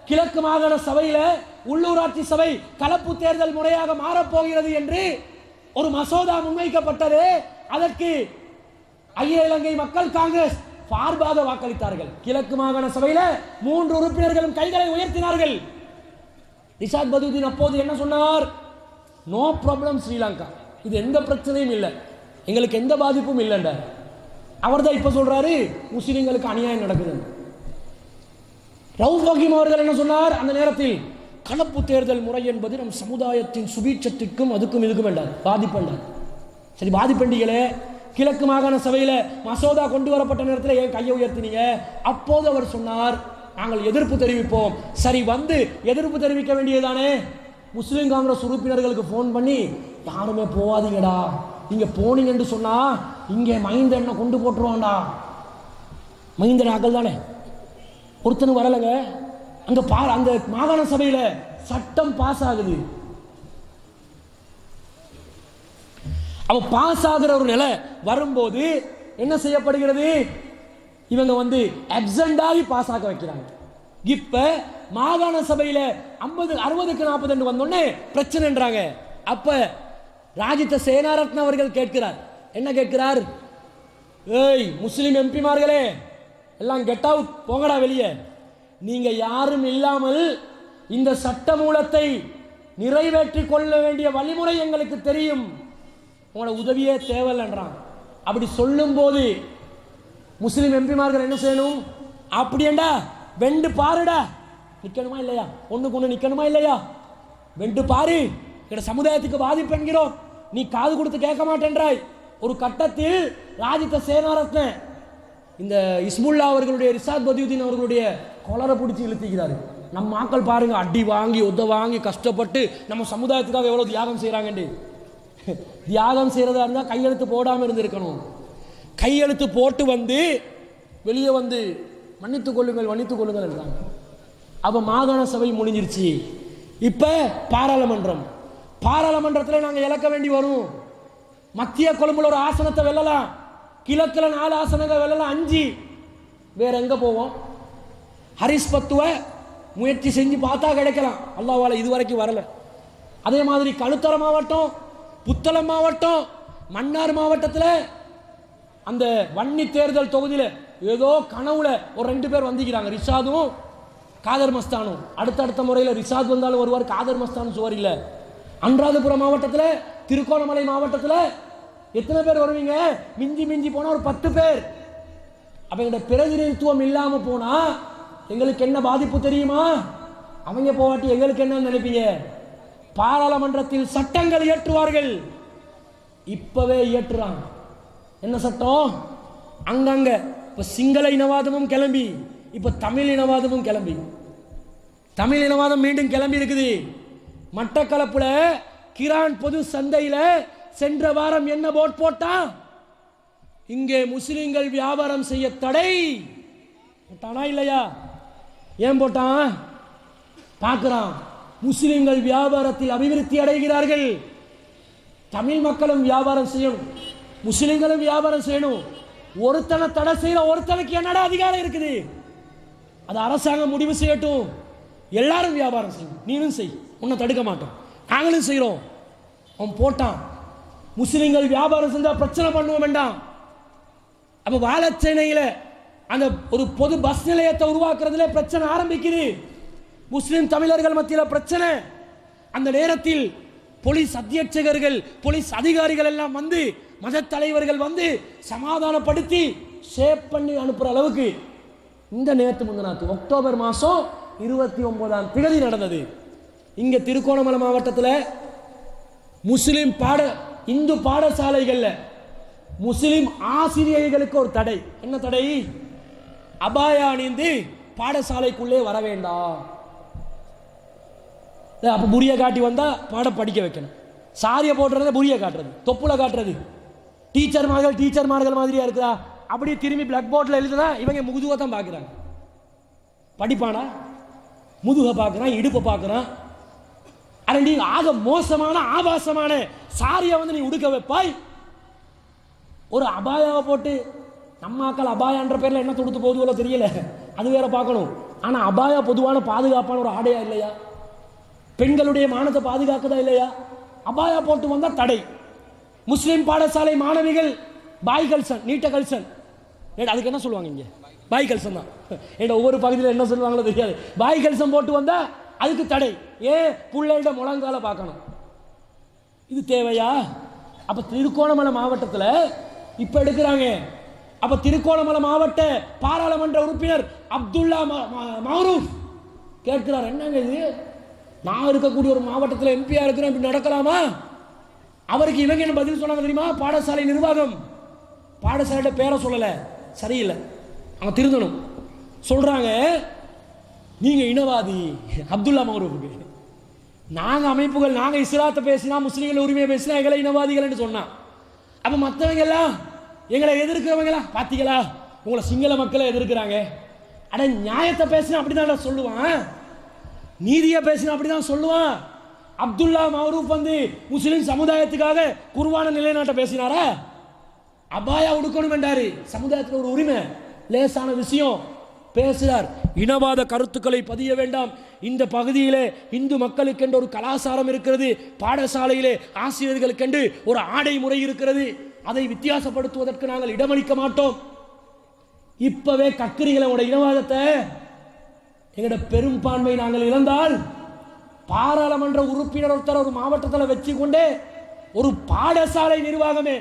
கிழக்கு மாகாண சபையில உள்ளூராட்சி சபை கலப்பு தேர்தல் முறையாக மாறப்போகிறது என்று ஒரு மசோதா முன்வைக்கப்பட்டது. அதற்கு அகில இலங்கை மக்கள் காங்கிரஸ் சார்பாக வாக்களித்தார்கள். கிழக்கு மாகாண சபையில 3 உறுப்பினர்களும் கைகளை உயர்த்தினார்கள். இஷாத் பதியுத்தீன் அப்போது என்ன சொன்னார்? நோ ப்ராப்ளம் ஸ்ரீலங்கா, இது எந்த பிரச்சனையும் இல்லை, எங்களுக்கு எந்த பாதிப்பும் இல்லைன்ற. அவர் தான் இப்ப சொல்றாரு முஸ்லிம்களுக்கு அநியாயம் நடக்குது. ரவுஃப் ஹக்கீம் அவர்கள் என்ன சொன்னார் அந்த நேரத்தில்? கலப்பு தேர்தல் முறை என்பது நம் சமுதாயத்தின் சுபீட்சத்திற்கும் அதுக்கும் இதுக்கும் வேண்டாம், பாதிப்பு வேண்டாம். சரி பாதிப்பண்டிகளே, கிழக்கு மாகாண சபையில மசோதா கொண்டு வரப்பட்ட நேரத்தில் ஏன் கையை உயர்த்தினீங்க? அப்போது அவர் சொன்னார், நாங்கள் எதிர்ப்பு தெரிவிப்போம். சரி வந்து எதிர்ப்பு தெரிவிக்க வேண்டியதானே? முஸ்லிம் காங்கிரஸ் உறுப்பினர்களுக்கு போன் பண்ணி, யாருமே போவாதீங்கடா, நீங்க போனீங்க என்று சொன்னா இங்கே மைந்த என்ன கொண்டு போட்டுருவான்டா. மைந்த நாக்கள் தானே, ஒருத்தனு வரலங்க. அங்க அந்த மாகாண சபையில சட்டம் பாஸ் ஆகுது. அவ பாஸ் ஆகிற ஒரு நிலை வரும்போது என்ன செய்யப்படுகிறது? இவங்க வந்து அப்சென்ட் ஆகி பாஸ் ஆக வைக்கிறாங்க. இப்ப மாகாண சபையில 60க்கு 40 வந்தோடனே பிரச்சனைன்றாங்க. அப்ப ராஜித சேனாரத்ன அவர்கள் கேட்கிறார், என்ன கேட்கிறார்? ஏய் முஸ்லிம் எம்பிமார்களே, எல்லாம் கெட் அவுட், போங்கடா வெளியே. நீங்க யாரும் இல்லாமல் இந்த சட்ட மூலத்தை நிறைவேற்றி கொள்ள வேண்டிய வழிமுறை எங்களுக்கு தெரியும், உங்களோட உதவியே தேவையில்லைன்றான். அப்படி சொல்லும் போது முஸ்லிம் எம்பிமார்கள் என்ன செய்யணும்? அப்படியேண்டா வெண்டு பாருடா, நிக்கணுமா இல்லையா? ஒண்ணுக்கு ஒண்ணு நிக்கணுமா இல்லையா? வெண்டு பாரு, எங்க சமுதாயத்துக்கு பாதிப்பு என்கிறோம், நீ காது கொடுத்து கேட்க மாட்டேன்றாய். ஒரு கட்டத்தில் ராஜித சேனாரத்ன இந்த இஸ்புல்லா அவர்களுடைய, இஷாத் பதியுத்தீன் அவர்களுடைய கொலரை பிடிச்சி இழுத்திக்கிறாரு. நம்ம ஆக்கள் பாருங்க, அடி வாங்கி உத வாங்கி கஷ்டப்பட்டு நம்ம சமுதாயத்துக்காக எவ்வளவு தியாகம் செய்யறாங்க. தியாகம் செய்யறதா இருந்தா கையெழுத்து போடாம இருந்திருக்கணும். கையெழுத்து போட்டு வந்து வெளியே வந்து மன்னித்துக் கொள்ளுங்கள் மன்னித்துக் கொள்ளுங்கள் என்றாங்க. அப்ப மாகாண சபை முடிஞ்சிருச்சு. இப்ப பாராளுமன்றம், பாராளுமன்றத்தில் நாங்க இழக்க வேண்டி வரும். மத்திய கொழும்புல ஒரு ஆசனத்தை வெல்லலாம், கிழக்குல 4 ஆசனங்கள் வெல்லலாம், 5. வேற எங்க போவோம்? ஹரிஸ் பத்துவ முயற்சி செஞ்சு பார்த்தா கிடைக்கலாம், அல்லாஹ்வால இதுவரைக்கும் வரல. அதே மாதிரி களுத்தர மாவட்டம், புத்தளம் மாவட்டம், மன்னார் மாவட்டத்தில் அந்த வன்னி தேர்தல் தொகுதியில் ஏதோ கனவுல ஒரு 2 பேர் வந்திக்கிறாங்க, ரிஷாதும் காதர் மஸ்தானும் அடுத்தடுத்த முறையில் ரிஷாத் வந்தாலும் வருவார். காதர் மஸ்தானும் சுவர் இல்லை. அனுராதபுரம் மாவட்டத்தில், திருகோணமலை மாவட்டத்தில் எத்தனை பேர் வருவீங்க? மிஞ்சி மிஞ்சி போனால் ஒரு 10 பேர். அப்போ எங்களுடைய பிரதிநிதித்துவம் இல்லாமல் போனால் எங்களுக்கு என்ன பாதிப்பு தெரியுமா? அவங்க போவாட்டி எங்களுக்கு என்ன நினைப்பீங்க? பாராளுமன்றத்தில் சட்டங்கள் இயற்றுவார்கள். இப்பவே இயற்றுறாங்க. என்ன சட்டம்? அங்கங்க இப்ப சிங்கள இனவாதமும் கிளம்பி, இப்ப தமிழ் இனவாதமும் கிளம்பி, தமிழ் இனவாதம் மீண்டும் கிளம்பி இருக்குது. மட்டக்களப்புல கிரான் பொது சந்தையில சென்ற வாரம் என்ன போட் போட்டான்? இங்கே முஸ்லிம்கள் வியாபாரம் செய்ய தடை போட்டானா இல்லையா? ஏன் போட்டான்? பார்க்கிறான் முஸ்லிம்கள் வியாபாரத்தில் அபிவிருத்தி அடைகிறார்கள். தமிழ் மக்களும் வியாபாரம் செய்யணும், முஸ்லிம்களும் வியாபாரம் செய்யணும். ஒருத்தனை தடை செய்யற ஒருத்தனுக்கு என்னடா அதிகாரம் இருக்குது? அது அரசாங்கம் முடிவு செய்யட்டும். எல்லாரும் வியாபாரம் செய்யும், நீனும் செய், உன்னை தடுக்க மாட்டோம், நாங்களும் செய்யறோம். அவன் போட்டான் முஸ்லிம்கள் வியாபாரம் செஞ்சா பிரச்சனை பண்ணுவோம் வேண்டாம். அப்ப வாழச்சேனையில அந்த ஒரு பொது பஸ் நிலையத்தை உருவாக்குறதுல பிரச்சனை ஆரம்பிக்குது. முஸ்லிம் தமிழர்கள் மத்தியில் பிரச்சனை. அந்த நேரத்தில் போலீஸ் அத்தியட்சகர்கள், போலீஸ் அதிகாரிகள் எல்லாம் வந்து, மத தலைவர்கள் வந்து சமாதானப்படுத்தி சேவ் பண்ணி அனுப்புற அளவுக்கு இந்த நேற்று முந்தினாத்து அக்டோபர் மாதம் 29ஆம் தேதி நடந்தது. இங்க திருகோணமலை மாவட்டத்தில் முஸ்லிம் இந்து பாடசாலைகள்ல முஸ்லிம் ஆசிரியர்களுக்கு ஒரு தடை. என்ன தடை? அபாயா அணிந்து பாடசாலைக்குள்ளே வர வேண்டாம். அப்ப புரிய காட்டி வந்தா பாடம் படிக்க வைக்கணும். சாரிய போடுறத புரிய காட்டுறது, தொப்புல காட்டுறது, டீச்சர்மார்கள் மாதிரியா இருக்குதா? அப்படியே திரும்பி பிளாக் போர்டில் எழுதுனா இவங்க முதுகை தான் பார்க்குறாங்க. படிப்பானா? முதுகை பார்க்குறான், இடுப்பை பார்க்குறான். அட நீ ஆக மோசமான ஆபாசமான சாரியை வந்து நீ உடுக்க வைப்பாய். ஒரு அபாயாவை போட்டு நம்ம ஆக்கள் அபாயான்ற பேரில் என்ன தொடுத்து போதுவோ தெரியல, அது வேற பார்க்கணும். ஆனால் அபாயா பொதுவான பாதுகாப்பான ஒரு ஆடையா இல்லையா? பெண்களுடைய மானத்தை பாதுகாக்குதா இல்லையா? அபாயா போட்டு வந்தா தடை. முஸ்லிம் பாடசாலை மாணவிகள் பாய் கல்சன், நீட்ட கல்சன், அதுக்கு என்ன சொல்லுவாங்க? இங்கே பாய் கல்சன் தான். ஒவ்வொரு பகுதியில் என்ன சொல்லுவாங்களோ தெரியாது. பாய் கல்சன் போட்டு வந்தா அதுக்கு தடை. ஏன்? பிள்ளைகிட்ட முழங்கால பார்க்கணும். இது தேவையா? அப்ப திருகோணமலை மாவட்டத்தில் இப்ப எடுக்கிறாங்க. அப்ப திருகோணமலை மாவட்ட பாராளுமன்ற உறுப்பினர் அப்துல்லா மௌரூப் கேட்கிறார், என்னங்க இது? நான் இருக்கக்கூடிய ஒரு மாவட்டத்தில் எம்பியா இருக்கிறேன், இப்படி நடக்கலாமா? அவருக்கு இவங்க என்ன பதில் சொன்னாங்க தெரியுமா? பாடசாலை நிர்வாகம் பாடசாலையோட பேரை சொல்லல, சரியில்லை, அவங்க திருந்தணும். சொல்றாங்க, நீங்க இனவாதி. அப்துல்லா மௌரூஃபுக்கு நாங்க அமைப்புகள், நாங்க இஸ்லாத்தை பேசினா, முஸ்லீம்கள் உரிமையை பேசினா எங்களை இனவாதிகள் சொன்னா, அப்ப மற்றவங்க எல்லாம் எங்களை எதிர்க்கிறவங்களா பாத்தீங்களா, உங்களை சிங்கள மக்களை எதிர்க்கிறாங்க. அட நியாயத்தை பேசினா அப்படிதான் சொல்லுவான், நீதியை பேசினா அப்படிதான் சொல்லுவான். அப்துல்லா மௌரூப் வந்து முஸ்லிம் சமுதாயத்துக்காக குர்ஆனை நிலைநாட்ட பேசினாரா? அபாயா உடுக்கணும் என்றாரு. சமுதாயத்தில் ஒரு உரிமை, லேசான விஷயம் பேசுகிறார். இனவாத கருத்துக்களை பதிய வேண்டாம். இந்த பகுதியிலே இந்து மக்களுக்கென்று ஒரு கலாச்சாரம் இருக்கிறது, பாடசாலையிலே ஆசிரியர்களுக்கென்று ஒரு ஆடை முறை இருக்கிறது, அதை வித்தியாசப்படுத்துவதற்கு நாங்கள் இடமளிக்க மாட்டோம். இப்பவே கக்கிரிகளோட இனவாதத்தை எங்களோட பெரும்பான்மை நாங்கள் இழந்தால், பாராளுமன்ற உறுப்பினர் ஒருத்தர் ஒரு மாவட்டத்தில் வச்சு கொண்டே ஒரு பாடசாலை நிர்வாகமே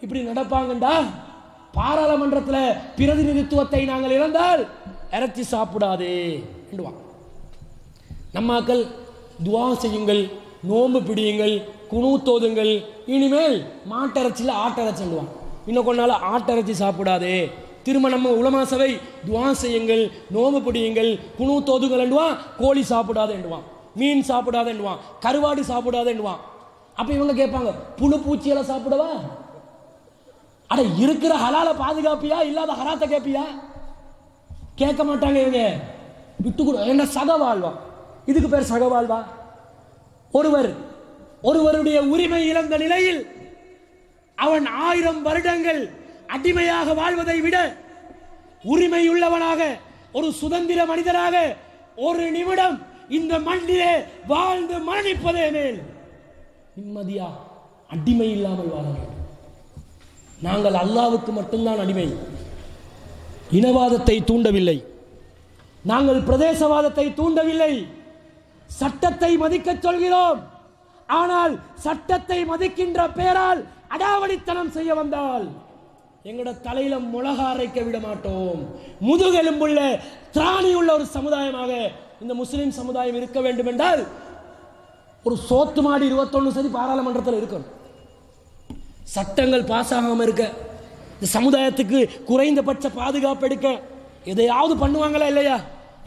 இப்படி நடப்பாங்கண்டா, பாராளுமன்றத்தில் பிரதிநிதித்துவத்தை நாங்கள் இழந்தால் இறைச்சி சாப்பிடாதே என்றுவான். நம்மாக்கள் துவா செய்யுங்கள், நோம்பு பிடியுங்கள், குனூத்தோதுங்கள், இனிமேல் மாட்டிறைச்சியில் ஆட்டிறைச்சிடுவான். இன்னும் கொஞ்ச நாள் ஆட்டிறைச்சி சாப்பிடாதே. திரும்ப நம்ம உலமா சபை துவா செய்யுங்கள், நோம்பு பிடியுங்கள், குனூத்தோதுங்கள் என்றுவான். கோழி சாப்பிடாதே என்றுவான், மீன் சாப்பிடாதே என்றுவான், கருவாடு சாப்பிடாதே என்றுவான். அப்ப இவங்க கேட்பாங்க, புழு பூச்சியெல்லாம் சாப்பிடவா? அட இருக்கிற ஹலால பாதுகாப்பியா, இல்லாத ஹராத்த கேட்பியா? கேட்க மாட்டாங்க இவங்க. விட்டு கொடு, என்ன சகவாழ்வா? இதுக்கு பேர் சகவாழ்வா? ஒருவருடைய உரிமை இழந்த நிலையில் அவன் 1000 வருடங்கள் அடிமையாக வாழ்வதை விட உரிமை உள்ளவனாக, ஒரு சுதந்திர மனிதராக ஒரு நிமிடம் இந்த மண்ணிலே வாழ்ந்து மரணிப்பதே மேல். நிம்மதியா அடிமை இல்லாமல் வாழ வேண்டும். நாங்கள் அல்லாஹ்வுக்கு மட்டும்தான் அடிமை. இனவாதத்தை தூண்டவில்லை, நாங்கள் பிரதேசவாதத்தை தூண்டவில்லை, சட்டத்தை மதிக்க சொல்கிறோம். ஆனால் சட்டத்தை மதிக்கின்ற பேரால் அடாவடித்தனம் செய்ய வந்தால் எங்களோட தலையில முளகா அரைக்க விட மாட்டோம். முதுகெலும்புள்ள திராணி உள்ள ஒரு சமுதாயமாக இந்த முஸ்லிம் சமுதாயம் இருக்க வேண்டும் என்றால் ஒரு சோத்து மாடி 21 சரி பாராளுமன்றத்தில் இருக்கணும். சட்டங்கள் பாஸ் ஆகாம இருக்க, இந்த சமுதாயத்துக்கு குறைந்தபட்ச பாதுகாப்பு எடுக்க எதையாவது பண்ணுவாங்களா இல்லையா?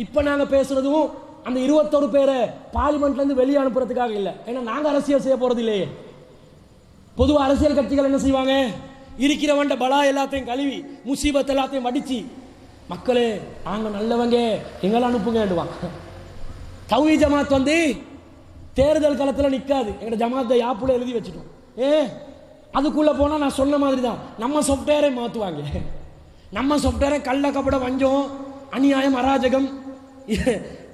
இப்ப நாங்க பேசுறதும் அந்த 21 பேரை பார்லிமெண்ட்ல இருந்து வெளியே அனுப்புறதுக்காக இல்லை. ஏன்னா நாங்க அரசியல் செய்ய போறது இல்லையே. பொதுவாக அரசியல் கட்சிகள் என்ன செய்வாங்க? இருக்கிறவண்ட பலா எல்லாத்தையும் கழுவி முசீபத் எல்லாத்தையும் மடிச்சு மக்களே நாங்க நல்லவங்க எங்களை அனுப்புங்கடுவாங்க. தௌஹீத் ஜமாத் வந்து தேர்தல் களத்தில் நிற்காது. எங்களோட ஜமாத்தை யாப்புல எழுதி வச்சுட்டோம். அதுக்குள்ள போனா நான் சொன்ன மாதிரி தான் நம்ம சாஃப்ட்வேரை மாற்றுவாங்க. நம்ம சாஃப்ட்வேரை கள்ள கபட வஞ்சம் அநியாயம் அராஜகம்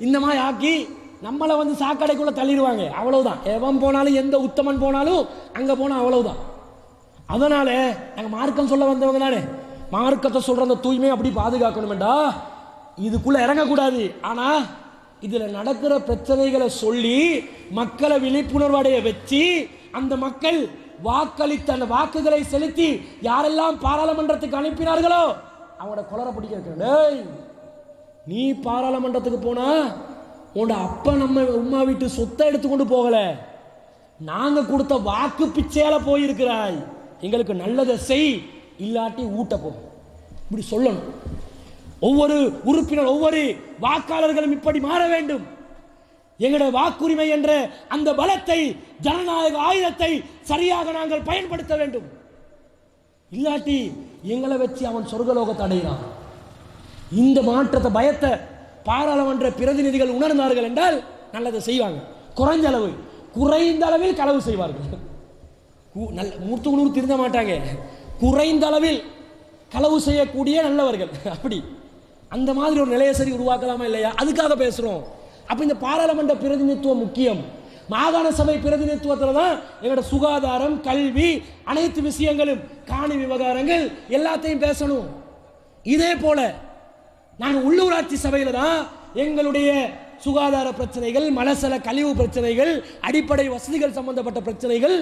இந்த மாதிரி ஆக்கி நம்மளை வந்து சாக்கடைக்குள்ள தள்ளிடுவாங்க. அவ்வளவுதான். எவன் போனாலும் எந்த உத்தமன் போனாலும் அங்க போனா அவ்வளவுதான். அதனால நாங்கள் மார்க்கம் சொல்ல வந்தவங்க தானே, மார்க்கத்தை சொல்ற அந்த தூய்மையை அப்படி பாதுகாக்கணும்டா, இதுக்குள்ள இறங்கக்கூடாது. ஆனா இதுல நடக்கிற பிரச்சனைகளை சொல்லி மக்களை விழிப்புணர்வு அடைய வச்சு அந்த மக்கள் வாக்களித்த அந்த வாக்குகளை செலுத்தி யாரெல்லாம் பாராளுமன்றத்துக்கு அனுப்பினார்களோ அவங்களோட கொலரை பிடிக்க, நீ பாராளுமன்றத்துக்கு போனா உன்னோட அப்பா நம்ம உம்மா வீட்டு சொத்தை எடுத்துக்கொண்டு போகல, நாங்க கொடுத்த வாக்கு பிச்சையால போயிருக்கிறாய், எங்களுக்கு நல்லதை செய், இல்லாட்டி ஊட்ட போ, இப்படி சொல்லணும். ஒவ்வொரு உறுப்பினர் ஒவ்வொரு வாக்காளர்களும் இப்படி மாற வேண்டும். எங்களுடைய வாக்குரிமை என்ற அந்த பலத்தை ஜனநாயக ஆயுதத்தை சரியாக நாங்கள் பயன்படுத்த வேண்டும். இல்லாட்டி எங்களை வச்சு அவன் சொர்க்கலோகத்தை அடைகிறான். இந்த மாற்றத்தை பயத்தை பாராளுமன்ற பிரதிநிதிகள் உணர்ந்தார்கள் என்றால் நல்லதை செய்வாங்க. குறைந்த அளவில் களவு செய்வார்கள். நூற்றுக்கு நூறு திருந்த மாட்டாங்க. குறைந்த அளவில் களவு செய்யக்கூடிய நல்லவர்கள். அப்படி அந்த மாதிரி ஒரு நிலையை சரி உருவாக்கலாமா இல்லையா? அதுக்காக பேசுறோம். அப்ப இந்த பாராளுமன்ற பிரதிநிதித்துவம் முக்கியம். மாகாண சபை பிரதிநிதித்துவத்தில் தான் எங்களோட சுகாதாரம், கல்வி, அனைத்து விஷயங்களும், காணி விவகாரங்கள் எல்லாத்தையும் பேசணும். இதே போல நாங்கள் உள்ளூராட்சி சபையில் தான் எங்களுடைய சுகாதார பிரச்சனைகள், மலசல கழிவு பிரச்சனைகள், அடிப்படை வசதிகள் சம்பந்தப்பட்ட பிரச்சனைகள்,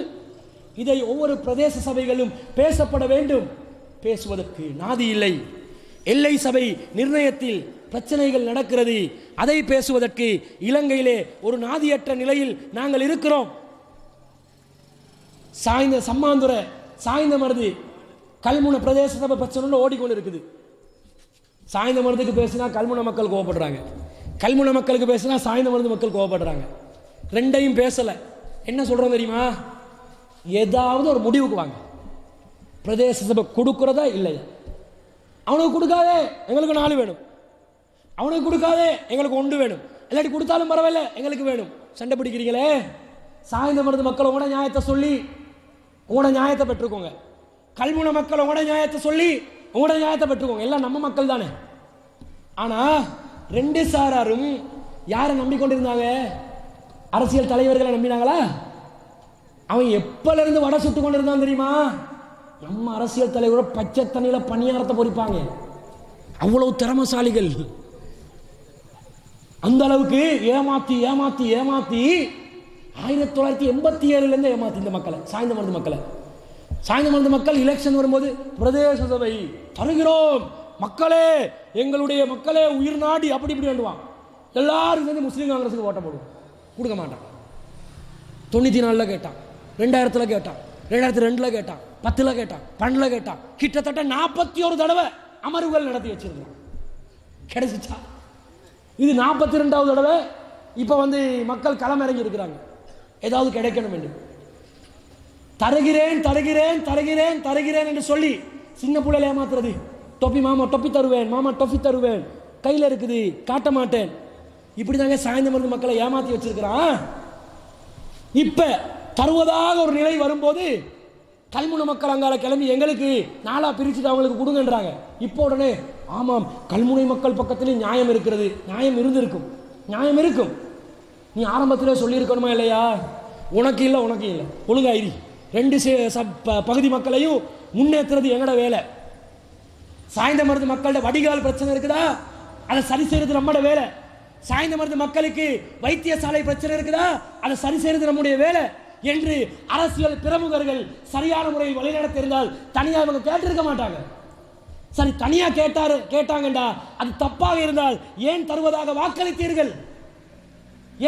இதை ஒவ்வொரு பிரதேச சபைகளும் பேசப்பட வேண்டும். பேசுவதற்கு நாதி இல்லை. எல்லை சபை நிர்ணயத்தில் பிரச்சனைகள் நடக்கிறது, அதை பேசுவதற்கு இலங்கையிலே ஒரு நாதியற்ற நிலையில் நாங்கள் இருக்கிறோம். சம்மாந்துறை சாய்ந்த மருது கல்முனை பிரதேச சபை பிரச்சனை ஓடிக்கொண்டு இருக்குது. சாய்ந்த மருதுக்கு பேசினா கல்முனை மக்கள் கோவப்படுறாங்க, கல்முனை மக்களுக்கு பேசினா சாய்ந்த மருது மக்கள் கோவப்படுறாங்க. ரெண்டையும் பேசல. என்ன சொல்றோம் தெரியுமா? ஏதாவது ஒரு முடிவுக்கு வாங்க. பிரதேச சபை கொடுக்கிறதா இல்லையா? அவனுக்கு கொடுக்காதே எங்களுக்கு 4 வேணும், அவனுக்கு கொடுக்காதே எங்களுக்கு 1 வேணும், இல்லாட்டி கொடுத்தாலும் பரவாயில்ல எங்களுக்கு வேணும். சண்டை பிடிக்கிறீங்களே, சாய்ந்த மருது மக்கள் உங்களோட நியாயத்தை சொல்லி உங்களோட நியாயத்தை பெற்றுக்கோங்க. கல்முனை மக்கள் உங்களோட நியாயத்தை சொல்லி உங்களோட நியாயத்தை பெற்றுக்கோங்க. எல்லாம் நம்ம மக்கள் தானே. ஆனா 2 சாராரும் யாரை நம்பிக்கொண்டிருந்தாங்க? அரசியல் தலைவர்களை நம்பினாங்களா? அவன் எப்பல இருந்து வடை சுட்டு கொண்டு இருந்தான் தெரியுமா? நம்ம அரசியல் தலைவர் பச்சை தண்ணியில பணியாரத்தை பொறிப்பாங்க. அவ்வளவு திறமசாலிகள். அந்த அளவுக்கு ஏமாத்தி ஏமாத்தி ஏமாத்தி 1987 இருந்து ஏமாத்தி இந்த மக்களை, சாய்ந்த மருது மக்களை. சாய்ந்த மருது மக்கள் எலெக்ஷன் வரும்போது பிரதேச சபை தருகிறோம் மக்களே, எங்களுடைய மக்களே உயிர் நாடி அப்படி இப்படி வேண்டுவான். எல்லாரும் சேர்ந்து முஸ்லீம் காங்கிரஸுக்கு ஓட்ட போடுவோம். கொடுக்க மாட்டான். 94 கேட்டான், 2000 கேட்டான், 2002 கேட்டான், 10 கேட்டான், 12 கேட்டான். கிட்டத்தட்ட 41 தடவை அமர்வுகள் நடத்தி வச்சிருந்தான். கிடைச்சிச்சா? இது 42வது தடவை. இப்ப வந்து மக்கள் களமிறங்கி இருக்கிறாங்க, ஏதாவது கிடைக்கணும் என்று. தருகிறேன் தருகிறேன் தருகிறேன் தருகிறேன் என்று சொல்லி சின்ன பிள்ளைல ஏமாத்துறது. டொப்பி மாமா டொப்பி தருவேன், மாமா டொப்பி தருவேன், கையில் இருக்குது காட்ட மாட்டேன். இப்படிதாங்க சாய்ந்த மருந்து மக்களை ஏமாத்தி வச்சிருக்கிறான். இப்ப தருவதாக ஒரு நிலை வரும்போது கல்முனை மக்கள் அங்கால கிளம்பி எங்களுக்கு 4 பிரிச்சுட்டு அவங்களுக்கு கொடுங்கன்றாங்க. இப்போ உடனே ஆமாம் கல்முனை மக்கள் பக்கத்திலே நியாயம் இருக்கிறது. நியாயம் இருந்திருக்கும், நியாயம் இருக்கும். நீ ஆரம்பத்திலே சொல்லியிருக்கணுமா இல்லையா? உனக்கு இல்லை உனக்கு இல்லை, ஒழுங்காயிரி. 2 பகுதி மக்களையும் முன்னேற்றுறது எங்கட வேலை. சாய்ந்த மருது மக்களோட வடிகால் பிரச்சனை இருக்குதா? அதை சரி செய்யறது நம்மளோட வேலை. சாய்ந்தமருது மக்களுக்கு வைத்தியசாலை பிரச்சனை இருக்குதா, அதை சரி செய்யறது நம்முடைய வேலை என்று அரசியல் பிரமுகர்கள் சரியான முறையில் வழிநடத்தி இருந்தால் தனியாக இவங்க கேட்டிருக்க மாட்டாங்க. சரி, தனியா கேட்டாங்கடா, அது தப்பாக இருந்தால் ஏன் தருவதாக வாக்களித்தீர்கள்,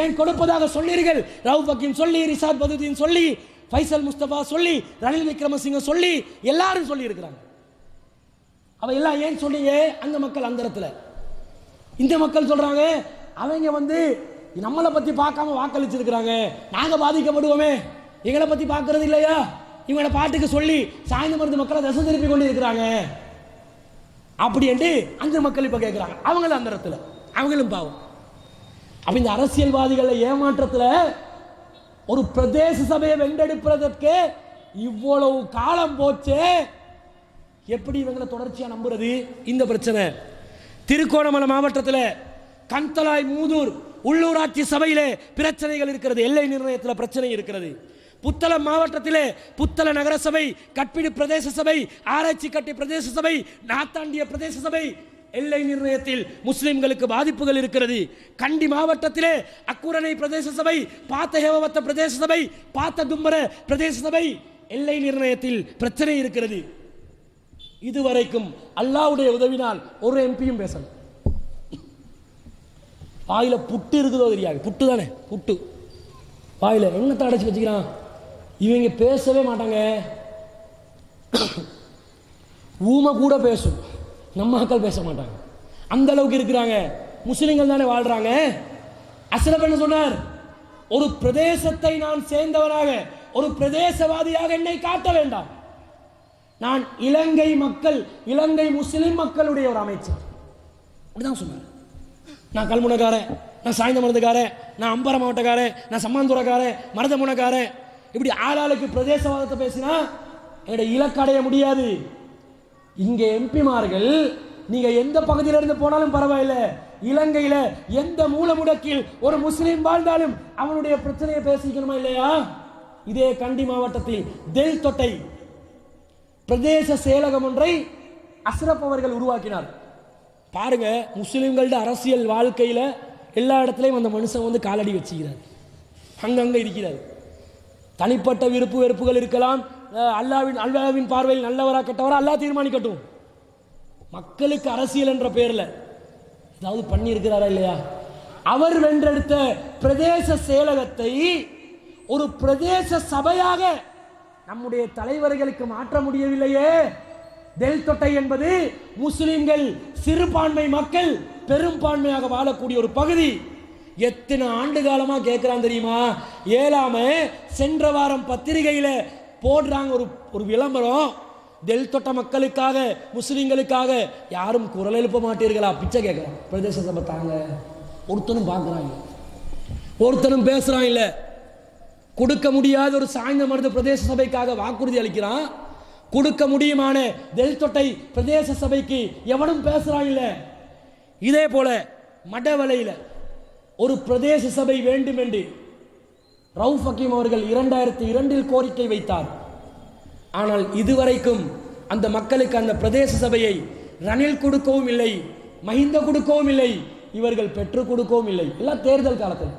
ஏன் கொடுப்பதாக சொன்னீர்கள்? ரவுப் ஹக்கீம் சொல்லி, ரிஷாத் பதுதீன் சொல்லி, ஃபைசல் முஸ்தபா சொல்லி, ரணில் விக்ரமசிங்க சொல்லி, எல்லாரும் சொல்லி இருக்கிறாங்க. அவ எல்லாம் ஏன் சொன்னீங்க? அந்த மக்கள் அந்தரத்துல. இந்த மக்கள் சொல்றாங்க, அவங்க நம்மளை பத்தி பார்க்காம வாக்களிச்சிருக்கிறாங்க, நாங்க பாதிக்கப்படுவோமே, எங்களை பத்தி பார்க்கறது இல்லையா, இவங்களோட பாட்டுக்கு சொல்லி சாய்ந்தமருது மக்களை தசை திருப்பி கொண்டு இருக்கிறாங்க அப்படி என்று அந்த மக்கள் இப்ப கேட்கிறாங்க. அவங்களும் அந்த இடத்துல, அவங்களும் பாவம். அப்ப இந்த அரசியல்வாதிகள் ஏமாற்றத்துல ஒரு பிரதேச சபையை வென்றெடுப்பதற்கு இவ்வளவு காலம் போச்சு, எப்படி இவங்களை தொடர்ச்சியா நம்புறது? இந்த பிரச்சனை திருகோணமலை மாவட்டத்தில் கந்தலாய் மூதூர் உள்ளூராட்சி சபையிலே பிரச்சனைகள் இருக்கிறது, எல்லை நிர்ணயத்தில் பிரச்சனை இருக்கிறது. புத்தளம் மாவட்டத்திலே புத்தள நகரசபை, கட்பிடி பிரதேச சபை, ஆராய்ச்சி கட்டி பிரதேச சபை, நாத்தாண்டிய பிரதேச சபை எல்லை நிர்ணயத்தில் முஸ்லிம்களுக்கு பாதிப்புகள் இருக்கிறது. கண்டி மாவட்டத்திலே அக்குரணை பிரதேச சபை, பாத்த ஹேவவத்த பிரதேச சபை, பாத்த தும்பர பிரதேச சபை எல்லை நிர்ணயத்தில் பிரச்சனை இருக்கிறது. இதுவரைக்கும் அல்லாஹ்வுடைய உதவினால் ஒரு எம்பியும் பேசல. வாயில புட்டு இருக்குதோ தெரியாது, புட்டு தானே, புட்டு வாயில என்னத்தை அடைச்சி வச்சுக்கிறான். இவங்க பேசவே மாட்டாங்க. ஊமை கூட பேசும், நம்ம மக்கள் பேச மாட்டாங்க. அந்த அளவுக்கு இருக்கிறாங்க. முஸ்லிம்கள் தானே வாழ்றாங்க. அஸ்ரப் என்ன சொன்னார்? ஒரு பிரதேசத்தை நான் சேர்ந்தவனாக, ஒரு பிரதேசவாதியாக என்னை காட்ட வேண்டாம். நான் இலங்கை மக்கள், இலங்கை முஸ்லிம் மக்களுடைய ஒரு அமைச்சர் அப்படிதான் சொன்னார். நான் கல்முனைக்காரன், நான் சாய்ந்த மருந்துக்காரன், நான் அம்பர மாவட்டக்காரன், நான் சம்மாந்துரக்காரன், மருதமுனைக்காரன், இப்படி ஆளாளுக்கு பிரதேசவாதத்தை பேசினா என்னுடைய இலக்கடைய முடியாது. இங்கே எம்பிமார்கள் நீங்க எந்த பகுதியிலிருந்து போனாலும் பரவாயில்லை, இலங்கையில எந்த மூல முடக்கில் ஒரு முஸ்லீம் வாழ்ந்தாலும் அவனுடைய பிரச்சனையை பேசிக்கணுமா இல்லையா? இதே கண்டி மாவட்டத்தில் தெல் தொட்டை பிரதேச செயலகம் ஒன்றை அஸ்ரப் அவர்கள் உருவாக்கினார். பாருங்க, முஸ்லிம்களோட அரசியல் வாழ்க்கையில எல்லா இடத்துலையும் அந்த மனுஷன் காலடி வச்சுக்கிறார், அங்கங்க இருக்கிறார். தனிப்பட்ட விருப்பு வெறுப்புகள் இருக்கலாம், அல்லாவின் பார்வையில் நல்லவரா கெட்டவரா அல்லாஹ் தீர்மானிக்கட்டும். மக்களுக்கு அரசியல் என்ற பெயர்ல ஏதாவது பண்ணி இருக்கிறாரா இல்லையா? அவர் வென்றெடுத்த பிரதேச செயலகத்தை ஒரு பிரதேச சபையாக நம்முடைய தலைவர்களுக்கு மாற்ற முடியவில்லையே. தெல் தொட்டை என்பது முஸ்லிம்கள் சிறுபான்மை மக்கள் பெரும்பான்மையாக வாழக்கூடிய ஒரு பகுதி. எத்தனை ஆண்டு காலமா கேட்கிறான் தெரியுமா? ஏழாம சென்ற வாரம் பத்திரிகையில போடுறாங்க ஒரு விளம்பரம், தெல் தொட்ட மக்களுக்காக, முஸ்லிம்களுக்காக யாரும் குரல் எழுப்ப மாட்டீர்களா? பிச்சை கேட்கிறான். பிரதேச சபை தாங்க, ஒருத்தனும் பார்க்கிறாங்க, ஒருத்தனும் பேசுறான் இல்ல. கொடுக்க முடியாத ஒரு சாய்ந்த மருது பிரதேச சபைக்காக வாக்குறுதி அளிக்கிறான், கொடுக்க முடியுமான தெல் தொட்டை பிரதேச சபைக்கு எவனும் பேசுறான் இல்ல. இதே போல மடவளையில ஒரு பிரதேச சபை வேண்டும் என்று ரவுப் ஹக்கீம் அவர்கள் 2002 கோரிக்கை வைத்தார். ஆனால் இதுவரைக்கும் அந்த மக்களுக்கு அந்த பிரதேச சபையை ரணில் கொடுக்கவும் இல்லை, மஹிந்த கொடுக்கவும் இல்லை, இவர்கள் பெற்றுக் கொடுக்கவும் இல்லை. எல்லாம் தேர்தல் காலத்தில்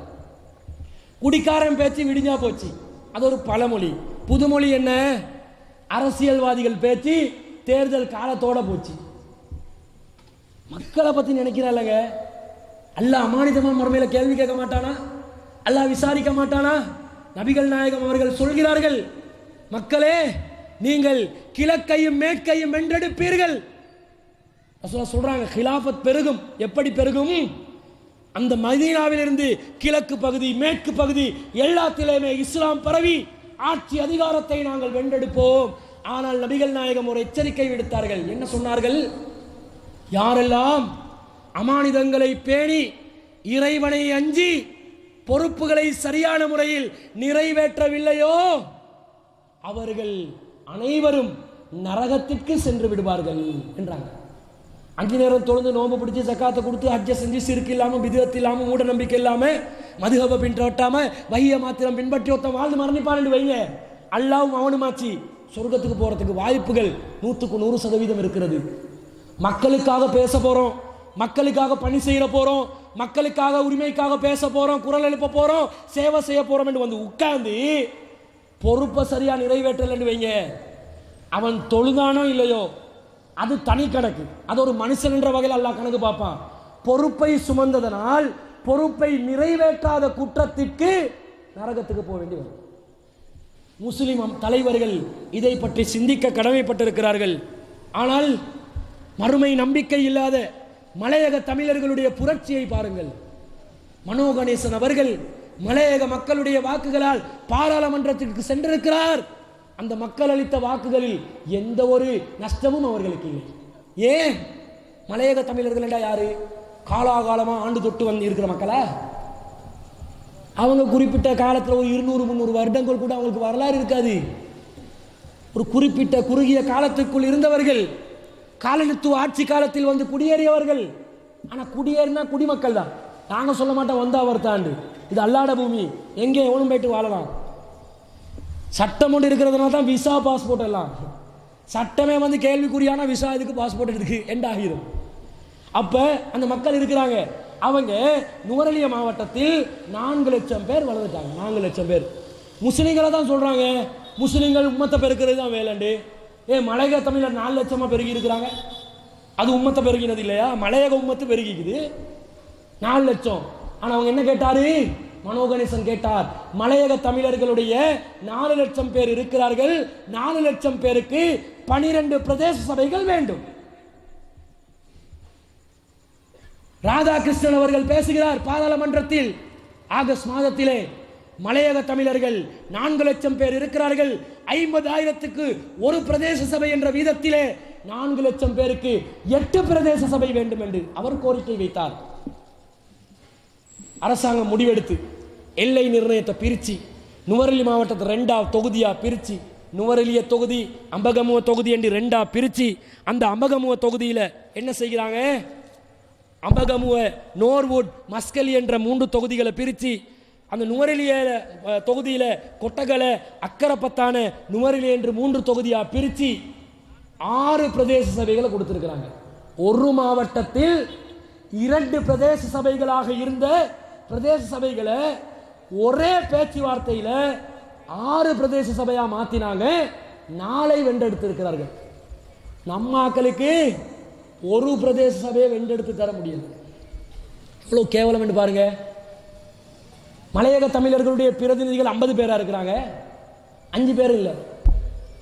குடிக்காரன் பேச்சு விடிஞ்சா போச்சு, அது ஒரு பழமொழி. புதுமொழி என்ன? அரசியல்வாதிகள் பேச்சு தேர்தல் காலத்தோட போச்சு. மக்களை பத்தி நினைக்கிறாங்க. அல்லாஹ் அமானிதமா முறைமையில கேள்வி கேட்க மாட்டானா? அல்லாஹ் விசாரிக்க மாட்டானா? நபிகள் நாயகம் அவர்கள் சொல்கிறார்கள், மக்களே நீங்கள் கிழக்கையும் மேற்கையும் வென்றெடுப்பீர்கள். சொல்றாங்க கிலாபத் பெருகும். எப்படி பெருகும்? அந்த மதீனாவிலிருந்து கிழக்கு பகுதி, மேற்கு பகுதி எல்லாத்திலுமே இஸ்லாம் பரவி ஆட்சி அதிகாரத்தை நாங்கள் வென்றெடுப்போம். ஆனால் நபிகள் நாயகம் ஒரு எச்சரிக்கை விடுத்தார்கள். என்ன சொன்னார்கள்? யாரெல்லாம் அமானிதங்களை பேணி இறைவனை அஞ்சி பொறுப்புகளை சரியான முறையில் நிறைவேற்றவில்லையோ அவர்கள் அனைவரும் நரகத்திற்கு சென்று விடுவார்கள் என்றாங்க. 5 நேரம் தொழுந்து நோம்பு பிடிச்சி ஜக்காத்தை கொடுத்து ஹஜ்ஜை செஞ்சு சிறுக்கு இல்லாம, பிதுவத்து இல்லாம, மூட நம்பிக்கை இல்லாம, மதுஹப பின்பற்றாம, வஹிய மாத்திரம் பின்பற்றி ஒருத்தன் வாழ்ந்து மரணிப்பான் வைங்க, அல்லாவும் அவனுமாச்சு சொர்க்கத்துக்கு போறதுக்கு வாய்ப்புகள் 100% இருக்கிறது. மக்களுக்காக பேச போறோம், மக்களுக்காக பணி செய்ய போறோம், மக்களுக்காக உரிமைக்காக பேச போறோம், குரல் எழுப்ப போறோம், சேவை செய்ய போறோம் என்று வந்து உட்கார்ந்து பொறுப்பை சரியா நிறைவேற்றலன்னு வைங்க, அவன் தொழுதானோ இல்லையோ அது தனி கணக்கு. அது ஒரு மனுஷன் என்ற வகையில் அல்லாஹ் கணக்கு பார்ப்பான். பொறுப்பை சுமந்ததனால் பொறுப்பை நிறைவேற்றாத குற்றத்திற்கு நரகத்துக்கு போக வேண்டி வரும். முஸ்லிம் தலைவர்கள் இதை பற்றி சிந்திக்க கடமைப்பட்டிருக்கிறார்கள். ஆனால் மறுமை நம்பிக்கை இல்லாத மலையக தமிழர்களுடைய புரட்சியை பாருங்கள். மனோ கணேசன் அவர்கள் மலையக மக்களுடைய வாக்குகளால் பாராளுமன்றத்திற்கு சென்றிருக்கிறார். அந்த மக்கள் அளித்த வாக்குகளில் எந்த ஒரு நஷ்டமும் அவர்களுக்கு இல்லை. ஏன்? மலையக தமிழர்கள் என்றா யாரு? காலாகாலமா ஆண்டு தொட்டு வந்து இருக்கிற மக்களா? அவங்க குறிப்பிட்ட காலத்தில் ஒரு 200-300 வருடங்கள் கூட அவங்களுக்கு வரலாறு இருக்காது. ஒரு குறிப்பிட்ட குறுகிய காலத்துக்குள் இருந்தவர்கள், காலனித்துவ ஆட்சி காலத்தில் வந்து குடியேறியவர்கள். ஆனால் குடியேறினா குடிமக்கள் தான். நாங்கள் சொல்ல மாட்டோம் வந்தா வருத்தாண்டு. இது அல்லாட பூமி, எங்கே எவனும் போயிட்டு வாழலாம். சட்டம் ஒன்று இருக்கிறதுனால தான் விசா பாஸ்போர்ட் எல்லாம். சட்டமே வந்து கேள்விக்குறியான விசா இதுக்கு பாஸ்போர்ட் இருக்கு எண்டாகிரும். அப்போ அந்த மக்கள் இருக்கிறாங்க. அவங்க நுவரெலியா மாவட்டத்தில் 4 லட்சம் பேர் வளர்ந்துட்டாங்க. 4 லட்சம் பேர் முஸ்லீம்களை தான் சொல்றாங்க. முஸ்லீம்கள் உம்மத்தை பெருக்கிறது தான் வேலைண்டு. மலையக தமிழர் 4 லட்சமா பெருகி இருக்கிறாங்க. அது உம்மத்தை பெருகினது இல்லையா? மலையக உம்மத்து பெருகிக்குது 4 லட்சம். ஆனா அவங்க என்ன கேட்டாரு? மனோ கணேசன் கேட்டார், மலையக தமிழர்களுடைய 4 லட்சம் பேர் இருக்கிறார்கள், 4 லட்சம் பேருக்கு 12 பிரதேச சபைகள் வேண்டும். ராதாகிருஷ்ணன் அவர்கள் பேசுகிறார் பாராளுமன்றத்தில். ஆகஸ்ட் மாதத்திலே மலையக தமிழர்கள் 4 லட்சம் பேர் இருக்கிறார்கள், 50,000க்கு ஒரு பிரதேச சபை என்ற வீதத்திலே 4 லட்சம் பேருக்கு 8 பிரதேச சபை வேண்டும் என்று அவர் கோரிக்கை வைத்தார். அரசாங்கம் முடிவெடுத்து எல்லை நிர்ணயத்தை பிரிச்சு நுவரெலியா மாவட்டத்தை 2 தொகுதியா பிரிச்சு, நுவரெலியா தொகுதி அம்பகமுவ தொகுதி என்று 2 பிரிச்சு, அந்த அம்பகமுவ தொகுதியில என்ன செய்கிறாங்க? அம்பகமுவ, நோர்வுட், மஸ்கலி என்ற 3 தொகுதிகளை பிரித்து, அந்த நுவரெலியா தொகுதியில் கொட்டகல, அக்கரப்பத்தான, நுவரெலியா என்று 3 தொகுதியாக பிரித்து 6 பிரதேச சபைகளை கொடுத்திருக்கிறாங்க. ஒரு மாவட்டத்தில் 2 பிரதேச சபைகளாக இருந்த பிரதேச சபைகளை ஒரே பேச்சுவார்த்தையில் 6 பிரதேச சபையா மாத்தினாங்க. நாளை வென்றெடுத்திருக்கிறார்கள். நம்ம ஆக்களுக்கு ஒரு பிரதேச சபையை வென்றெடுத்து தர முடியாது. எவ்வளவு கேவலம் என்று பாருங்க. மலையக தமிழர்களுடைய பிரதிநிதிகள் 50 பேரா இருக்கிறாங்க, 5 பேர் இல்லை.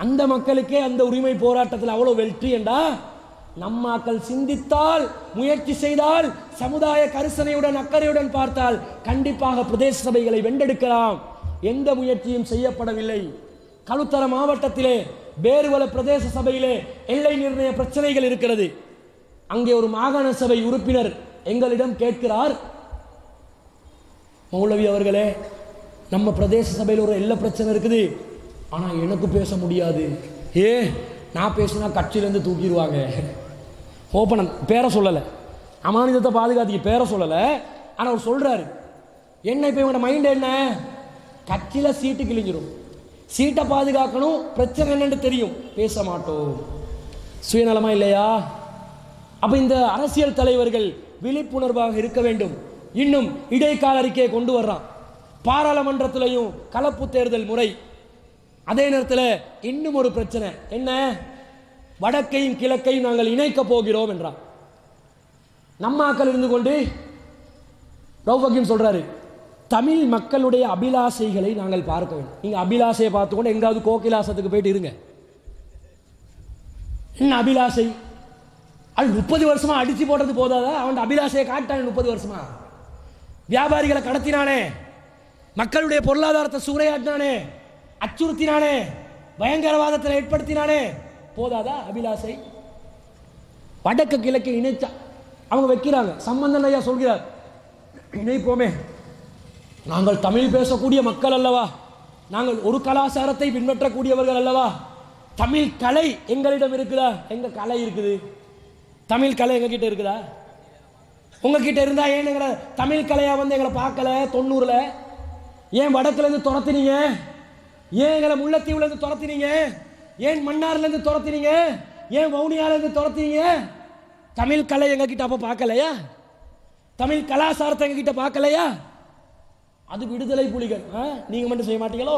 அந்த மக்களுக்கே அந்த உரிமை போராட்டத்தில் அவ்வளவு வெற்றி என்றா, நம்ம மக்கள் சிந்தித்தால், முயற்சி செய்தால், சமுதாய கரிசனையுடன் அக்கறையுடன் பார்த்தால் கண்டிப்பாக பிரதேச சபைகளை வென்றெடுக்கலாம். எந்த முயற்சியும் செய்யப்படவில்லை. களுத்தர மாவட்டத்திலே பேருவல பிரதேச சபையிலே எல்லை நிர்ணய பிரச்சனைகள் இருக்கிறது. அங்கே ஒரு மாகாண சபை உறுப்பினர் எங்களிடம் கேட்கிறார், மௌலவி அவர்களே, நம்ம பிரதேச சபையில் ஒரு எல்லை பிரச்சனை இருக்குது, ஆனால் எனக்கு பேச முடியாது. நான் பேசினா கட்சியிலேருந்து தூக்கிடுவாங்க. ஓப்பனன் பேரை சொல்லலை, அமானிதத்தை பாதுகாத்துக்கு பேரை சொல்லலை. ஆனால் அவர் சொல்கிறாரு, என்ன இப்போ இவங்க மைண்ட் என்ன? கட்சியில் சீட்டு கிழிஞ்சிடும், சீட்டை பாதுகாக்கணும், பிரச்சனை என்னன்னு தெரியும், பேச மாட்டோம். சுயநலமா இல்லையா? அப்ப இந்த அரசியல் தலைவர்கள் விழிப்புணர்வாக இருக்க வேண்டும். இன்னும் இடைக்கால அறிக்கையை கொண்டு வர்றான். பாராளுமன்றத்திலையும் கலப்பு தேர்தல் முறை. அதே நேரத்தில் இன்னும் ஒரு பிரச்சனை என்ன? வடக்கையும் கிழக்கையும் நாங்கள் இணைக்க போகிறோம் என்றான். நம்ம ஆக்கள் இருந்து கொண்டு ரவுஃபக்கீம் சொல்றாரு, தமிழ் மக்களுடைய அபிலாசைகளை நாங்கள் பார்க்க வேண்டும். நீங்க அபிலாசையை பார்த்துக்கொண்டு எங்காவது கோகிலாசத்துக்கு போயிட்டு இருங்க. என்ன அபிலாசை? அது 30 வருஷமா அடிச்சு போட்டது போதாதா? அவன் அபிலாசையை காட்டான் 30 வருஷமா. வியாபாரிகளை கடத்தினானே, மக்களுடைய பொருளாதாரத்தை சூறையாட்டினானே, அச்சுறுத்தினானே, பயங்கரவாதத்தில் ஏற்படுத்தினானே, போதாதா அபிலாசை? வடக்கு கிழக்கு இணைச்சா அவங்க வைக்கிறாங்க. சம்பந்தன் ஐயா சொல்கிறார், இணைப்போமே, நாங்கள் தமிழ் பேசக்கூடிய மக்கள் அல்லவா, நாங்கள் ஒரு கலாச்சாரத்தை பின்பற்றக்கூடியவர்கள் அல்லவா, தமிழ் கலை எங்களிடம் இருக்குதா? எங்க கலை இருக்குது, தமிழ் கலை எங்ககிட்ட இருக்குதா? உங்ககிட்ட இருந்தா ஏன் எங்களை தமிழ் கலையா வந்து எங்களை பார்க்கல? 90ல் ஏன் வடக்குல இருந்து துரத்தினீங்க? ஏன் எங்களை முல்லைத்தீவுல இருந்து துரத்தினீங்க? ஏன் மன்னார்ல இருந்து துரத்தினீங்க? ஏன் வவுனியால இருந்து துரத்தினீங்க? தமிழ் கலை எங்ககிட்ட அப்போ பார்க்கலையா? தமிழ் கலாச்சாரத்தை எங்ககிட்ட பார்க்கலையா? அது விடுதலை புலிகள். நீங்க மட்டும் செய்ய மாட்டீங்களோ?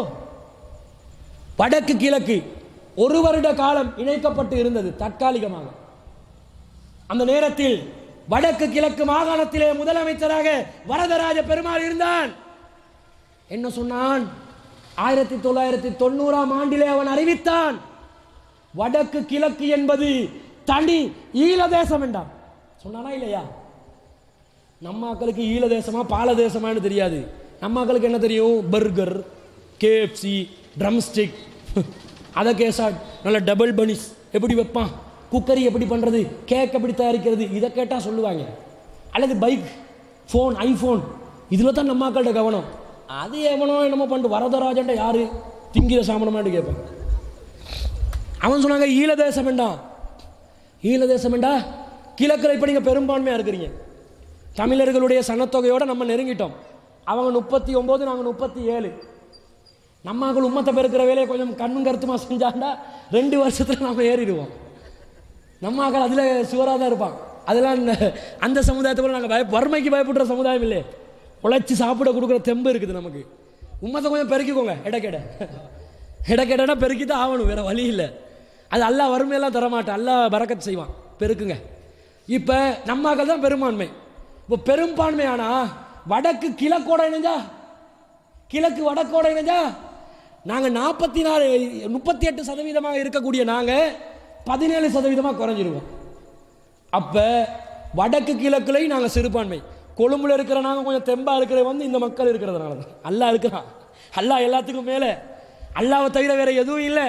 வடக்கு கிழக்கு 1 வருட காலம் இணைக்கப்பட்டு இருந்தது தற்காலிகமாக. அந்த நேரத்தில் வடக்கு கிழக்கு மாகாணத்திலே முதலமைச்சராக வரதராஜ பெருமாள் இருந்தான். என்ன சொன்னான்? 1990ஆம் ஆண்டிலே அவன் அறிவித்தான், வடக்கு கிழக்கு என்பது தனி ஈழ தேசம் என்றான். சொன்னானா இல்லையா? நம்ம மக்களுக்கு ஈழ தேசமா பால தேசமானு தெரியாது. நம்ம மக்களுக்கு என்ன தெரியும்? பர்கர், கேஎஃப்சி, ட்ரம்ஸ்டிக், அதை கேசா நல்ல டபுள் பனிஸ் எப்படி வைப்பான், குக்கரி எப்படி பண்ணுறது, கேக் எப்படி தயாரிக்கிறது, இதை கேட்டால் சொல்லுவாங்க. அல்லது பைக், ஃபோன், ஐஃபோன், இதில் தான் நம்ம மக்கள்கிட்ட கவனம். அது எவனோ என்னமோ பண்ணிட்டு வரதராஜன்ட்ட யாரு திங்கிற சாமனமான்னு கேட்பாங்க. அவன் சொன்னாங்க ஈழ தேசம் வேண்டாம். ஈழ தேசம் வேண்டா, கிழக்கில் இப்போ நீங்கள் பெரும்பான்மையாக இருக்கிறீங்க. தமிழர்களுடைய சனத்தொகையோடு நம்ம நெருங்கிட்டோம். அவங்க 39, நாங்கள் 37. நம்மாக்கள் உம்மத்தை பெருக்கிற வேலையை கொஞ்சம் கண்ணும் கருத்துமா செஞ்சாண்டா 2 வருஷத்தில் நம்ம ஏறிடுவோம். நம்மாக்கள் அதில் சுவராக தான் இருப்பான். அதெல்லாம் அந்த சமுதாயத்தை போல நாங்கள் வறுமைக்கு பயப்படுற சமுதாயம் இல்லை. உழைச்சி சாப்பிட கொடுக்குற தெம்பு இருக்குது நமக்கு. உம்மத்தை கொஞ்சம் பெருக்கிக்கோங்க. இடக்கேடனா பெருக்கி தான் ஆகணும், வேறு வழி இல்லை. அது அல்லா வறுமையெல்லாம் தரமாட்டான், அல்லா பரக்கத் செய்வான். பெருக்குங்க. இப்போ நம்மாக்கள் தான் பெரும்பான்மை. இப்போ பெரும்பான்மையானா வடக்கு கிழக்கோட இணைஞ்சா, கிழக்கு வடக்கோட இணைஞ்சா நாங்கள் 38% இருக்கக்கூடிய நாங்கள் 17% குறைஞ்சிருவோம். அப்போ வடக்கு கிழக்குலையும் நாங்கள் சிறுபான்மை. கொழும்புல இருக்கிற நாங்கள் கொஞ்சம் தெம்பா இருக்கிற இந்த மக்கள் இருக்கிறதுனால தான். அல்லா இருக்கிறான். அல்லா எல்லாத்துக்கும் மேலே. அல்லாவை தவிர வேற எதுவும் இல்லை.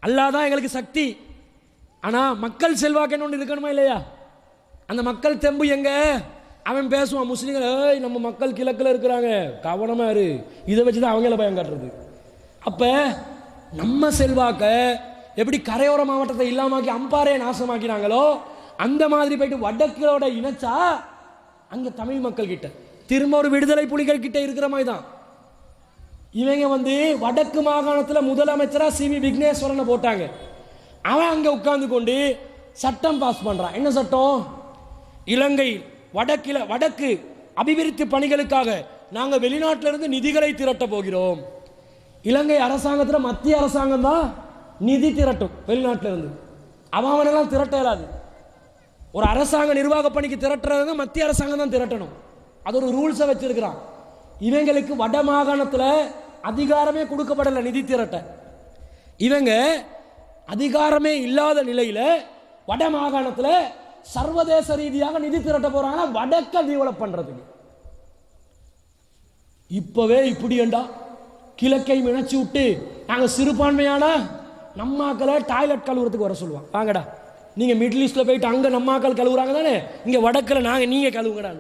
அல்லா தான் எங்களுக்கு சக்தி. ஆனால் மக்கள் செல்வாக்கு ஒன்று இருக்கணுமா இல்லையா? அந்த மக்கள் தெம்பு எங்க? அவன் பேசுவான், முஸ்லீம்கள் நம்ம மக்கள் கிழக்கில் இருக்கிறாங்க, கவனமாக இரு, இதை வச்சு தான் அவங்கள பயம் காட்டுறது. அப்போ நம்ம செல்வாக்க எப்படி கரையோர மாவட்டத்தை இல்லாமக்கி அம்பாறையை நாசமாக்கினாங்களோ அந்த மாதிரி போயிட்டு வடக்கிலோட இணைச்சா அங்கே தமிழ் மக்கள் கிட்ட திரும்ப ஒரு விடுதலை புலிகள் கிட்ட இருக்கிற மாதிரி தான். இவங்க வடக்கு மாகாணத்தில் முதலமைச்சராக சிவி விக்னேஸ்வரனை போட்டாங்க. அவன் அங்கே உட்கார்ந்து கொண்டு சட்டம் பாஸ் பண்ணுறான். என்ன சட்டம்? இலங்கை வடக்கு அபிவிருத்தி பணிகளுக்காக நாங்கள் வெளிநாட்டிலிருந்து நிதிகளை திரட்ட போகிறோம். இலங்கை அரசாங்கத்தில் மத்திய அரசாங்கம் தான் நிதி திரட்டும். வெளிநாட்டிலிருந்து அவனெல்லாம் திரட்ட இயலாது. ஒரு அரசாங்க நிர்வாக பணிக்கு திரட்டுறது மத்திய அரசாங்கம் தான் திரட்டணும். அது ஒரு ரூல்ஸை வச்சிருக்கிறான். இவங்களுக்கு வட மாகாணத்தில் அதிகாரமே கொடுக்கப்படலை நிதி திரட்ட. இவங்க அதிகாரமே இல்லாத நிலையில வட மாகாணத்தில் சர்வதேச ரீதியாக நிதி திரட்ட போறாங்க வடக்க டெவலப் பண்றதுக்கு. இப்பவே இப்படி ஏண்டா கிழக்கை இணைச்சு விட்டு நாங்க சிறுபான்மையான நம்மாக்களை டாய்லெட் கழுவுறதுக்கு வர சொல்லுவாங்க. வாங்கடா நீங்க மிடில் ஈஸ்ட்ல போயிட்டு அங்க நம்மாக்கள் கழுவுறாங்க தானே, இங்க வடக்கில் நீங்க கழுவுங்கடா.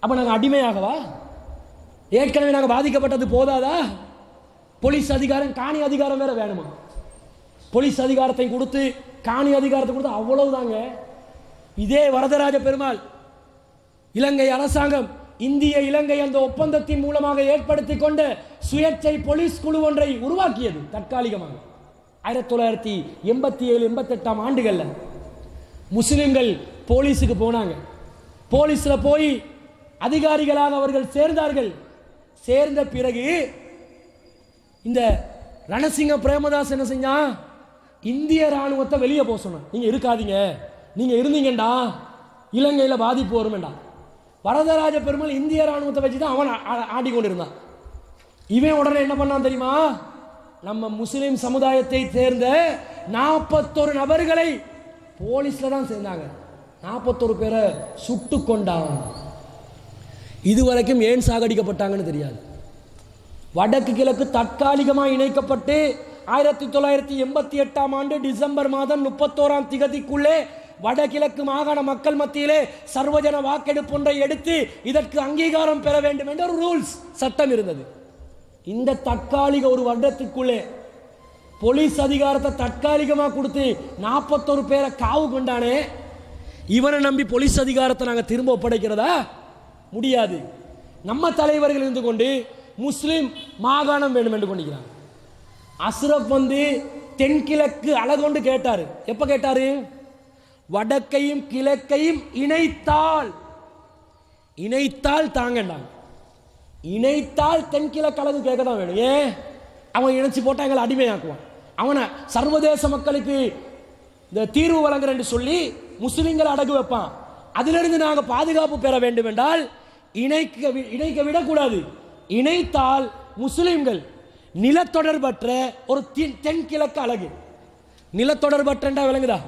அப்ப நாங்க அடிமையாகவா? ஏற்கனவே நாங்க பாதிக்கப்பட்டது போதாதா? போலீஸ் அதிகாரம் காணி அதிகாரம் வேற வேணுமா? போலீஸ் அதிகாரத்தை கொடுத்து காணி அதிகாரத்தை கொடுத்து அவ்வளவுதாங்க. இதே வரதராஜ பெருமாள் இலங்கை அரசாங்கம் இந்திய இலங்கை அந்த ஒப்பந்தத்தின் மூலமாக ஏற்படுத்திக் கொண்ட சுயேட்சை போலீஸ் குழு ஒன்றை உருவாக்கியது தற்காலிகமாக. 1987-88 ஆண்டுகள்ல முஸ்லிம்கள் போலீஸுக்கு போனாங்க. போலீஸ்ல போய் அதிகாரிகளாக அவர்கள் சேர்ந்தார்கள். சேர்ந்த பிறகு இந்த ரணசிங்க பிரேமதாஸ் என்ன செஞ்சான்? இந்திய ராணுவத்தை வெளியே போக சொன்னான். நீங்க இருக்காதீங்க, நீங்க இருந்தீங்கடா இலங்கையில் பாதிப்பு வரும்டா. வரதராஜ பெருமாள் இந்திய ராணுவத்தை வச்சுதான் அவன் ஆடிக்கொண்டிருந்தான். இவன் உடனே என்ன பண்ணான் தெரியுமா? நம்ம முஸ்லிம் சமுதாயத்தை சேர்ந்த 41 நபர்களை போலீஸ்ல தான் சேர்ந்தாங்க. 41 பேரை சுட்டு கொண்டான். இதுவரைக்கும் ஏன் சாகடிக்கப்பட்டாங்கன்னு தெரியாது. வடக்கு கிழக்கு தற்காலிகமாக இணைக்கப்பட்டு 1988 ஆண்டு டிசம்பர் மாதம் 31ஆம் திகதிக்குள்ளே வடகிழக்கு மாகாண மக்கள் மத்தியிலே சர்வஜன வாக்கெடுப்பு ஒன்றை எடுத்து இதற்கு அங்கீகாரம் பெற வேண்டும் என்ற ஒரு ரூல்ஸ் சட்டம் இருந்தது. இந்த தற்காலிக ஒரு வருடத்திற்குள்ளே போலீஸ் அதிகாரத்தை தற்காலிகமாக கொடுத்து 41 பேரை காவு கொண்டானே, இவனை நம்பி போலீஸ் அதிகாரத்தை நாங்கள் திரும்ப ஒப்படைக்கிறதா? முடியாது. நம்ம தலைவர்கள் இருந்து கொண்டு முஸ்லிம் மாகாணம் வேண்டும் என்று கொண்டிருக்கிறாங்க. அஸ்ரப் தென்கிழக்கு அழகொண்டு கேட்டாரு. எப்ப கேட்டாரு? வடக்கையும் கிழக்கையும் இணைத்தால் தாங்கண்டாங்க. இணைத்தால் தென்கிழக்கு அழகு கேட்க தான் வேணும். ஏன்? அவன் இணைச்சு போட்டா எங்களை அடிமையாக்குவான். அவனை சர்வதேச மக்களுக்கு இந்த தீர்வு வழங்குறேன்னு சொல்லி முஸ்லிம்களை அடகு வைப்பான். அதிலிருந்து நாங்கள் பாதுகாப்பு பெற வேண்டும் என்றால் இணைக்க விடக்கூடாது. இணைத்தால் முஸ்லிம்கள் நிலத்தொடர்பற்ற ஒரு தென்கிழக்கு அழகு. நிலத்தொடர்பற்றா விளங்குதா?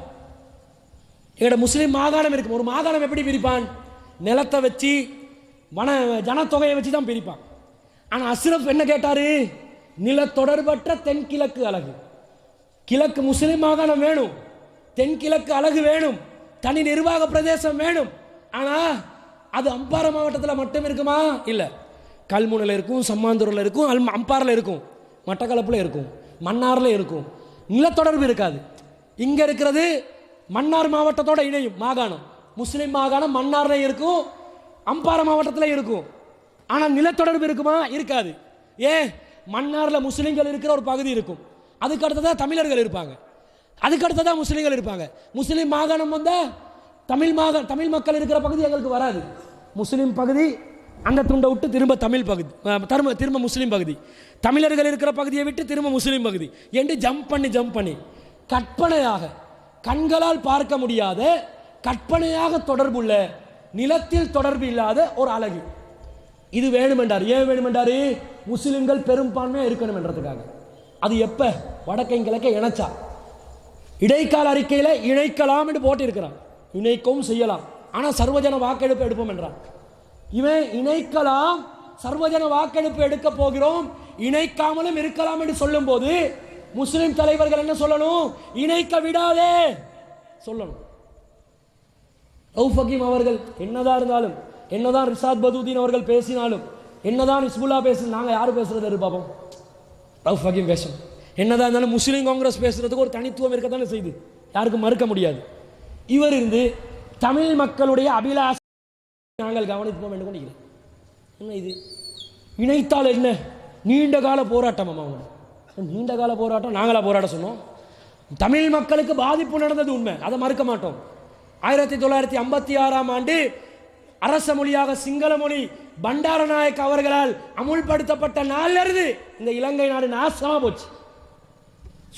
எங்களோட முஸ்லீம் மாகாணம் இருக்கும். ஒரு மாகாணம் எப்படி பிரிப்பான்? நிலத்தை வச்சு ஜனத்தொகையை வச்சு தான் பிரிப்பான். ஆனால் அஸ்ரப் என்ன கேட்டாரு? நிலத்தொடர்பற்ற தென்கிழக்கு அழகு. கிழக்கு முஸ்லீம் மாகாணம் வேணும், தென்கிழக்கு அழகு வேணும், தனி நிர்வாக பிரதேசம் வேணும். ஆனால் அது அம்பாறை மாவட்டத்தில் மட்டும் இருக்குமா? இல்லை. கல்முனையில் இருக்கும், சம்மாந்தூரில் இருக்கும், அம்பாரில் இருக்கும், மட்டக்களப்பில் இருக்கும், மன்னாரில் இருக்கும். நிலத்தொடர்பு இருக்காது. இங்கே இருக்கிறது மன்னார் மாவட்டத்தோட இணையும் மாகாணம். முஸ்லீம் மாகாணம் மன்னாரில் இருக்கும், அம்பாறை மாவட்டத்தில் இருக்கும். ஆனால் நிலத்தொடர்பு இருக்குமா? இருக்காது. மன்னாரில் முஸ்லீம்கள் இருக்கிற ஒரு பகுதி இருக்கும், அதுக்கு அடுத்ததான் தமிழர்கள் இருப்பாங்க, அதுக்கு அடுத்ததான் முஸ்லீம்கள் இருப்பாங்க. முஸ்லீம் மாகாணம் வந்தால் தமிழ் மக்கள் இருக்கிற பகுதி எங்களுக்கு வராது. முஸ்லீம் பகுதி அந்த துண்டை விட்டு திரும்ப தமிழ் பகுதி, திரும்ப முஸ்லீம் பகுதி, தமிழர்கள் இருக்கிற பகுதியை விட்டு திரும்ப முஸ்லீம் பகுதி என்று ஜம்ப் பண்ணி கற்பனையாக, கண்களால் பார்க்க முடியாத கற்பனையாக தொடர்புள்ள, நிலத்தில் தொடர்பு இல்லாத ஒரு அழகு. இது வேணுமென்றார். ஏன் வேணுமென்றாரு? முஸ்லிம்கள் பெரும்பான்மையாக இருக்கணும் என்றதுக்காக. அது எப்ப? வடக்கையும் கிழக்கை இணைச்சா. இடைக்கால அறிக்கையில் இணைக்கலாம் என்று போட்டு இருக்கிறான். இணைக்கவும் செய்யலாம், ஆனால் சர்வஜன வாக்கெடுப்பு எடுப்போம் என்றான். இவன் இணைக்கலாம், சர்வஜன வாக்கெடுப்பு எடுக்க போகிறோம், இணைக்காமலும் இருக்கலாம் என்று சொல்லும் போது முஸ்லிம் தலைவர்கள் என்ன சொல்லணும்? இணைக்க விடாதே சொல்லணும். ரவுஃப் ஹக்கீம் அவர்கள் என்னதான் இருந்தாலும், என்னதான் ரிஷாத் பதுதீன் அவர்கள் பேசினாலும், என்னதான் இஸ்புல்லா பேச, நாங்கள் யாரும் பேசுறது பார்ப்போம். ரவுஃப் ஹக்கீம் பேசணும். என்னதான் இருந்தாலும் முஸ்லீம் காங்கிரஸ் பேசுறதுக்கு ஒரு தனித்துவம் இருக்கத்தானே செய்து, யாருக்கும் மறுக்க முடியாது. இவர் இருந்து தமிழ் மக்களுடைய அபிலாஷை நாங்கள் கவனிப்போம் என்று கொண்டிருக்கிறேன். என்ன இது? இணைத்தால் என்ன? நீண்ட கால போராட்டம். நீண்ட கால போராட்டம். நாங்களா போராட சொன்னோம்? தமிழ் மக்களுக்கு பாதிப்பு நடந்தது உண்மை, அதை மறுக்க மாட்டோம். 1956ஆம் ஆண்டு அரச மொழியாக சிங்கள மொழி பண்டாரநாயக் அவர்களால் அமுல்படுத்தப்பட்ட நாளிலிருந்து இந்த இலங்கை நாடு நாசமா போச்சு.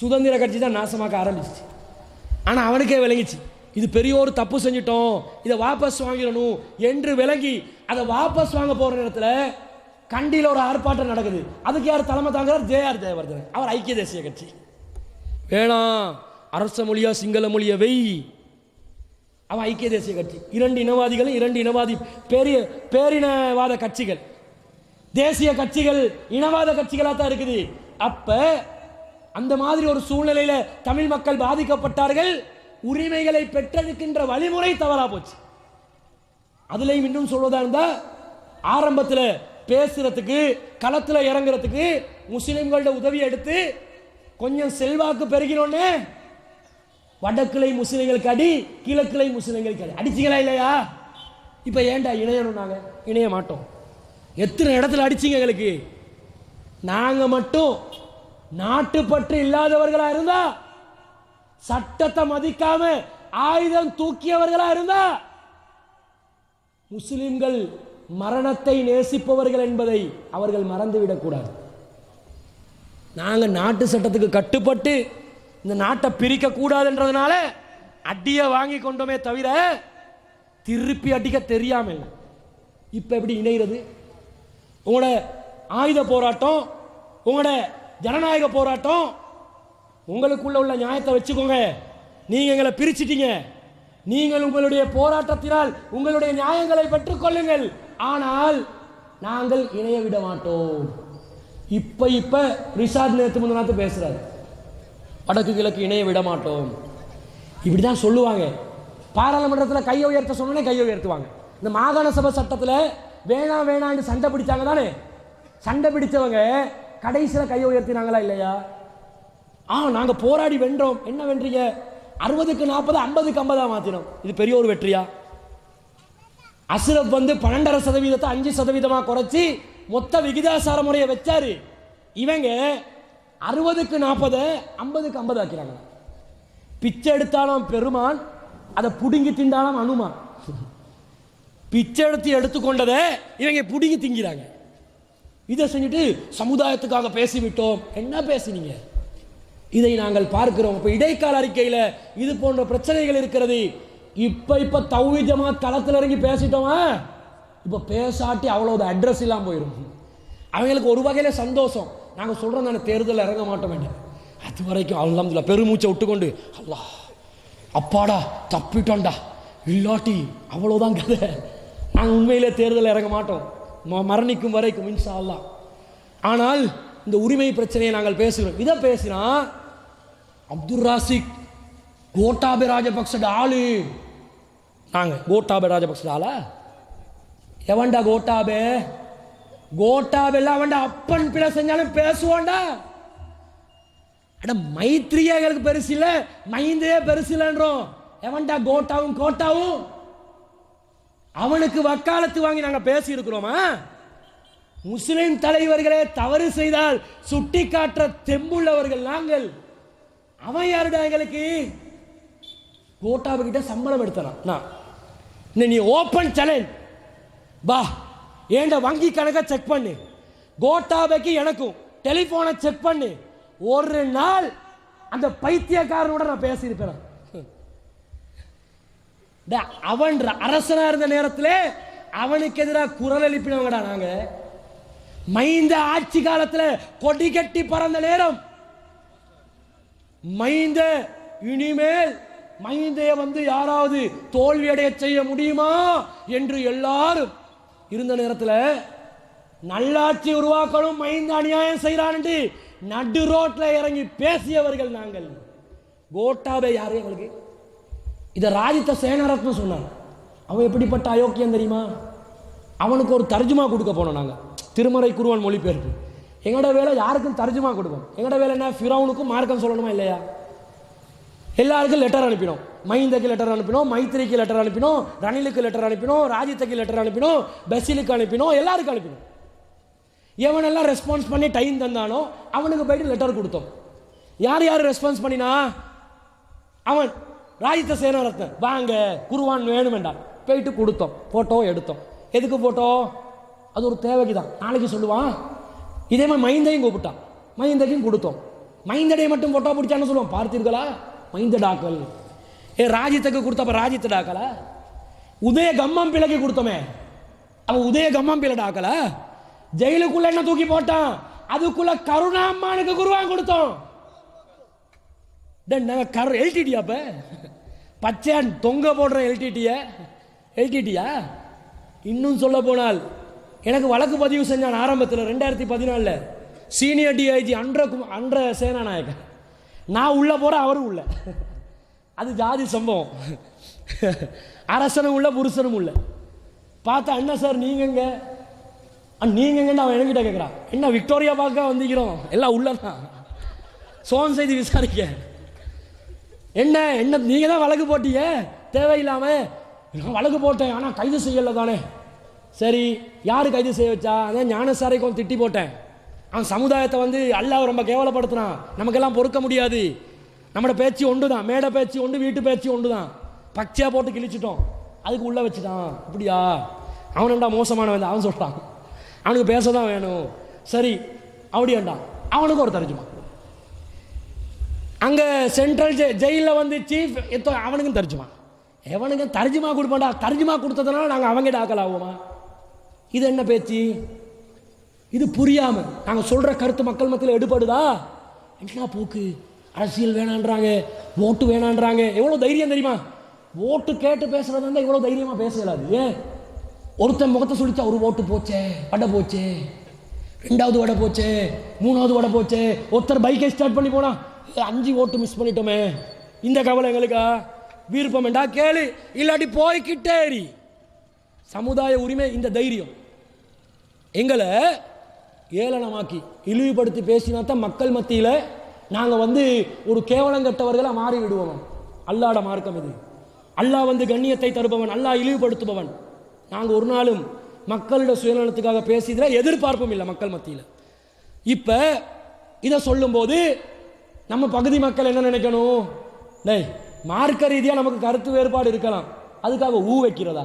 சுதந்திர கட்சி தான் நாசமாக்க ஆரம்பிச்சு. ஆனால் அவனுக்கே விளங்கிச்சு, இது பெரிய ஒரு தப்பு செஞ்சிட்டோம், இதை வாபஸ் வாங்கிடணும் என்று விளங்கி அதை வாபஸ் வாங்க போற நேரத்தில் கண்டியில் ஒரு ஆர்ப்பாட்டம் நடக்குது. அதுக்கு யார் தலைமை தாங்கிறார்? ஜேஆர் ஜெயவர்தன். அவர் ஐக்கிய தேசிய கட்சி. வேணாம், அரச மொழியா சிங்கள மொழியை வெய். அவன் ஐக்கிய தேசிய கட்சி. இரண்டு இனவாதிகளும், இரண்டு இனவாதி பேரினவாத கட்சிகள், தேசிய கட்சிகள் இனவாத கட்சிகளாக தான் இருக்குது. அப்ப அந்த மாதிரி ஒரு சூழ்நிலையில தமிழ் மக்கள் பாதிக்கப்பட்டார்கள். உரிமைகளை பெற்றெடுக்கின்ற வழிமுறை தவறா போச்சு. அதுலயும் இன்னும் சொல்வதா இருந்தா, ஆரம்பத்தில் பேசுறதுக்கு, களத்தில் இறங்குறதுக்கு முஸ்லிம்களோட உதவி எடுத்து கொஞ்சம் செல்வாக்கு பெருகினோன்னு வடக்கிளை முஸ்லிம்களுக்கு அடி, கிழக்கிளை முஸ்லிம்களுக்கு அடி. அடிச்சிங்களா இல்லையா? இப்ப ஏன்டா இணையணும்? நாங்க இணைய மாட்டோம். எத்தனை இடத்துல அடிச்சிங்க எங்களுக்கு? நாங்க மட்டும் நாட்டுப்பற்று இல்லாதவர்களா இருந்தா, சட்டத்தை மதிக்காம ஆயுதம் தூக்கியவர்களா இருந்தா, முஸ்லிம்கள் மரணத்தை நேசிப்பவர்கள் என்பதை அவர்கள் மறந்துவிடக் கூடாது. நாங்க நாட்டு சட்டத்துக்கு கட்டுப்பட்டு இந்த நாட்டை பிரிக்க கூடாதுன்றதுனால அடியை வாங்கி கொண்டோமே தவிர திருப்பி அடிக்க தெரியாம. இப்ப எப்படி இணைகிறது? உங்களோட ஆயுத போராட்டம், உங்களோட ஜனநாயக போராட்டம், உங்களுக்குள்ள உள்ள நியாயத்தை வச்சுக்கோங்க. நீங்க எங்களை பிரிச்சிட்டீங்க, நீங்கள் உங்களுடைய போராட்டத்தினால் உங்களுடைய நியாயங்களை பெற்றுக் கொள்ளுங்கள், ஆனால் நாங்கள் இணைய விட மாட்டோம். இப்ப ரிஷாத் நேத்து முன்னாத்து பேசுறாரு, வடக்கு கிழக்கு இணைய விட மாட்டோம். இப்படிதான் சொல்லுவாங்க. பாராளுமன்றத்தில் கையை உயர்த்த சொன்னே கையை உயர்த்துவாங்க. இந்த மாகாண சபை சட்டத்தில் வேணாம் வேணான்னு சண்டை பிடிச்சாங்க தானே, சண்டை பிடிச்சவங்க கடைசியில் கையை உயர்த்தினாங்களா இல்லையா? நாங்க போராடி வென்றோம். என்ன வென்றீங்க? 60க்கு 40, 50க்கு 50 மாத்தினோம். இது பெரிய ஒரு வெற்றியா? அஸ்ரப் 12.5% 5% குறைச்சி மொத்த விகிதாசார முறையை வச்சாரு. இவங்க 60க்கு 40, 50க்கு 50 ஆக்கிறாங்க. பிச்சை எடுத்தாலும் பெருமான், அதை புடுங்கி திண்டாலும் அனுமான். பிச்சை எடுத்துக்கொண்டதை இவங்க புடுங்கி திங்கிறாங்க. இதை செஞ்சுட்டு சமுதாயத்துக்காக பேசிவிட்டோம். என்ன பேசினீங்க? இதை நாங்கள் பார்க்கிறோம். இப்போ இடைக்கால அறிக்கையில் இது போன்ற பிரச்சனைகள் இருக்கிறது. இப்போ தௌஹீத் ஜமாத் களத்தில் இறங்கி பேசிட்டோமா, இப்போ பேசாட்டி அவ்வளோ அட்ரஸ் இல்லாமல் போயிடும். அவங்களுக்கு ஒரு வகையில் சந்தோஷம். நாங்கள் சொல்கிறோம் தானே, தேர்தலில் இறங்க மாட்டோம் வேண்டாம், அது வரைக்கும் அல்ஹம்துலில்லாஹ் பெருமூச்சை விட்டுக்கொண்டு அல்லாஹ் அப்பாடா தப்பிட்டோண்டா, இல்லாட்டி அவ்வளோதான் கதை, நாங்கள் உண்மையிலே தேர்தலில் இறங்க மாட்டோம் மரணிக்கும் வரைக்கும் இன்ஷா அல்லாஹ். ஆனால் இந்த உரிமை பிரச்சனையை நாங்கள் பேசுகிறோம். இதை பேசினா அப்துல் ராசிக் கோட்டாபே ராஜபக்ச ஆளு, நாங்கள் கோட்டாபே ராஜபக்ச ஆளா? எவன்டா கோட்டாபே? கோட்டாபெல்லாம் அவன்டா அப்பன் பிள்ளை செஞ்சாலும் பேசுவான்டா. அட மைத்ரியே எங்களுக்கு பெருசு இல்லை, மைந்தே பெருசு இல்லைன்றோம். எவன்டா கோட்டாவும் கோட்டாவும்? அவனுக்கு வக்காலத்து வாங்கி நாங்கள் பேசி இருக்கிறோமா? முஸ்லிம் தலைவர்களே தவறு செய்தால் சுட்டி காட்டுற தெம்புள்ளவர்கள் நாங்கள். அவன் யாருடா எங்களுக்கு? கோட்டாபு கிட்ட சம்பளம் எடுத்தான். நீ ஓப்பன் சேலஞ்ச் பா, ஏண்ட வங்கி கணக்கை செக் பண்ணு, கோட்டாபைக்கு எனக்கும் டெலிஃபோனை செக் பண்ணு. ஒரு நாள் அந்த பைத்தியக்காரனோட நான் பேசியிருப்பேன். அவன் அரசனா இருந்த நேரத்தில் அவனுக்கு எதிராக குரல் எழுப்பினவங்கடா நாங்க. மைந்த ஆட்சி காலத்தில் கொடி கட்டி பறந்த நேரம், மைந்த இனிமேல் மைந்தைய யாராவது தோல்வியடைய செய்ய முடியுமா என்று எல்லாரும் இருந்த நேரத்தில் நல்லாட்சி உருவாக்கணும், மைந்த அநியாயம் செய்யறான் நடு ரோட்ல இறங்கி பேசியவர்கள் நாங்கள். கோட்டாபே யாரு எங்களுக்கு? இதை ராஜித சேனாரத்ன சொன்னான். அவன் எப்படிப்பட்ட அயோக்கியம் தெரியுமா? அவனுக்கு ஒரு தர்ஜுமா கொடுக்க போனோம் நாங்கள், திருமறை குருவான் மொழிபெயர்ப்பு. எங்களோட வேலை யாருக்கும் தர்ஜுமா கொடுப்போம். எங்களோட வேலை என்ன? ஃபிரௌனுக்கும் மார்க்கம் சொல்லணுமா இல்லையா? எல்லாருக்கும் லெட்டர் அனுப்பினோம். மைந்தக்கு லெட்டர் அனுப்பினோம், மைத்திரிக்கு லெட்டர் அனுப்பினோம், ரணிலுக்கு லெட்டர் அனுப்பினோம், ராஜித்துக்கு லெட்டர் அனுப்பினோம், பசிலுக்கு அனுப்பினோம், எல்லாருக்கும் அனுப்பினோம். எவனெல்லாம் ரெஸ்பான்ஸ் பண்ணி டைம் தந்தானோ அவனுக்கு போயிட்டு லெட்டர் கொடுத்தோம். யார் யார் ரெஸ்பான்ஸ் பண்ணினா? அவன் ராஜித சேனாரத்ன வாங்க குருவான் வேணும் வேண்டாம் போயிட்டு கொடுத்தோம், போட்டோ எடுத்தோம். எதுக்கு போட்டோ? அது ஒரு தேவைக்கு தான், நாளைக்கு சொல்லுவான். இதே மாதிரி மைந்தையும் கூப்பிட்டான், மைந்தைக்கும் கொடுத்தோம். மைந்தடையை மட்டும் போட்டோ பிடிச்சான்னு சொல்லுவான், பார்த்தீர்களா மைந்த டாக்கல். ராஜித்துக்கு கொடுத்தப்ப ராஜித் டாக்கலா? உதய கம்மம் பிள்ளைக்கு கொடுத்தோமே, அவன் உதய கம்மம் பிள்ளை டாக்கல. ஜெயிலுக்குள்ள என்ன தூக்கி போட்டான், அதுக்குள்ள கருணாம்மானுக்கு குருவான் கொடுத்தோம். எல்டிடியா? அப்ப பச்சையான் தொங்க போடுற எல்டிடியா? இன்னும் சொல்ல போனால் எனக்கு வழக்கு பதிவு செஞ்சான் ஆரம்பத்தில் 2014 சீனியர் டிஐஜி அன்ற சேனாநாயகன். நான் உள்ள போற அவரும் உள்ள. அது ஜாதி சம்பவம். அரசனும் உள்ள புருஷனும் உள்ள. பார்த்தா என்ன சார் நீங்க நீங்கன்னு அவன் என்கிட்ட கேட்குறான். என்ன விக்டோரியா பார்க்க வந்திக்கிறோம், எல்லாம் உள்ளதான் சோன் செய்தி விசாரிக்க. என்ன நீங்க தான் வழக்கு போட்டீங்க தேவையில்லாம. நான் வழக்கு போட்டேன், ஆனால் கைது செய்யலை தானே. சரி, யாரு கைது செய்ய வச்சா? அதான் ஞானசாரைக்கும் திட்டி போட்டேன். அவன் சமுதாயத்தை அல்லாஹ் ரொம்ப கேவலப்படுத்தினான், நமக்கெல்லாம் பொறுக்க முடியாது. நம்மளோட பேச்சு ஒன்று தான், மேடை பேச்சு ஒன்று, வீட்டு பேச்சு ஒன்று தான். பச்சையாக போட்டு கிழிச்சிட்டோம், அதுக்கு உள்ள வச்சுட்டான். அப்படியா? அவனண்டா மோசமானவன். அவன் சொல்கிறான் அவனுக்கு பேச தான் வேணும். சரி அப்படியாண்டா, அவனுக்கு ஒரு தர்ஜுமா. அங்கே சென்ட்ரல் ஜெயிலில் சீஃப் அவனுக்கும் தர்ஜுமா. எவனுக்கு தர்ஜுமா கொடுப்பான்டா? தர்ஜுமா கொடுத்ததுனால நாங்கள் அவங்க டாக்கல் ஆகுமா? இது என்ன பேச்சு? இது புரியாம நாங்கள் சொல்ற கருத்து மக்கள் மத்தியில் எடுபடுதா? என்ன போக்கு? அரசியல் வேணான்றாங்க, ஓட்டு வேணான்றாங்க. எவ்வளோ தைரியம் தெரியுமா? ஓட்டு கேட்டு பேசுறது இருந்தால் இவ்வளோ தைரியமா பேசலாது. ஏன் ஒருத்தன் முகத்தை சொல்லிச்சா ஒரு ஓட்டு போச்சே, வடை போச்சே, 2வது வடை போச்சே, 3வது வடை போச்சே. ஒருத்தர் பைக்கை ஸ்டார்ட் பண்ணி போனா 5 ஓட்டு மிஸ் பண்ணிட்டோமே, இந்த கவலை எங்களுக்கா? விருப்பம் வேண்டா கேளு, இல்லாட்டி போய்கிட்டேரி. சமுதாய உரிமை இந்த தைரியம் எங்களை ஏளனமாக்கி இழிவுபடுத்தி பேசினா தான் மக்கள் மத்தியில் நாங்கள் ஒரு கேவலங்கட்டவர்களை மாறி விடுவோம். அல்லாட மார்க்கம் இது. அல்லாஹ் கண்ணியத்தை தருபவன், அல்லாஹ் இழிவுபடுத்துபவன். நாங்கள் ஒரு நாளும் மக்களோட சுயநலத்துக்காக பேசியதில் எதிர்பார்ப்பும் இல்லை மக்கள் மத்தியில். இப்போ இதை சொல்லும்போது நம்ம பகுதி மக்கள் என்ன நினைக்கணும்? டேய், மார்க்க ரீதியாக நமக்கு கருத்து வேறுபாடு இருக்கலாம், அதுக்காக ஊ வைக்கிறதா?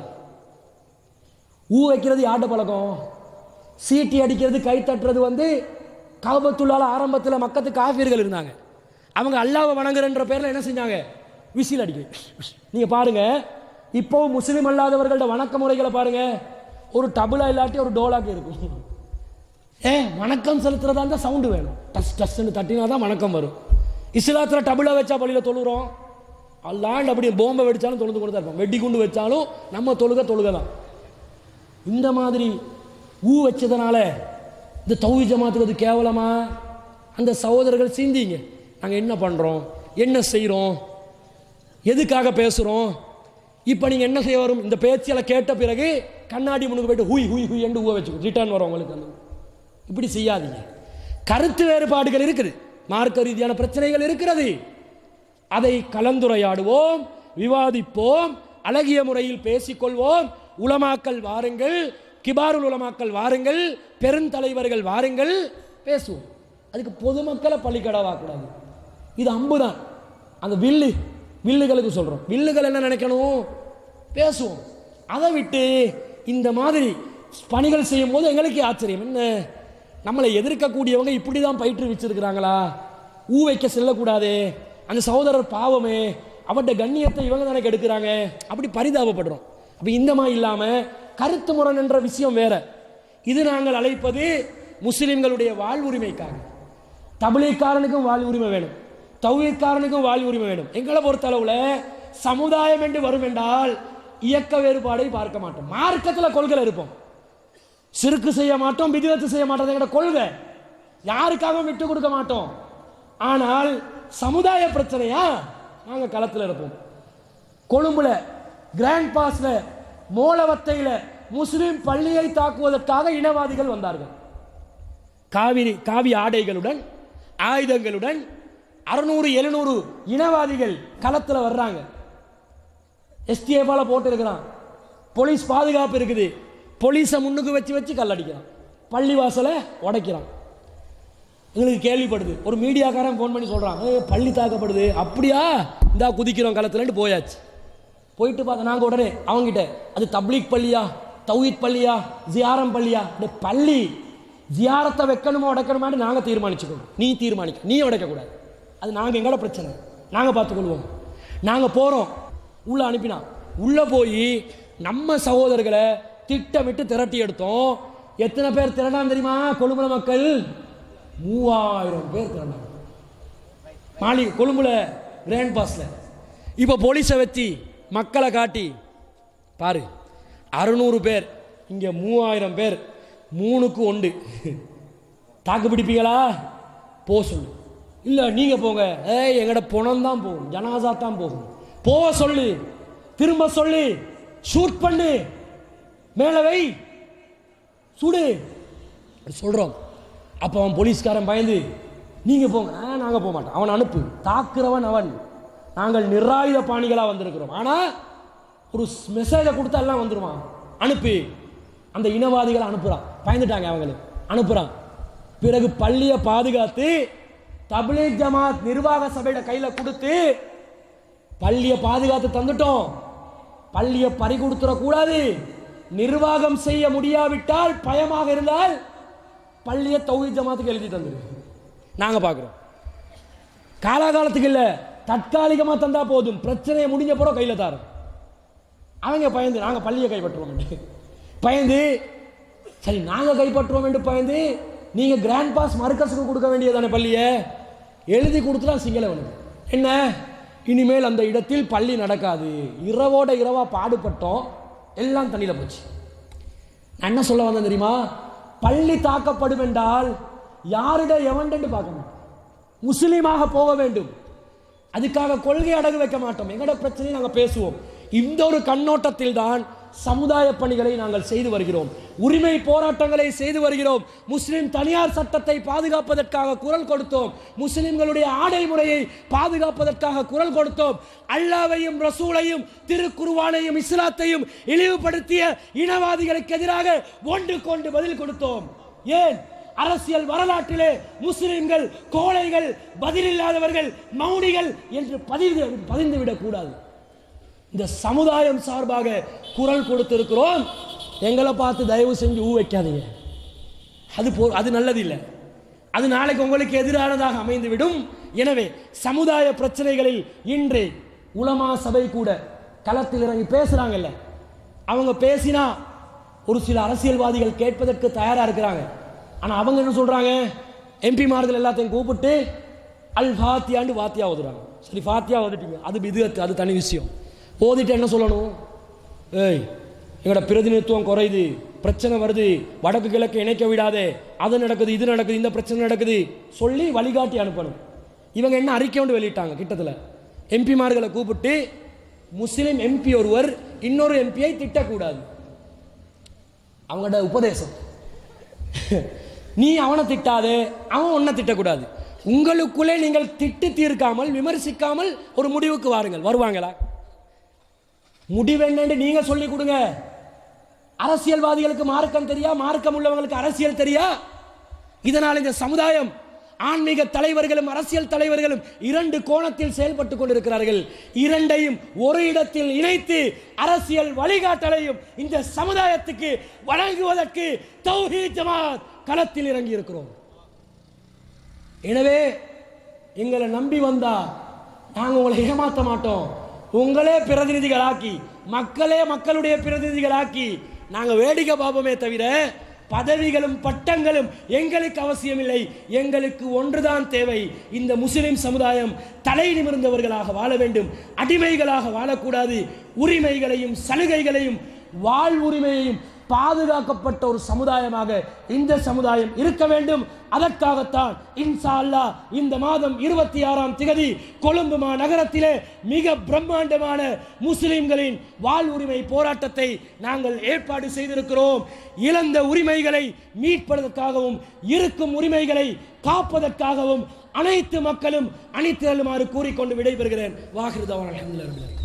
ஊ வைக்கிறது யார்ட பழக்கம்? சீட்டி அடிக்கிறது, கை தட்டுறது காபத்துள்ளால ஆரம்பத்தில் மக்கத்து காஃபிர்கள் இருந்தாங்க. அவங்க அல்லாஹ்வை வணங்குறன்ற பேரில் என்ன செஞ்சாங்க? விசில் அடிக்க. நீங்க பாருங்க, இப்போ முஸ்லீம் அல்லாதவர்களோட வணக்க முறைகளை பாருங்க. ஒரு டபுளா இல்லாட்டி ஒரு டோலாக்கு இருக்கும். வணக்கம் செலுத்துறதா இருந்தால் சவுண்டு வேணும், டஸ் டஸ்ன்னு தட்டினா தான் வணக்கம் வரும். இஸ்லாத்தில் டபுளா வச்சா பள்ளியில் தொழுகிறோம், அல்லாண்டு அப்படி போம்பை வெடிச்சாலும் தொழுது கொண்டு தான் இருப்போம், வெடி குண்டு வச்சாலும் நம்ம தொழுக தான். இந்த மாதிரி ஊ வச்சதுனால இந்த தௌஹீத் ஜமாத்துக்கு அது கேவலமா? அந்த சகோதரர்கள் சிந்திங்க, நாங்கள் என்ன பண்ணுறோம், என்ன செய்கிறோம், எதுக்காக பேசுகிறோம்? இப்போ நீங்கள் என்ன செய்ய வரும்? இந்த பேச்சில் கேட்ட பிறகு கண்ணாடி முன்னுக்கு போயிட்டு ஹுய் ஹுய் ஹுய் என்று ஊ வச்சு ரிட்டர்ன் வரும் உங்களுக்கு. அந்த இப்படி செய்யாதீங்க. கருத்து வேறுபாடுகள் இருக்குது, மார்க்க ரீதியான பிரச்சனைகள் இருக்கிறது, அதை கலந்துரையாடுவோம், விவாதிப்போம், அழகிய முறையில் பேசிக்கொள்வோம். உலமாக்கள் வாருங்கள், கிபாருல் உலமாக்கள் வாருங்கள், பெருந்தலைவர்கள் வாருங்கள், பேசுவோம். அதுக்கு பொதுமக்களை பள்ளிக்கடவாக்கூடாது. இது அம்புதான், அந்த வில்லுகளுக்கு சொல்கிறோம். வில்லுகள் என்ன நினைக்கணும்? பேசுவோம். அதை விட்டு இந்த மாதிரி பணிகள் செய்யும் போது எங்களுக்கு ஆச்சரியம். என்ன, நம்மளை எதிர்க்கக்கூடியவங்க இப்படி தான் பயிற்றுவிச்சிருக்கிறாங்களா? ஊ வைக்க செல்லக்கூடாது, அந்த சகோதரர் பாவமே, அவருடைய கண்ணியத்தை இவங்க தானே கெடுக்கிறாங்க, அப்படி பரிதாபப்படுறோம். அப்போ இந்த மாதிரி இல்லாமல் கருத்து முரண் என்ற விஷயம் வேற. இது நாங்கள் அழைப்பது முஸ்லிம்களுடைய வாழ்வுரிமைக்காக. தப்லீக்காரனுக்கும் வாழ்வுரிமை வேணும், தௌஹீத்காரனுக்கும் வாழ்வுரிமை வேணும். எங்களை பொறுத்தளவில் சமுதாயம் என்று வரும் என்றால் இயக்க வேறுபாடை பார்க்க மாட்டோம், மார்க்கத்தில் கொள்கை இருப்போம். சிறுக்கு செய்ய மாட்டோம், பித்அத் செய்ய மாட்டோம், எங்களோட கொள்கை. யாருக்காகவும் விட்டு கொடுக்க மாட்டோம். ஆனால் சமுதாய பிரச்சனையா நாங்கள் களத்தில் இருப்போம். கொழும்புல கிராண்ட் பாஸ்ல மோலவத்தையில முஸ்லிம் பள்ளியை தாக்குவதற்காக இனவாதிகள் வந்தார்கள். காவி ஆடைகளுடன், ஆயுதங்களுடன் 600-700 இனவாதிகள் களத்தில் வர்றாங்க. எஸ்டிஎஃபால போட்டு இருக்கிறான், போலீஸ் பாதுகாப்பு இருக்குது, போலீஸை முன்னுக்கு வச்சு கல்லடிக்கிறான், பள்ளிவாசலை உடைக்கிறான். எங்களுக்கு கேள்விப்படுது, ஒரு மீடியாக்காரன் ஃபோன் பண்ணி சொல்கிறான், பள்ளி தாக்கப்படுது. அப்படியா, இந்தா குதிக்கிறோம் களத்துலன்ட்டு போயாச்சு. போயிட்டு பார்த்தா நாங்கள் உடனே அவங்ககிட்ட, அது தப்லீக் பள்ளியா, தௌஹீத் பள்ளியா, ஜியாரம் பள்ளியா? இந்த பள்ளி ஜியாரத்தை வைக்கணுமா உடைக்கணுமான்னு நாங்கள் தீர்மானிச்சுக்கணும், நீ தீர்மானிக்க, நீ உடைக்கக்கூடாது. அது நாங்கள் எங்களோட பிரச்சனை, நாங்கள் பார்த்துக்கொள்வோம். நாங்கள் போகிறோம், உள்ளே அனுப்பினா உள்ளே போய் நம்ம சகோதரர்களை திட்டமிட்டு திரட்டி எடுத்தோம். எத்தனை பேர் திரண்டான் தெரியுமா? கொழும்புல மக்கள் 3000 பேர் திரண்டாங்க. கொழும்புல கிராண்ட் பாஸ்ல. இப்போ போலீஸை வச்சு மக்களை காட்டி பாரு, 600 பேர் இங்கே 3000 பேர், 3க்கு 1 தாக்கு பிடிப்பீங்களா? போ சொல்லு. இல்லை நீங்கள் போங்க, எங்கட பணம் தான் போகும், ஜனாசா தான் போகும், போக சொல்லு, திரும்ப சொல்லு, ஷூட் பண்ணு, மேலே வை, சுடு சொல்கிறோம். அப்போ அவன் போலீஸ்காரன் பயந்து, நீங்கள் போங்க, நாங்கள் போக மாட்டோம், அவன் அனுப்பு, தாக்குறவன் அவன், நாங்கள் நிராயுத பாணிகளாக வந்திருக்கிறோம். ஆனால் ஒரு மெசேஜை கொடுத்தா எல்லாம் வந்துடுவான், அனுப்பி. அந்த இனவாதிகளை அனுப்புகிறான், பயந்துட்டாங்க அவங்களுக்கு, அனுப்புகிறான். பிறகு பள்ளியை பாதுகாத்து தப்லீக் ஜமாத் நிர்வாக சபையோட கையில் கொடுத்து, பள்ளியை பாதுகாத்து தந்துட்டோம், பள்ளியை பறி கொடுத்துடக்கூடாது, நிர்வாகம் செய்ய முடியாவிட்டால் பயமாக இருந்தால் பள்ளியை தௌஹீத் ஜமாத்துக்கு எழுதி தந்துடு, நாங்கள் பார்க்குறோம். காலாகாலத்துக்கு இல்லை, தற்காலிகமாக தந்தா போதும், பிரச்சனையை முடிஞ்ச பிறகு கையில் தாரோம். அவங்க பயந்து நாங்கள் பள்ளியை கைப்பற்றுவோம் என்று பயந்து, சரி நாங்கள் கைப்பற்றுவோம் என்று பயந்து, நீங்கள் கிராண்ட் பாஸ் மர்கஸுக்கு கொடுக்க வேண்டியதானே பள்ளியை எழுதி கொடுத்துட்டா சிங்களவனுக்கு என்ன, இனிமேல் அந்த இடத்தில் பள்ளி நடக்காது. இரவோட இரவா பாடுபட்டோம், எல்லாம் தண்ணியில் போச்சு. நான் என்ன சொல்ல வந்தேன் தெரியுமா? பள்ளி தாக்கப்படும் என்றால் யாரிட எவன்ட்டு பார்க்கணும், முஸ்லீமாக போக வேண்டும். அதுக்காக கொள்கை அடகு வைக்க மாட்டோம், எங்களோட பிரச்சனையை நாங்கள் பேசுவோம். இந்த ஒரு கண்ணோட்டத்தில் தான் சமுதாய பணிகளை நாங்கள் செய்து வருகிறோம், உரிமை போராட்டங்களை செய்து வருகிறோம். முஸ்லிம் தனியார் சட்டத்தை பாதுகாப்பதற்காக குரல் கொடுத்தோம், முஸ்லிம்களுடைய ஆடை முறையை பாதுகாப்பதற்காக குரல் கொடுத்தோம். அல்லாஹ்வையும் ரசூலையும் திருக்குர்ஆனையும் இஸ்லாத்தையும் இழிவுபடுத்திய இனவாதிகளுக்கு எதிராக ஒன்று கொண்டு பதில் கொடுத்தோம். ஏன்? அரசியல் வரலாற்றிலே முஸ்லிம்கள் கோழைகள், பதிலில்லாதவர்கள், மௌனிகள் என்று பதிந்துவிடக் கூடாது. இந்த சமுதாயம் சார்பாக குரல் கொடுத்திருக்கிறோம். எங்களை பார்த்து தயவு செஞ்சு வைக்காதீங்க. அது நல்லதில்லை. அது நாளைக்கு உங்களுக்கு எதிரானதாக அமைந்துவிடும். எனவே சமுதாய பிரச்சனைகளில் இன்று உலமா சபை கூட களத்தில் இறங்கி பேசுறாங்கல்ல, அவங்க பேசினா ஒரு சில அரசியல்வாதிகள் கேட்பதற்கு தயாரா இருக்கிறாங்க. ஆனா அவங்க என்ன சொல்றாங்க, எம்பிமார்கள் எல்லாத்தையும் கூப்பிட்டு அல் ஃபாத்தியான்னு வாத்தியா ஓதுறாங்க. சரி, ஃபாத்தியா ஓதிட்டீங்க, அது பிதுஅத், அது தனி விஷயம். ஓதிட்டு என்ன சொல்லணும், ஏய் எங்களோட பிரதிநிதித்துவம் குறையுது, பிரச்சனை வருது, வடக்கு கிழக்கு இணைக்க விடாதே, அது நடக்குது, இது நடக்குது, இந்த பிரச்சனை நடக்குது சொல்லி வழிகாட்டி அனுப்பணும். இவங்க என்ன அறிக்கை ஒன்று வெளியிட்டாங்க, கிட்டத்தில் எம்பிமார்களை கூப்பிட்டு முஸ்லிம் எம்பி ஒருவர் இன்னொரு எம்பியை திட்டக்கூடாது. அவங்களோட உபதேசம், நீ அவனை திட்டாதே, அவன் உன்னை திட்டக்கூடாது. உங்களுக்குள்ளே நீங்கள் திட்டு தீர்க்காமல் விமர்சிக்காமல் ஒரு முடிவுக்கு வாருங்கள். வருவாங்களா? முடிவு என்னன்னு நீங்க சொல்லிக் கொடுங்க. அரசியல்வாதிகளுக்கு மார்க்கம் தெரியா, மார்க்கம் உள்ளவங்களுக்கு அரசியல் தெரியா? இதனால் இந்த சமுதாயம் ஆன்மீக தலைவர்களும் அரசியல் தலைவர்களும் இரண்டு கோணத்தில் செயல்பட்டுக் கொண்டிருக்கிறார்கள். இரண்டையும் ஒரு இடத்தில் இணைத்து அரசியல் வழிகாட்டலையும் இந்த சமுதாயத்துக்கு வழங்குவதற்கு தௌஹீத் ஜமாத் களத்தில் இறங்கி இருக்கிறோம். எனவே எங்களை நம்பி வந்தா நாங்கள் உங்களை ஏமாற்ற மாட்டோம். உங்களே பிரதிநிதிகளாக்கி, மக்களே மக்களுடைய பிரதிநிதிகளாக்கி நாங்கள் வேடிக்கை பார்ப்போமே தவிர பதவிகளும் பட்டங்களும் எங்களுக்கு அவசியம் இல்லை. எங்களுக்கு ஒன்றுதான் தேவை, இந்த முஸ்லிம் சமுதாயம் தலை நிமிர்ந்தவர்களாக வாழ வேண்டும், அடிமைகளாக வாழக்கூடாது. உரிமைகளையும் சலுகைகளையும் வாழ்வுரிமையையும் பாதுகாக்கப்பட்ட ஒரு சமுதாயமாக இந்த சமுதாயம் இருக்க வேண்டும். அதற்காகத்தான் இன்ஷா அல்லாஹ் இந்த மாதம் 26ஆம் திகதி கொழும்பு நகரத்திலே மிக பிரம்மாண்டமான முஸ்லிம்களின் வாழ்வுரிமை போராட்டத்தை நாங்கள் ஏற்பாடு செய்திருக்கிறோம். இழந்த உரிமைகளை மீட்பதற்காகவும் இருக்கும் உரிமைகளை காப்பதற்காகவும் அனைத்து மக்களும் அணிதிரளுமாறு கூறிக்கொண்டு விடைபெறுகிறேன். வாஹிர் தவான் அல்ஹம்துலில்லாஹ்.